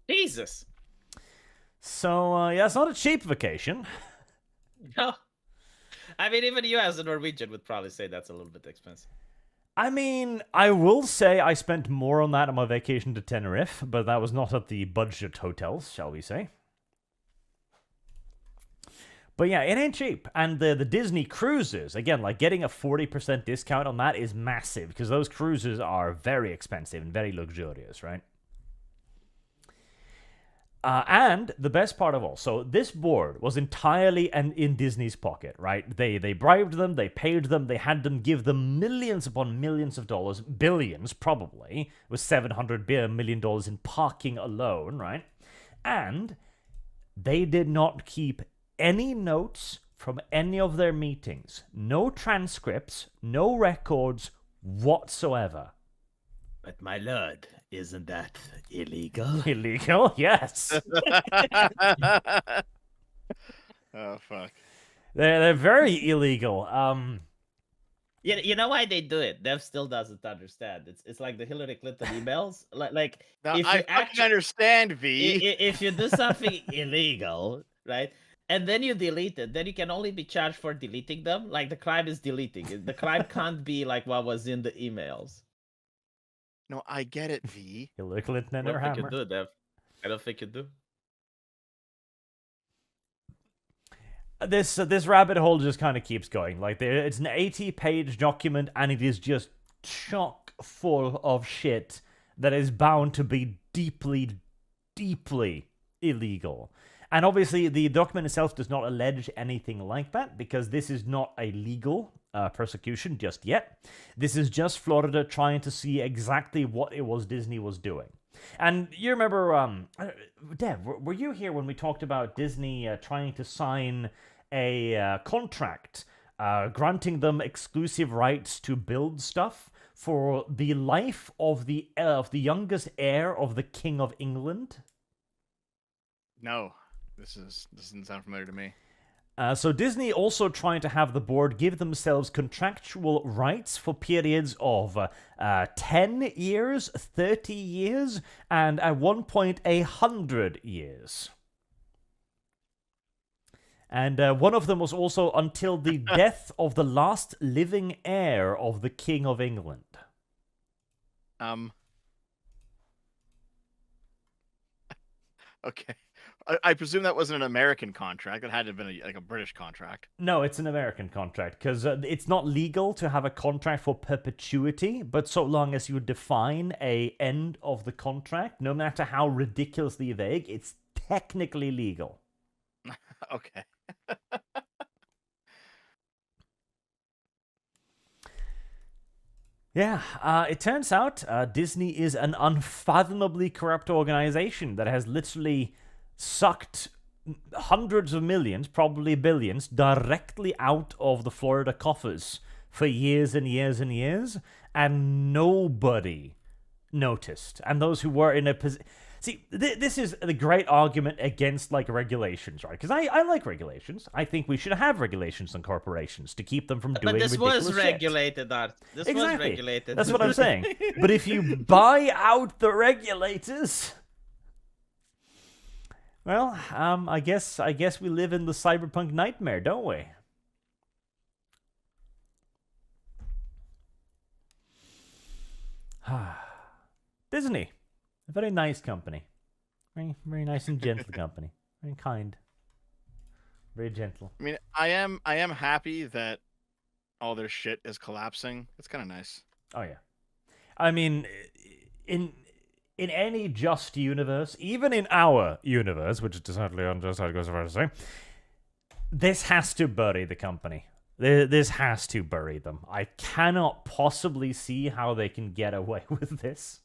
Jesus. So, yeah, it's not a cheap vacation. No. I mean, even you as a Norwegian would probably say that's a little bit expensive. I mean, I will say I spent more on that on my vacation to Tenerife, but that was not at the budget hotels, shall we say. But yeah, it ain't cheap. And the Disney cruises, again, like getting a 40% discount on that is massive, because those cruises are very expensive and very luxurious, right? And the best part of all, so this board was entirely in Disney's pocket, right? They bribed them, they paid them, they had them give them millions upon millions of dollars, billions probably, with $700 million in parking alone, right? And they did not keep any notes from any of their meetings. No transcripts, no records whatsoever. But my lord, isn't that illegal? Illegal? Yes. Oh fuck. They're very illegal. You know why they do it? Dev still doesn't understand. It's like the Hillary Clinton emails. Like Now if I you fucking understand, V. if you do something illegal, right? And then you delete it, then you can only be charged for deleting them. Like the crime is deleting it. The crime can't be like what was in the emails. No, I get it, V. Hillary Clinton and I her don't think you hammer. do, Dev. I don't think you do. This rabbit hole just kind of keeps going. Like it's an 80-page document, and it is just chock full of shit that is bound to be deeply, deeply illegal. And obviously, the document itself does not allege anything like that, because this is not a legal persecution just yet. This is just Florida trying to see exactly what it was Disney was doing. And you remember, Dev, were you here when we talked about Disney trying to sign a contract granting them exclusive rights to build stuff for the life of the youngest heir of the King of England? No, this doesn't sound familiar to me. So Disney also trying to have the board give themselves contractual rights for periods of 10 years, 30 years, and at one point 100 years. And one of them was also until the death of the last living heir of the King of England. Okay. I presume that wasn't an American contract. It had to have been a British contract. No, it's an American contract, because it's not legal to have a contract for perpetuity, but so long as you define a end of the contract, no matter how ridiculously vague, it's technically legal. Okay. Yeah, it turns out Disney is an unfathomably corrupt organization that has literally sucked hundreds of millions, probably billions, directly out of the Florida coffers for years and years and years, and nobody noticed. And those who were in a position... See, this is the great argument against like regulations, right? Because I like regulations. I think we should have regulations on corporations to keep them from doing But this ridiculous was shit. regulated, Art. This was Exactly. regulated. That's what I'm saying. But if you buy out the regulators, well, I guess we live in the cyberpunk nightmare, don't we? Disney, a very nice company, very very nice and gentle company, very kind, very gentle. I mean, I am happy that all their shit is collapsing. It's kind of nice. Oh yeah, I mean, in any just universe, even in our universe, which is decidedly unjust, I go so far as to say, this has to bury the company. This has to bury them. I cannot possibly see how they can get away with this.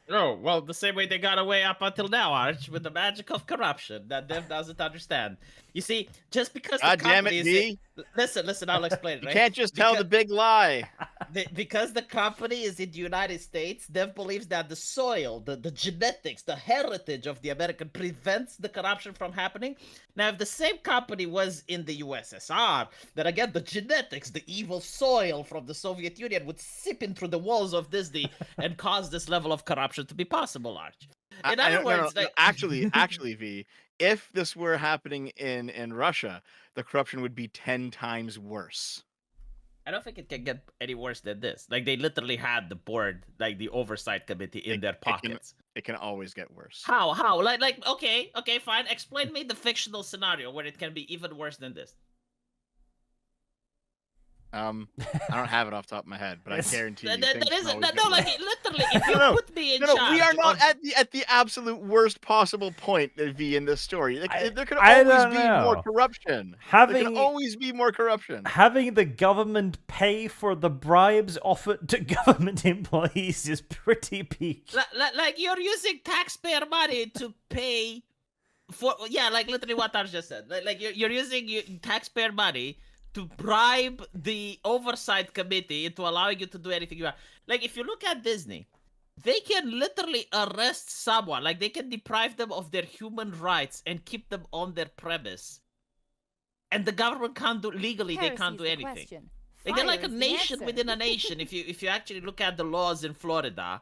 Oh, well, the same way they got away up until now, Arch, with the magic of corruption that Dev doesn't understand. You see, just because the God damn company it, is... V. Listen, I'll explain it, You right? can't just tell the big lie. Because the company is in the United States, Dev believes that the soil, the genetics, the heritage of the American prevents the corruption from happening. Now, if the same company was in the USSR, then again, the genetics, the evil soil from the Soviet Union would seep in through the walls of Disney and cause this level of corruption to be possible, Arch. In other words, no, actually, V, if this were happening in Russia, the corruption would be 10 times worse. I don't think it can get any worse than this. Like, they literally had the board, like the oversight committee in their pockets. It can always get worse. How? Like, okay, fine. Explain me the fictional scenario where it can be even worse than this. I don't have it off the top of my head, but I guarantee you. That isn't. Like Literally, if you put me in charge. We are not at the absolute worst possible point, V, in this story. There could always be more corruption. There can always be more corruption. Having the government pay for the bribes offered to government employees is pretty peak. Like you're using taxpayer money to pay for. Yeah, like literally what I just said. Like you're using taxpayer money to bribe the oversight committee into allowing you to do anything you want. Like, if you look at Disney, they can literally arrest someone. Like, they can deprive them of their human rights and keep them on their premise. And the government can't do, legally, they can't do anything. Like, they're like a nation within a nation, if you actually look at the laws in Florida.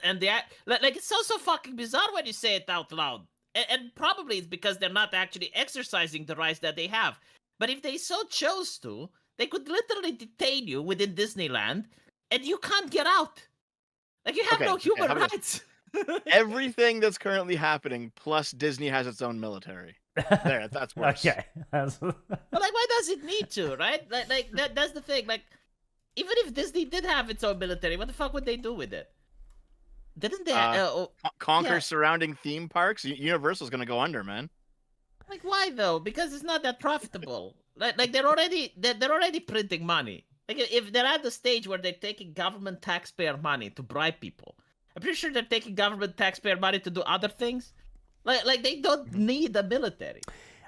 And they like, it's so fucking bizarre when you say it out loud. And probably it's because they're not actually exercising the rights that they have. But if they so chose to, they could literally detain you within Disneyland, and you can't get out. Like, you have no human rights. Everything that's currently happening, plus Disney has its own military. There, that's worse. Okay. But, like, why does it need to, right? Like that's the thing. Like, even if Disney did have its own military, what the fuck would they do with it? Didn't they... conquer surrounding theme parks? Universal's gonna go under, man. Like, why though? Because it's not that profitable. Like they're already printing money. Like, if they're at the stage where they're taking government taxpayer money to bribe people, I'm pretty sure they're taking government taxpayer money to do other things. Like they don't need a military.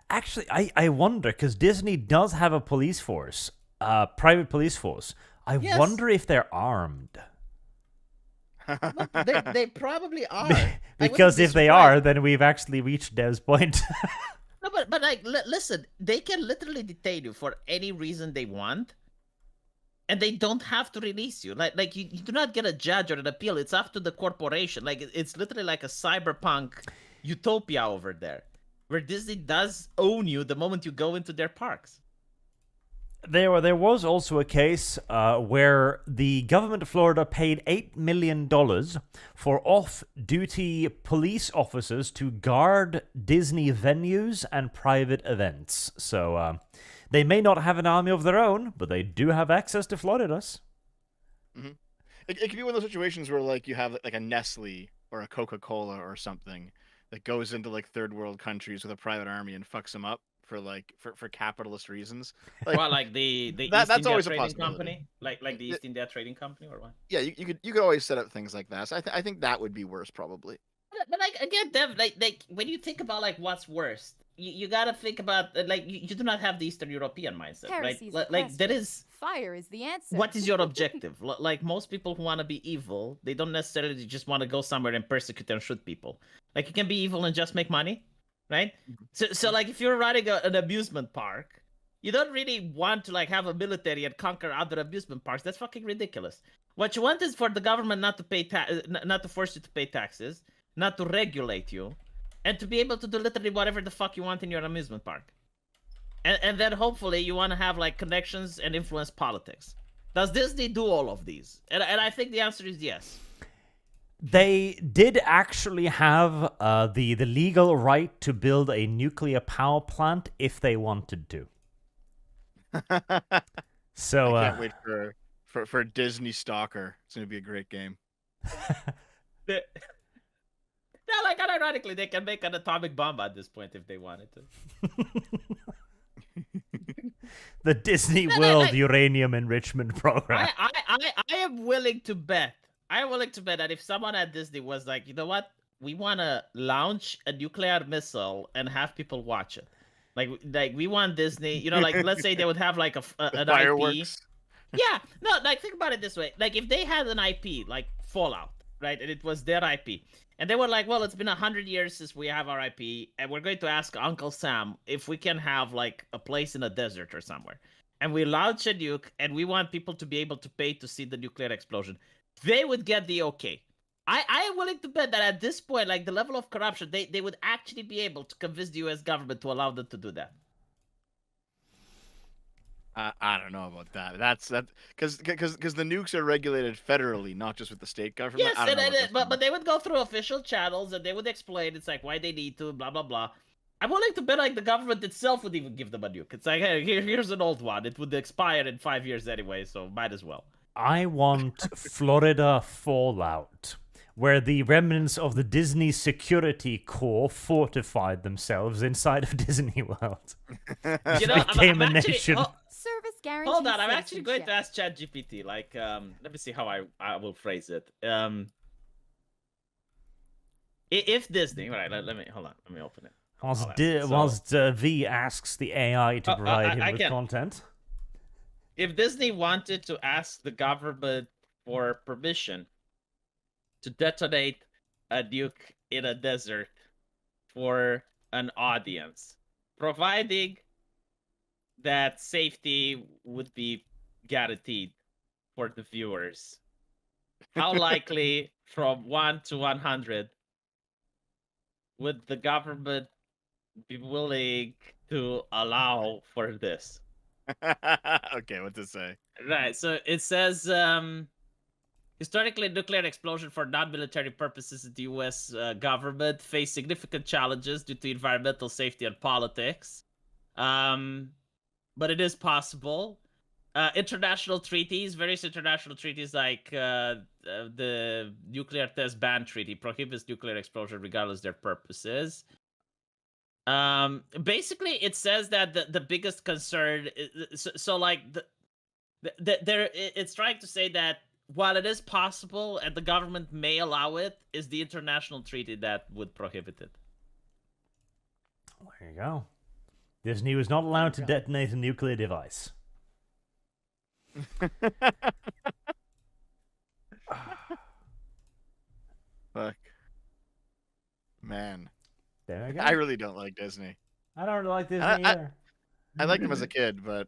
Actually, I wonder, because Disney does have a police force, private police force. I wonder if they're armed. Well, they probably are. Because if they are, then we've actually reached Dev's point. No, but like, listen, they can literally detain you for any reason they want, and they don't have to release you. Like you do not get a judge or an appeal. It's up to the corporation. Like, it's literally like a cyberpunk utopia over there, where Disney does own you the moment you go into their parks. There was also a case where the government of Florida paid $8 million for off-duty police officers to guard Disney venues and private events. So they may not have an army of their own, but they do have access to Floridas. Mm-hmm. It could be one of those situations where, like, you have like a Nestle or a Coca-Cola or something that goes into like third world countries with a private army and fucks them up for capitalist reasons. Like, well, like the that's East India always a Trading possibility. Company, like the East India Trading Company, or what? Yeah, you could always set up things like that. So I think that would be worse probably. But like, again, Dev, like when you think about like what's worst, you gotta think about like you do not have the Eastern European mindset, right? Heresy's the Like that question. is Fire is the answer. what is your objective? Like most people who want to be evil, they don't necessarily just want to go somewhere and persecute and shoot people. Like you can be evil and just make money, right? So like if you're running an amusement park, you don't really want to like have a military and conquer other amusement parks. That's fucking ridiculous. What you want is for the government not to pay not to force you to pay taxes, not to regulate you, and to be able to do literally whatever the fuck you want in your amusement park. And then hopefully you want to have like connections and influence politics. Does Disney do all of these? And I think the answer is yes. They did actually have the legal right to build a nuclear power plant if they wanted to. So I can't wait for Disney Stalker. It's gonna be a great game. Yeah, like ironically, they can make an atomic bomb at this point if they wanted to. The Disney World Uranium Enrichment Program. I am willing to bet. I am willing to bet that if someone at Disney was like, you know what, we want to launch a nuclear missile and have people watch it. Like we want Disney, you know, like let's say they would have like an Fireworks. IP. Yeah, no, like think about it this way. Like if they had an IP like Fallout, right, and it was their IP, and they were like, well, it's been 100 years since we have our IP, and we're going to ask Uncle Sam if we can have like a place in a desert or somewhere, and we launch a nuke, and we want people to be able to pay to see the nuclear explosion. They would get the okay. I am willing to bet that at this point, like the level of corruption, they would actually be able to convince the U.S. government to allow them to do that. I don't know about that. That's because the nukes are regulated federally, not just with the state government. Yes, but they would go through official channels and they would explain it's like why they need to, blah blah blah. I'm willing to bet like the government itself would even give them a nuke. It's like, hey, here's an old one. It would expire in 5 years anyway, so might as well. I want Florida Fallout, where the remnants of the Disney Security Corps fortified themselves inside of Disney World. You know, became a nation. Service guarantee. Hold on, I'm actually going to ask ChatGPT. Like, let me see how I will phrase it. If Disney, right? Let me hold on. Let me open it. Whilst V asks the AI to provide him with content. If Disney wanted to ask the government for permission to detonate a nuke in a desert for an audience, providing that safety would be guaranteed for the viewers, how likely from 1 to 100 would the government be willing to allow for this? Okay, what to say? Right, so it says, historically, nuclear explosion for non-military purposes in the U.S. Government face significant challenges due to environmental safety and politics. But it is possible. International treaties, various international treaties like the Nuclear Test Ban Treaty prohibits nuclear explosion regardless of their purposes. Basically, it says that the biggest concern is, so like it's trying to say that while it is possible and the government may allow it, is the international treaty that would prohibit it. There you go. Disney was not allowed to detonate a nuclear device. Fuck. Man. There you go. I really don't like Disney. I don't like Disney either. I liked them as a kid, but...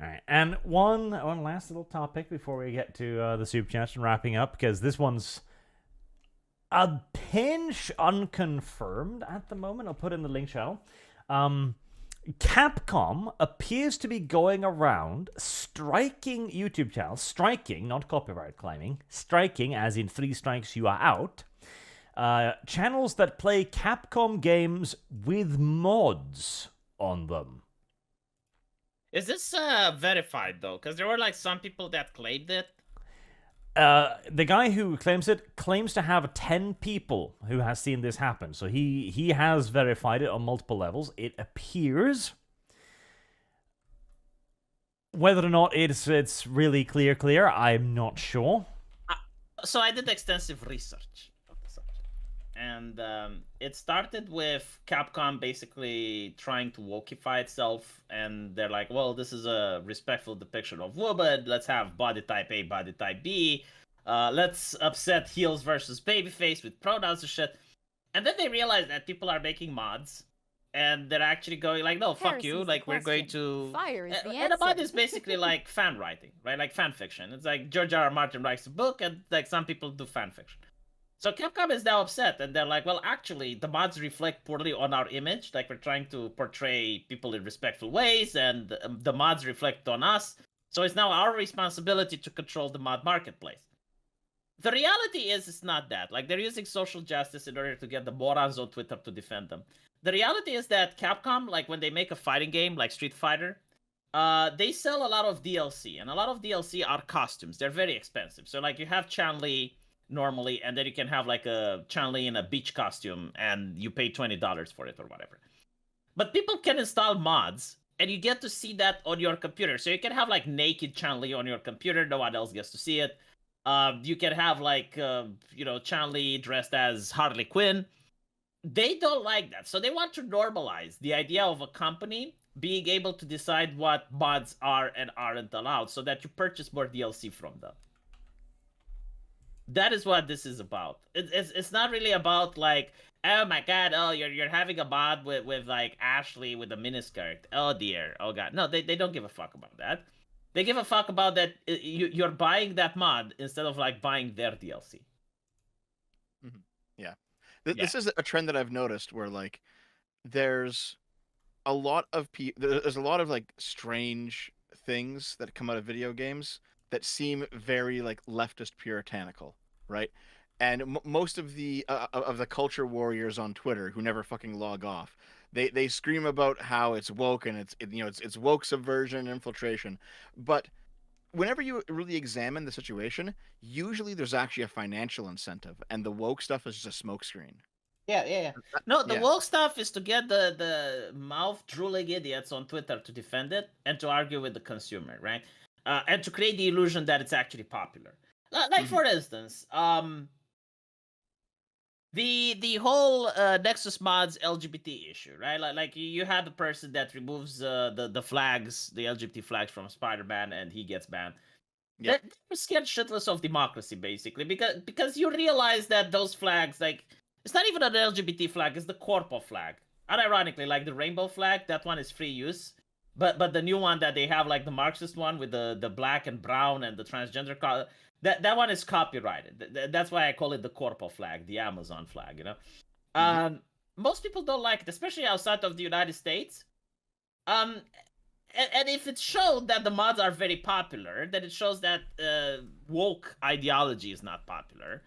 Alright, and one last little topic before we get to the soup chats and wrapping up, because this one's a pinch unconfirmed at the moment. I'll put in the link channel. Capcom appears to be going around striking YouTube channels, striking, not copyright claiming, striking as in 3 strikes you are out, channels that play Capcom games with mods on them. Is this verified though? Because there were like some people that claimed it. The guy who claims it claims to have 10 people who has seen this happen. So he has verified it on multiple levels. It appears. Whether or not it's really clear, I'm not sure. So I did extensive research on the subject. and it started with Capcom basically trying to wokeify itself, and they're like, well, this is a respectful depiction of woman, let's have body type A, body type B, let's upset heels versus babyface with pronouns and shit. And then they realized that people are making mods, and they're actually going like, no, fuck you, Heresy's the like we're going question. to Fire is the and a mod answer. is basically like fan writing, right? Like fan fiction. It's like George R. R. Martin writes a book, and like some people do fan fiction. So Capcom is now upset, and they're like, well, actually, the mods reflect poorly on our image. Like, we're trying to portray people in respectful ways, and the mods reflect on us. So it's now our responsibility to control the mod marketplace. The reality is, it's not that. Like, they're using social justice in order to get the morons on Twitter to defend them. The reality is that Capcom, like, when they make a fighting game, like Street Fighter, they sell a lot of DLC, and a lot of DLC are costumes. They're very expensive. So, like, you have Chun-Li normally, and then you can have like a Chun-Li in a beach costume, and you pay $20 for it or whatever. But people can install mods, and you get to see that on your computer. So you can have like naked Chun-Li on your computer, no one else gets to see it. You can have like Chun-Li dressed as Harley Quinn. They don't like that, so they want to normalize the idea of a company being able to decide what mods are and aren't allowed, so that you purchase more DLC from them. That is what this is about. It's not really about like, oh my god, oh you're having a mod with like Ashley with a miniskirt. Oh dear, oh god. No, they don't give a fuck about that. They give a fuck about that you're buying that mod instead of like buying their DLC. Yeah. This is a trend that I've noticed where like there's a lot of there's a lot of like strange things that come out of video games that seem very like leftist puritanical, right? And most of the culture warriors on Twitter who never fucking log off, they scream about how it's woke and it's woke subversion and infiltration, but whenever you really examine the situation, usually there's actually a financial incentive, and the woke stuff is just a smokescreen. Yeah. No, the Yeah. woke stuff is to get the mouth drooling idiots on Twitter to defend it and to argue with the consumer, right? And to create the illusion that it's actually popular. Like for instance, the whole Nexus mods LGBT issue, right? Like you had the person that removes the flags, the LGBT flags from Spider-Man, and he gets banned. Yep. They're scared shitless of democracy, basically, because you realize that those flags, like, it's not even an LGBT flag, it's the corpo flag. Unironically, like the rainbow flag, that one is free use. But the new one that they have, like the Marxist one with the black and brown and the transgender color, that one is copyrighted. That's why I call it the corpo flag, the Amazon flag, you know? Most people don't like it, especially outside of the United States. And if it showed that the mods are very popular, then it shows that woke ideology is not popular.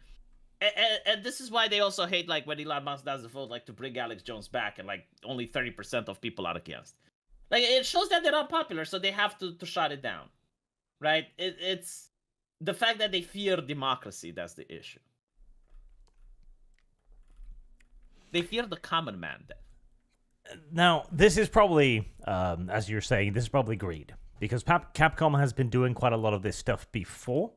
And this is why they also hate, like, when Elon Musk does the vote, like, to bring Alex Jones back, and, like, only 30% of people are against. Like, it shows that they're not popular, so they have to shut it down, right? It's the fact that they fear democracy that's the issue. They fear the common man, then. Now, this is probably, as you're saying, this is probably greed. Because Capcom has been doing quite a lot of this stuff before.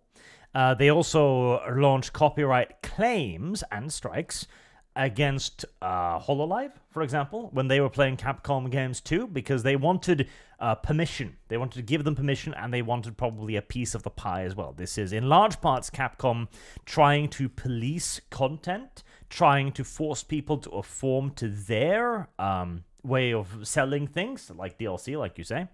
They also launched copyright claims and strikes against HoloLive, for example, when they were playing Capcom games too, because they wanted permission. They wanted to give them permission, and they wanted probably a piece of the pie as well. This is, in large parts, Capcom trying to police content, trying to force people to conform to their way of selling things, like DLC, like you say.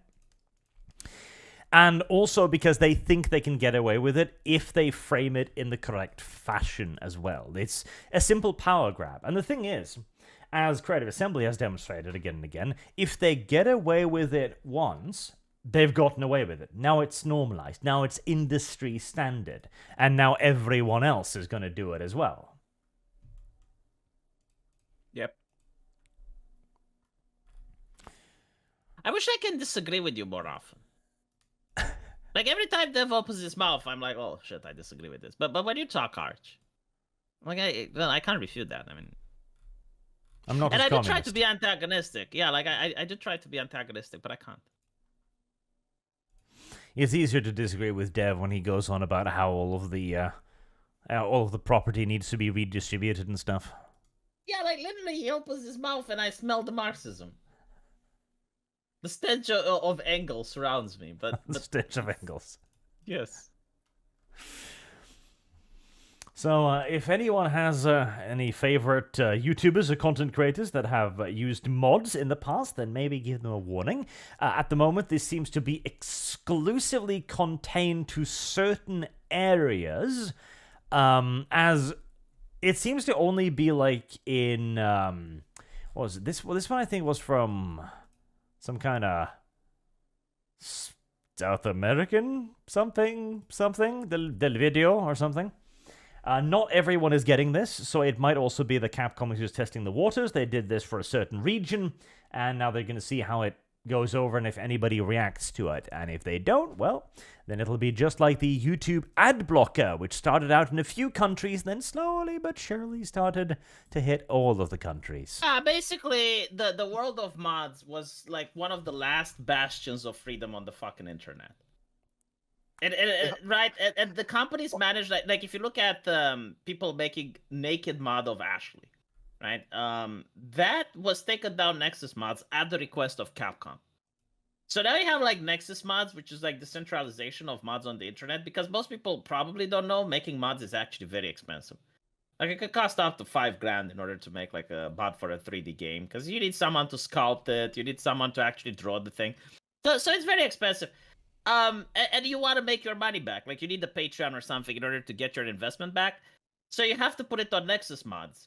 And also because they think they can get away with it if they frame it in the correct fashion as well. It's a simple power grab. And the thing is, as Creative Assembly has demonstrated again and again, if they get away with it once, they've gotten away with it. Now it's normalized. Now it's industry standard. And now everyone else is going to do it as well. Yep. I wish I can disagree with you more often. Like, every time Dev opens his mouth, I'm like, oh, shit, I disagree with this. But when you talk Arch, like, I can't refute that. I mean... I'm not And as I did communist. try to be antagonistic. Yeah, like, I did try to be antagonistic, but I can't. It's easier to disagree with Dev when he goes on about how all of the property needs to be redistributed and stuff. Yeah, like literally, he opens his mouth and I smell the Marxism. The stench of Engels surrounds me, but Stitch of Engels. yes. So, if anyone has any favorite YouTubers or content creators that have used mods in the past, then maybe give them a warning. At the moment, this seems to be exclusively contained to certain areas, as it seems to only be like in what was it? This one I think was from some kind of South American something del video or something. Not everyone is getting this, so it might also be the Capcom who's testing the waters. They did this for a certain region, and now they're going to see how it goes over and if anybody reacts to it. And if they don't, well, then it'll be just like the YouTube ad blocker, which started out in a few countries, then slowly but surely started to hit all of the countries. Basically, the world of mods was like one of the last bastions of freedom on the fucking internet. Right, and the companies manage like if you look at people making naked mod of Ashley, right? That was taken down Nexus mods at the request of Capcom. So now you have like Nexus mods, which is like the centralization of mods on the internet, because most people probably don't know making mods is actually very expensive. Like it could cost up to $5,000 in order to make like a mod for a 3D game, because you need someone to sculpt it, you need someone to actually draw the thing. So it's very expensive. And you want to make your money back. Like you need the Patreon or something in order to get your investment back. So you have to put it on Nexus mods.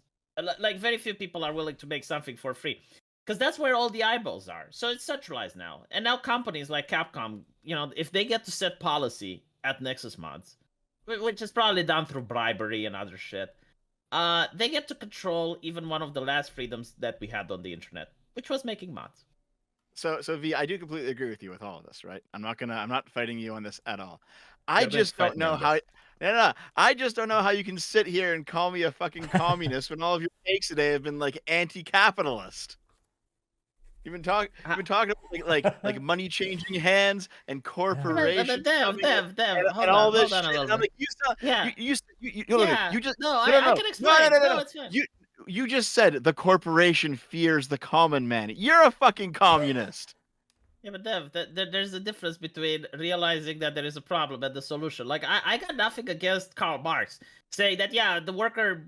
Like very few people are willing to make something for free, because that's where all the eyeballs are. So it's centralized now. And now companies like Capcom, you know, if they get to set policy at Nexus mods, which is probably done through bribery and other shit, they get to control even one of the last freedoms that we had on the internet, which was making mods. So V, I do completely agree with you with all of this, right? I'm not fighting you on this at all. I just don't know how. No, I just don't know how you can sit here and call me a fucking communist when all of your takes today have been like anti-capitalist. You've been talking about like money changing hands and corporations. Dev, And all this shit. And I'm like, you just no, no, I can explain. No, it's fine. You just said the corporation fears the common man. You're a fucking communist. Yeah, but Dev, there's a difference between realizing that there is a problem and the solution. Like, I got nothing against Karl Marx saying that, yeah, the worker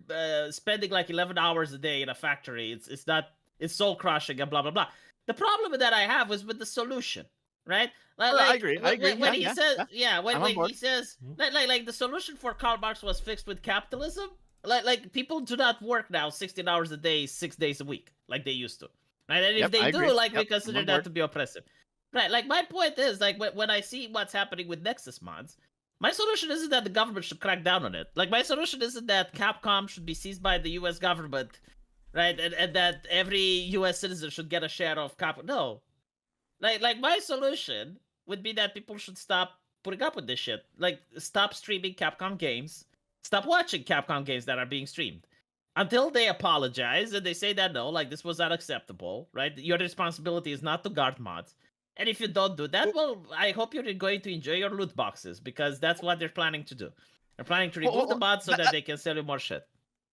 spending like 11 hours a day in a factory, it's soul crushing and blah, blah, blah. The problem that I have was with the solution, right? I agree. When he says, when he says, like the solution for Karl Marx was fixed with capitalism. Like people do not work now 16 hours a day, 6 days a week, like they used to. Right? And if they do, we consider that to be oppressive. Right, like my point is, like when I see what's happening with Nexus mods, my solution isn't that the government should crack down on it. Like my solution isn't that Capcom should be seized by the US government, right? And that every US citizen should get a share of Capcom. No. Like my solution would be that people should stop putting up with this shit. Like stop streaming Capcom games. Stop watching Capcom games that are being streamed. Until they apologize and they say that no, like this was unacceptable, right? Your responsibility is not to guard mods. And if you don't do that, well, I hope you're going to enjoy your loot boxes, because that's what they're planning to do. They're planning to remove the mods so that they can sell you more shit.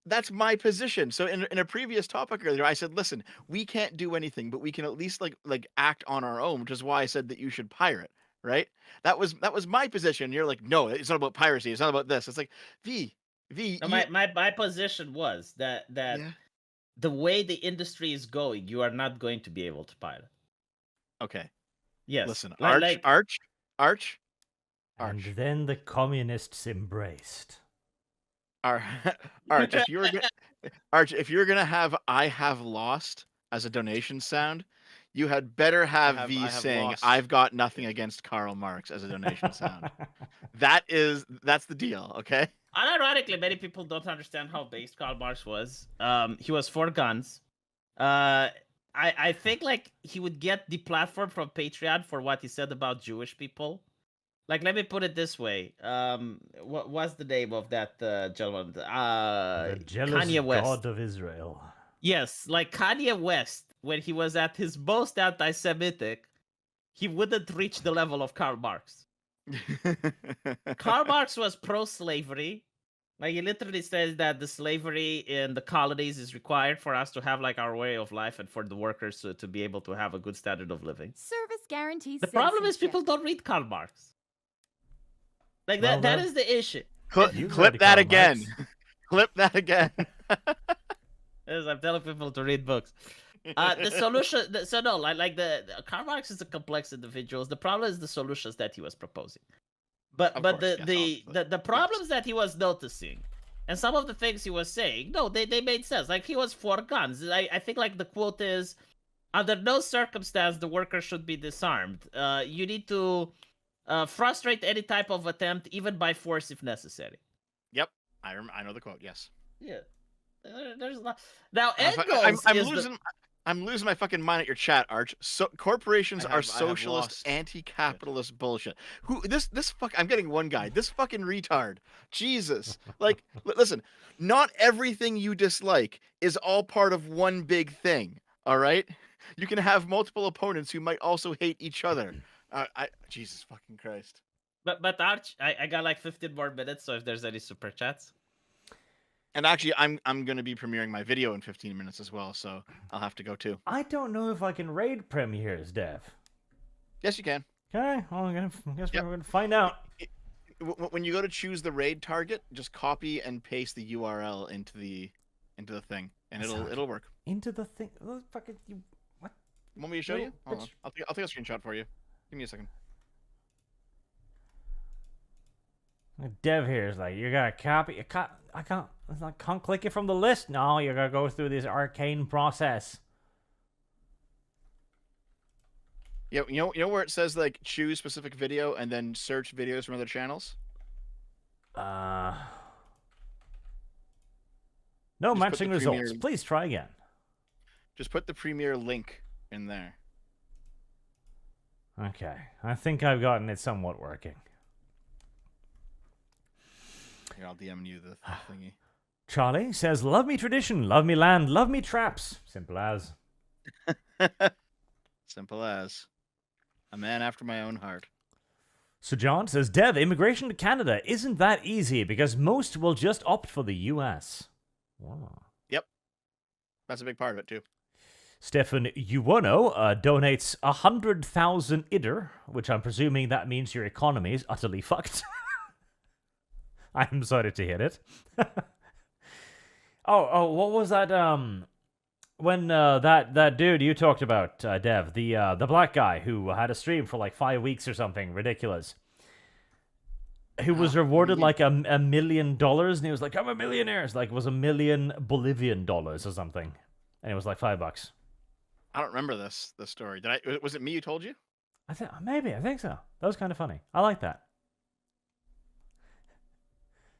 That's my position. So in a previous topic earlier, I said, listen, we can't do anything, but we can at least like act on our own, which is why I said that you should pirate, right? That was my position. You're like, no, it's not about piracy. It's not about this. It's like V. No, my position was that the way the industry is going, you are not going to be able to pirate. Okay. Yes. Listen, Arch. And then the communists embraced. Arch, if you're gonna have "I have lost" as a donation sound, you had better have V saying lost. "I've got nothing against Karl Marx" as a donation sound. That's the deal, okay? Unironically, many people don't understand how based Karl Marx was. He was for guns. I think like he would get deplatformed from Patreon for what he said about Jewish people. Like, let me put it this way. What was the name of that gentleman? The jealous Kanye West. God of Israel. Yes, like Kanye West, when he was at his most anti-Semitic, he wouldn't reach the level of Karl Marx. Karl Marx was pro-slavery, Like, he literally says that the slavery in the colonies is required for us to have like our way of life and for the workers to be able to have a good standard of living. Service guarantees The problem is citizenship. people don't read Karl Marx. Like, Well, that then- is the issue. Clip read that Karl again. Marx. Clip that again. As I'm telling people to read books. The solution, so no, like the Karl Marx is a complex individual. The problem is the solutions that he was proposing. But Of but course, the, yes, the obviously. the problems that he was noticing, and some of the things he was saying, no, they made sense. Like, he was for guns. I think like the quote is, under no circumstance the worker should be disarmed. You need to frustrate any type of attempt, even by force if necessary. Yep, I know the quote. Yes. Yeah, there's a lot. Now, I'm, Engels I'm is losing. I'm losing my fucking mind at your chat, Arch. So corporations I are have socialist, lost anti-capitalist bullshit. Who this fuck? I'm getting one guy. This fucking retard. Jesus. Like, listen. Not everything you dislike is all part of one big thing. All right. You can have multiple opponents who might also hate each other. Jesus fucking Christ. But Arch, I got like 15 more minutes, so if there's any super chats. And actually, I'm gonna be premiering my video in 15 minutes as well, so I'll have to go too. I don't know if I can raid premieres, Dev. Yes, you can. Okay, well, I guess Yep. we're going to find out. When you go to choose the raid target, just copy and paste the URL into the thing, and it'll work. Into the thing. Oh, fucking, what? Want me to show No, you? Hold on. bitch. I'll take a screenshot for you. Give me a second. Dev here is like, you got to copy. I can't click it from the list. No, you got to go through this arcane process. Yeah, you know where it says like choose specific video and then search videos from other channels. No Just put matching the results. premiere- Please try again. Just put the premiere link in there. Okay, I think I've gotten it somewhat working. Here, I'll DM you the thingy. Charlie says, love me tradition, love me land, love me traps. Simple as. Simple as. A man after my own heart. So John says, Dev, immigration to Canada isn't that easy because most will just opt for the US. Wow. Yep. That's a big part of it too. Stefan Uwono donates 100,000 IDR, which I'm presuming that means your economy is utterly fucked. I'm sorry to hear it. oh, what was that? When that dude you talked about, Dev, the black guy who had a stream for like 5 weeks or something ridiculous, who was rewarded like $1 million, and he was like, "I'm a millionaire." It's like it was $1 million Bolivian dollars or something, and it was like $5. I don't remember this story. Was it me who told you? I think so. That was kind of funny. I like that.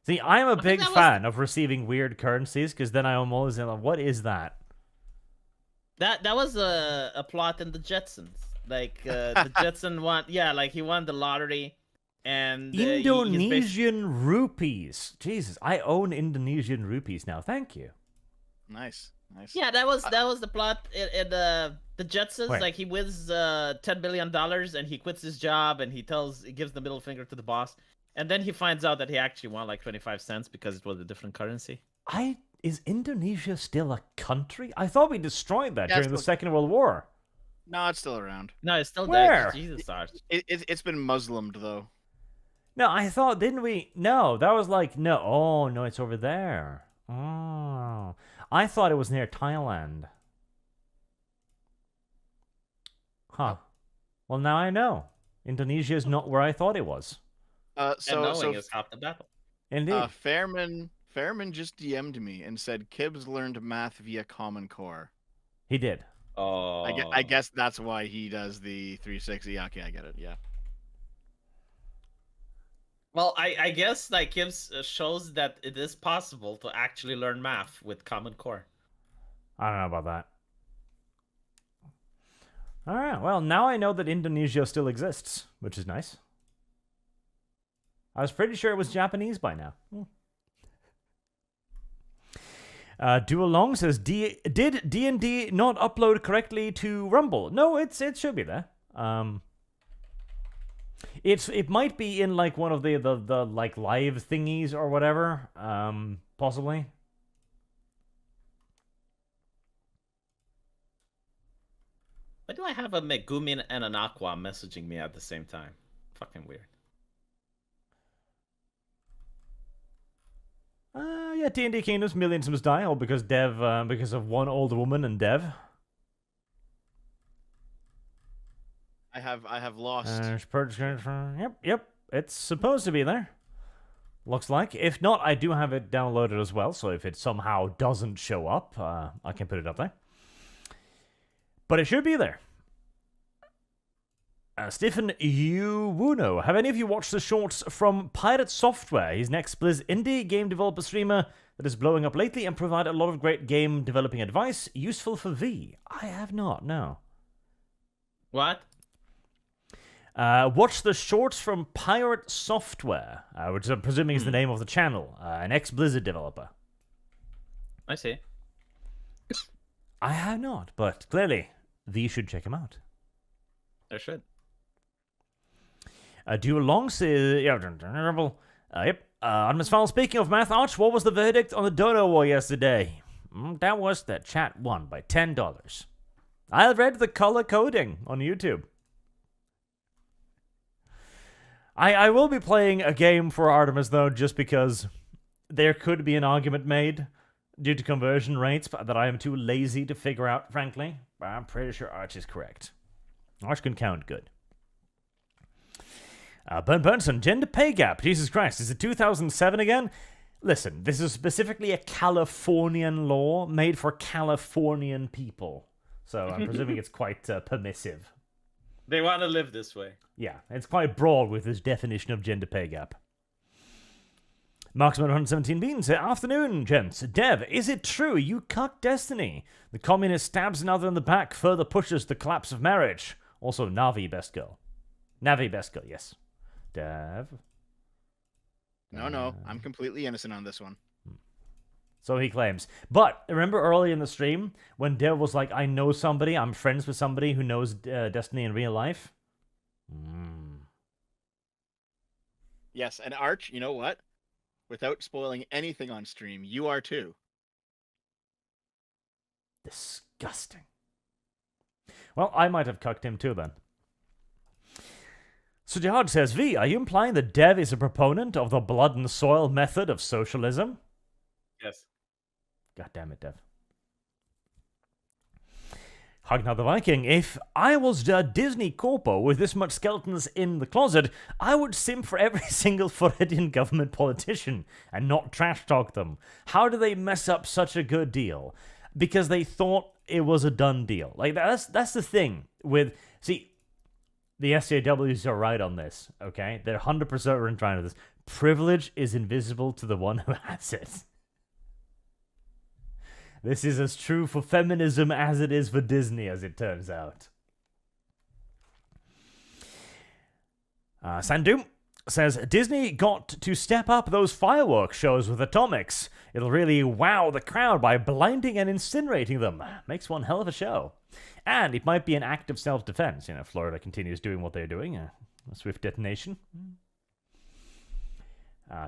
See, I'm a big fan of receiving weird currencies because then I'm always like, what is that? That was a plot in the Jetsons. Like, the Jetson won. Yeah, like he won the lottery, and Indonesian rupees. Jesus, I own Indonesian rupees now. Thank you. Nice. Yeah, that was the plot in the Jetsons. Wait. Like, he wins $10 billion and he quits his job and he gives the middle finger to the boss, and then he finds out that he actually won like 25 cents because it was a different currency. Is Indonesia still a country? I thought we destroyed that Yeah, during the Second World War. No, it's still around. No, it's still Where? there. Jesus, Arch. It's been Muslimed though. No, I thought, didn't we? No, that was like, no. Oh, no, it's over there. Oh. I thought it was near Thailand. Huh. Well, now I know. Indonesia is not where I thought it was. And knowing is half the battle. Indeed. Fairman just DM'd me and said Kibbs learned math via Common Core. He did. Oh, I guess that's why he does the 360. Okay, I get it. Yeah. Well, I guess like Gibbs shows that it is possible to actually learn math with Common Core. I don't know about that. All right. Well, now I know that Indonesia still exists, which is nice. I was pretty sure it was Japanese by now. Dualong says, did D&D not upload correctly to Rumble? No, it should be there. It might be in like one of the like live thingies or whatever. Possibly. Why do I have a Megumin and an Aqua messaging me at the same time? Fucking weird. Yeah, D&D Kingdoms, millions must die, all because because of one old woman and Dev. I have lost. Yep, it's supposed to be there. Looks like. If not, I do have it downloaded as well, so if it somehow doesn't show up, I can put it up there. But it should be there. Stephen Uwuno, have any of you watched the shorts from Pirate Software? He's an ex-Blizz indie game developer streamer that is blowing up lately and provide a lot of great game developing advice, useful for V. I have not, no. What? Watch the shorts from Pirate Software, which I'm presuming is the name of the channel, an ex-Blizzard developer. I see. I have not, but clearly, V should check him out. I should. Do long say, yep. Anonymous Fowl, speaking of math, Arch, what was the verdict on the Dono War yesterday? That was that chat won by $10. I read the color coding on YouTube. I will be playing a game for Artemis, though, just because there could be an argument made due to conversion rates that I am too lazy to figure out, frankly. But I'm pretty sure Arch is correct. Arch can count good. Burnson, gender pay gap. Jesus Christ, is it 2007 again? Listen, this is specifically a Californian law made for Californian people. So I'm presuming it's quite permissive. They want to live this way. Yeah, it's quite broad with this definition of gender pay gap. Marksman 117 Beans, afternoon, gents. Dev, is it true you cuck Destiny? The communist stabs another in the back, further pushes the collapse of marriage. Also, Navi best girl. Navi best girl, yes. Dev? No, I'm completely innocent on this one. So he claims. But remember early in the stream when Dev was like, I know somebody, I'm friends with somebody who knows Destiny in real life? Yes, and Arch, you know what? Without spoiling anything on stream, you are too. Disgusting. Well, I might have cucked him too then. So Jihad says, V, are you implying that Dev is a proponent of the blood and soil method of socialism? Yes. God damn it, Dev. Hagnar the Viking, if I was a Disney corpo with this much skeletons in the closet, I would simp for every single Floridian government politician and not trash talk them. How do they mess up such a good deal? Because they thought it was a done deal. Like, that's the thing with... See, the SJWs are right on this, okay? They're 100% trying to this. Privilege is invisible to the one who has it. This is as true for feminism as it is for Disney, as it turns out. Sandoom says, Disney got to step up those fireworks shows with atomics. It'll really wow the crowd by blinding and incinerating them. Makes one hell of a show. And it might be an act of self-defense. You know, Florida continues doing what they're doing. A swift detonation.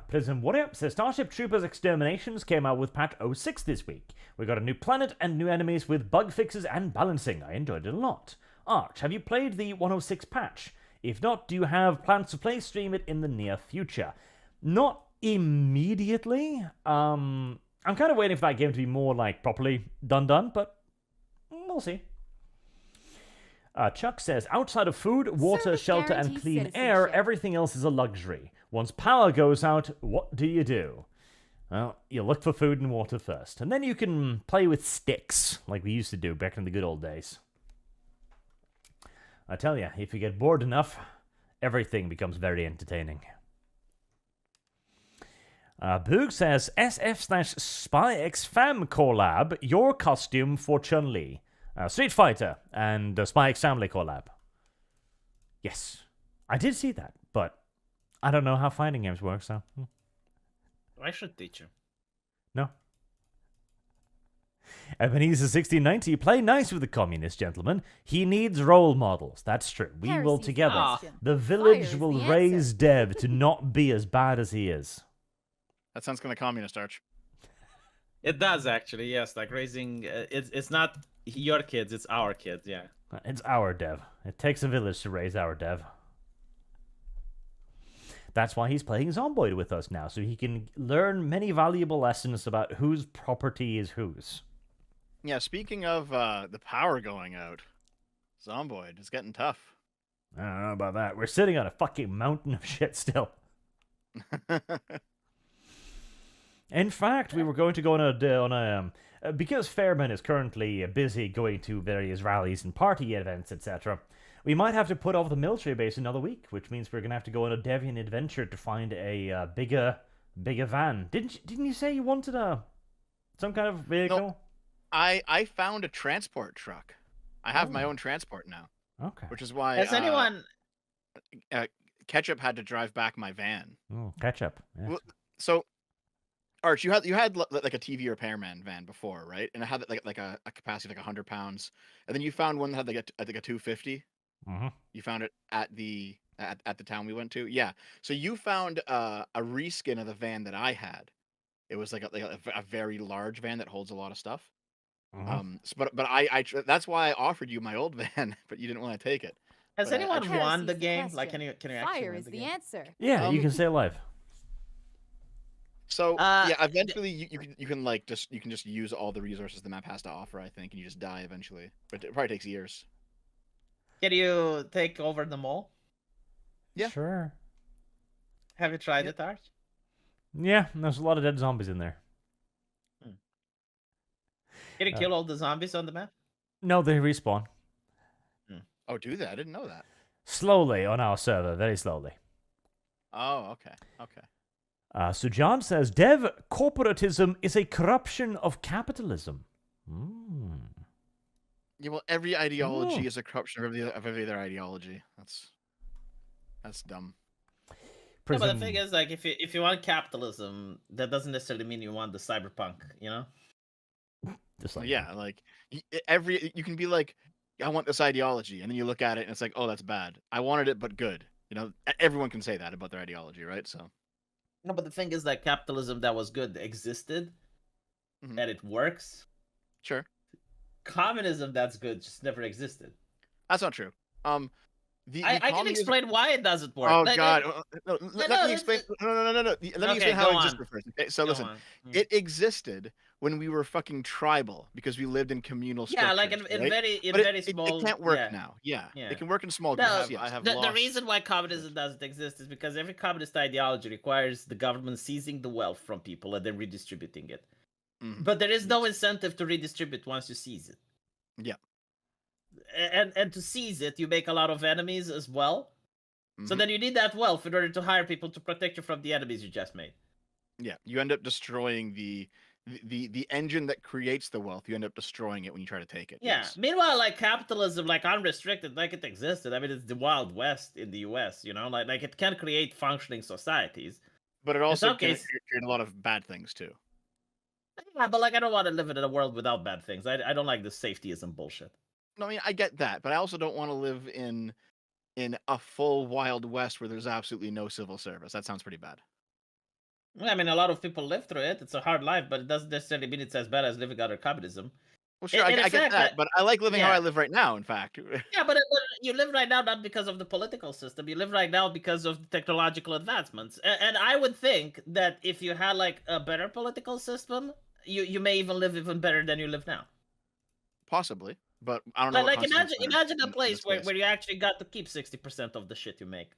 Prism Warrior says, Starship Troopers Exterminations came out with patch 06 this week. We got a new planet and new enemies with bug fixes and balancing. I enjoyed it a lot. Arch, have you played the 106 patch? If not, do you have plans to play stream it in the near future? Not immediately. I'm kind of waiting for that game to be more like properly done, but we'll see. Chuck says, outside of food, water, Service shelter, and guarantee clean air, citizenship. everything else is a luxury. Once power goes out, what do? Well, you look for food and water first, and then you can play with sticks, like we used to do back in the good old days. I tell you, if you get bored enough, everything becomes very entertaining. Boog says, SF/SpyXFam collab, your costume for Chun-Li. Street Fighter and Spy X Family collab. Yes, I did see that, but I don't know how fighting games work, so... I should teach you. No. Ebenezer 1690, play nice with the communist gentleman. He needs role models. That's true. We will Heresy's the together. question. The Fire village is will the raise answer. Dev to not be as bad as he is. That sounds kind of communist, Arch. It does actually, yes. Like raising, it's not your kids, it's our kids. Yeah. It's our Dev. It takes a village to raise our Dev. That's why he's playing Zomboid with us now, so he can learn many valuable lessons about whose property is whose. Yeah, speaking of the power going out, Zomboid is getting tough. I don't know about that. We're sitting on a fucking mountain of shit still. In fact, we were going to go on a because Fairman is currently busy going to various rallies and party events, etc. We might have to put off the military base another week, which means we're gonna have to go on a Deviant adventure to find a bigger van. Didn't you say you wanted some kind of vehicle? No, I found a transport truck. I have my own transport now, Okay. which is why Has anyone? Ketchup had to drive back my van. Oh, ketchup. Yeah. Well, so, Arch, you had like a TV repairman van before, right? And it had like a capacity of like 100 pounds, and then you found one that had like a 250. Mm-hmm. You found it at the town we went to. Yeah. So you found a reskin of the van that I had. It was like a very large van that holds a lot of stuff. Mm-hmm. But that's why I offered you my old van, but you didn't want to take it. Has But I anyone tried. won the Heresy's the game? Like, question. can you actually Fire win is the the game? answer. Yeah, you can stay alive. So Uh, yeah, eventually you can like you can just use all the resources the map has to offer, I think, and you just die eventually. But it probably takes years. Can you take over the mall? Yeah. Sure. Have you tried Yeah. it, Arch? Yeah, there's a lot of dead zombies in there. Can you kill all the zombies on the map? No, they respawn. Oh, do that? I didn't know that. Slowly on our server, very slowly. Oh, okay. So John says, Dev, corporatism is a corruption of capitalism. Yeah, well, every ideology Oh. is a corruption of every other ideology. That's dumb. Yeah, but the Prism- thing is, like, if you want capitalism, that doesn't necessarily mean you want the cyberpunk. You know? Just like Yeah, like you can be like, I want this ideology, and then you look at it and it's like, oh, that's bad. I wanted it, but good. You know, everyone can say that about their ideology, right? So No, but the thing is that capitalism that was good existed, Mhm. and it works. sure, Communism that's good just never existed. that's not true. I can communism- explain why it doesn't work. Oh Like, God! like- No, no, let me explain. No. Let me Okay, explain how go it on. existed first. Okay, so go listen, on. it existed when we were fucking tribal because we lived in communal structures. Yeah, like in right? very But very small. it can't work yeah. now. Yeah. Yeah. It can work in small No, groups. Yes. I have the lost. reason why communism doesn't exist is because every communist ideology requires the government seizing the wealth from people and then redistributing it. Mhm. But there is no incentive to redistribute once you seize it. Yeah. And to seize it, you make a lot of enemies as well. So Mhm. then you need that wealth in order to hire people to protect you from the enemies you just made. Yeah, you end up destroying the engine that creates the wealth. You end up destroying it when you try to take it. Yeah. Yes. Meanwhile, like capitalism, like unrestricted, like it existed. I mean, it's the Wild West in the U.S. You know, like it can create functioning societies. But it also some can case- create a lot of bad things too. Yeah, but like I don't want to live in a world without bad things. I don't like this safetyism bullshit. No, I mean I get that, but I also don't want to live in a full Wild West where there's absolutely no civil service. That sounds pretty bad. Yeah, I mean, a lot of people live through it. It's a hard life, but it doesn't necessarily mean it's as bad as living under communism. Well, sure, In I get fact, that, but I like living how yeah. I live right now. In fact, Yeah, but you live right now not because of the political system. You live right now because of the technological advancements. And I would think that if you had like a better political system, you may even live even better than you live now. possibly, but I don't know. Like what constitutes better imagine a in place this where, case. where you actually got to keep 60% of the shit you make.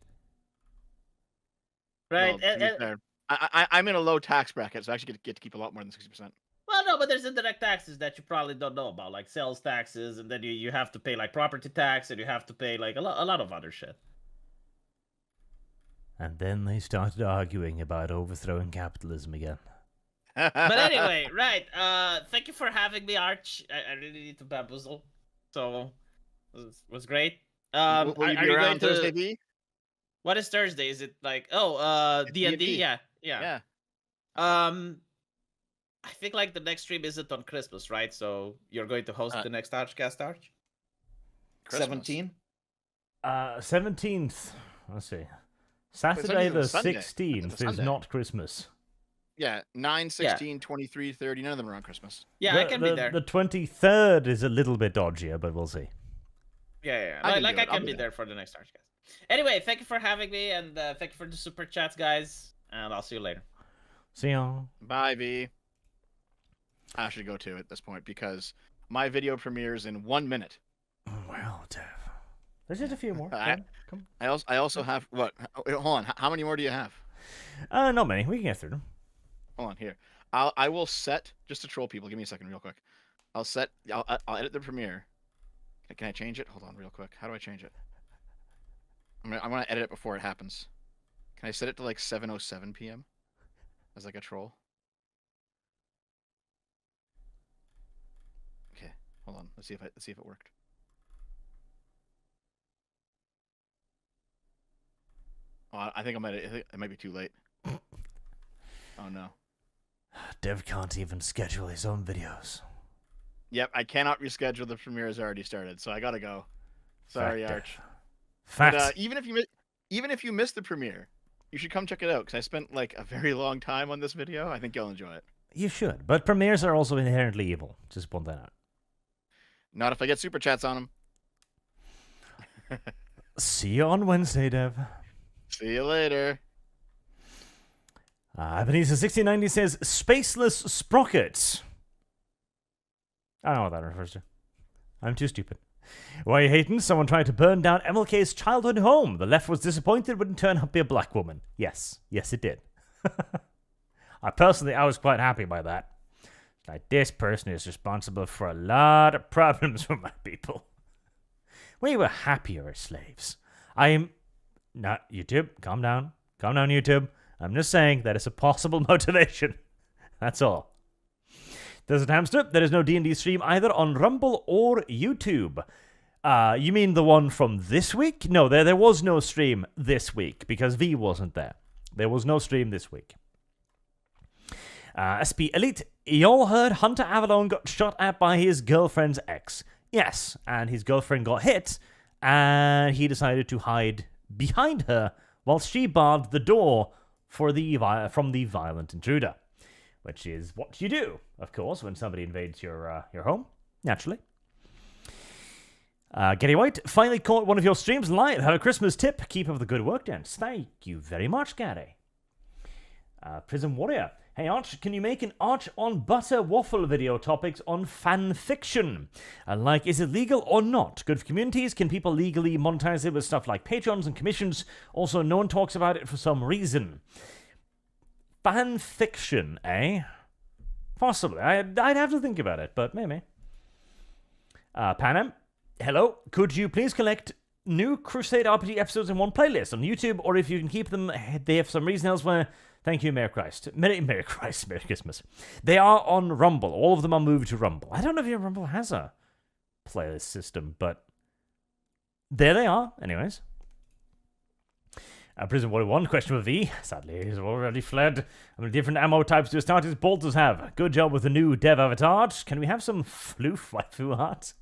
Right? Well, to be fair, I'm in a low tax bracket, so I actually get to keep a lot more than 60%. Well, no, but there's indirect taxes that you probably don't know about, like sales taxes, and then you have to pay like property tax, and you have to pay like a lot of other shit. And then they started arguing about overthrowing capitalism again. But anyway, right? Thank you for having me, Arch. I really need to bamboozle, so was great. will you be are you around going Thursday, to? B? What is Thursday? Is it like It's D&D? D&D. Yeah. Yeah. Um, I think like the next stream isn't on Christmas, right? So you're going to host the next ArchCast Arch? Christmas. 17? 17th. Let's see. Saturday the Sunday. 16th is Sunday. not Christmas. Yeah, 9, 16, 23, 30. None of them are on Christmas. Yeah, I can be there. The 23rd is a little bit dodgier, but we'll see. Yeah. I can Like do I it. I'll can be be there for the next ArchCast. Anyway, thank you for having me, and thank you for the super chats, guys. And I'll see you later. See ya. Bye, V. I should go to at this point because my video premieres in 1 minute. Well, Dev. There's just a few more. Come. I also have what? Hold on. How many more do you have? Not many. We can get through them. Hold on here. I will set just to troll people. Give me a second, real quick. I'll edit the premiere. Can I change it? Hold on, real quick. How do I change it? I'm gonna edit it before it happens. Can I set it to like 7:07 p.m. as like a troll? Okay, hold on. Let's see if it worked. Oh, I think it might be too late. Oh no. Dev can't even schedule his own videos. Yep, I cannot reschedule. The premiere has already started, so I gotta go. Sorry, Fact, Arch. Fact. But, even if you missed the premiere, you should come check it out because I spent like a very long time on this video. I think you'll enjoy it. You should, but premieres are also inherently evil. Just point that out. Not if I get super chats on them. See you on Wednesday, Dev. See you later. Ebenezer1690 says, Spaceless Sprockets. I don't know what that refers to. I'm too stupid. Why are you hating? Someone tried to burn down MLK's childhood home. The left was disappointed when it turned out to be a black woman. Yes, it did. I was quite happy by that. Like, this person is responsible for a lot of problems for my people. We were happier as slaves. I'm not YouTube. Calm down. Calm down, YouTube. I'm just saying that it's a possible motivation. That's all. Desert Hamster, there is no D&D stream either on Rumble or YouTube. You mean the one from this week? No, there was no stream this week because V wasn't there. There was no stream this week. SP Elite, y'all heard Hunter Avalon got shot at by his girlfriend's ex. Yes, and his girlfriend got hit, and he decided to hide behind her while she barred the door from the violent intruder. Which is what you do, of course, when somebody invades your home, naturally. Getty White, finally caught one of your streams live. Have a Christmas tip. Keep up the good work, gents. Thank you very much, Gary. Prism Warrior, hey Arch, can you make an Arch on Butter Waffle video topics on fan fiction? Like, is it legal or not? Good for communities? Can people legally monetize it with stuff like Patreons and commissions? Also, no one talks about it for some reason. Fan fiction, eh? Possibly. I'd have to think about it, but maybe. Panem, hello. Could you please collect new Crusade RPG episodes in one playlist on YouTube, or if you can keep them, they have some reason elsewhere. Thank you, Merry Christ. Merry Christ, Merry Christmas. They are on Rumble. All of them are moved to Rumble. I don't know if Rumble has a playlist system, but there they are, anyways. Prison 101, question for V. Sadly, he's already fled. How many different ammo types do Astartes bolters have? Good job with the new Dev avatar. Can we have some floof waifu art?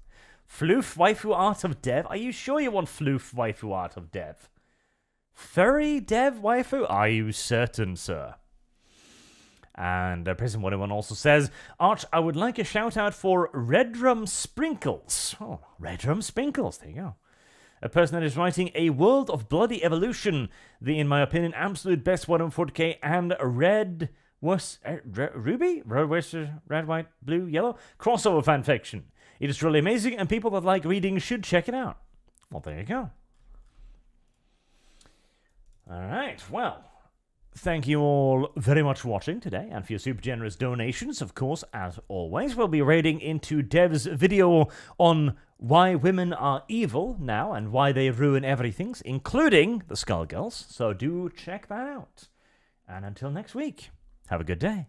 Floof waifu art of Dev? Are you sure you want floof waifu art of Dev? Furry Dev waifu? Are you certain, sir? And Prison 101 also says, Arch, I would like a shout out for Redrum Sprinkles. Oh, Redrum Sprinkles. There you go. A person that is writing A World of Bloody Evolution, the, in my opinion, absolute best 140k and Ruby? Red, white, blue, yellow? Crossover fanfiction. It is truly amazing, and people that like reading should check it out. Well, there you go. Alright, well, thank you all very much for watching today, and for your super generous donations, of course, as always. We'll be raiding into Dev's video on why women are evil now, and why they ruin everything, including the Skullgirls, so do check that out. And until next week, have a good day.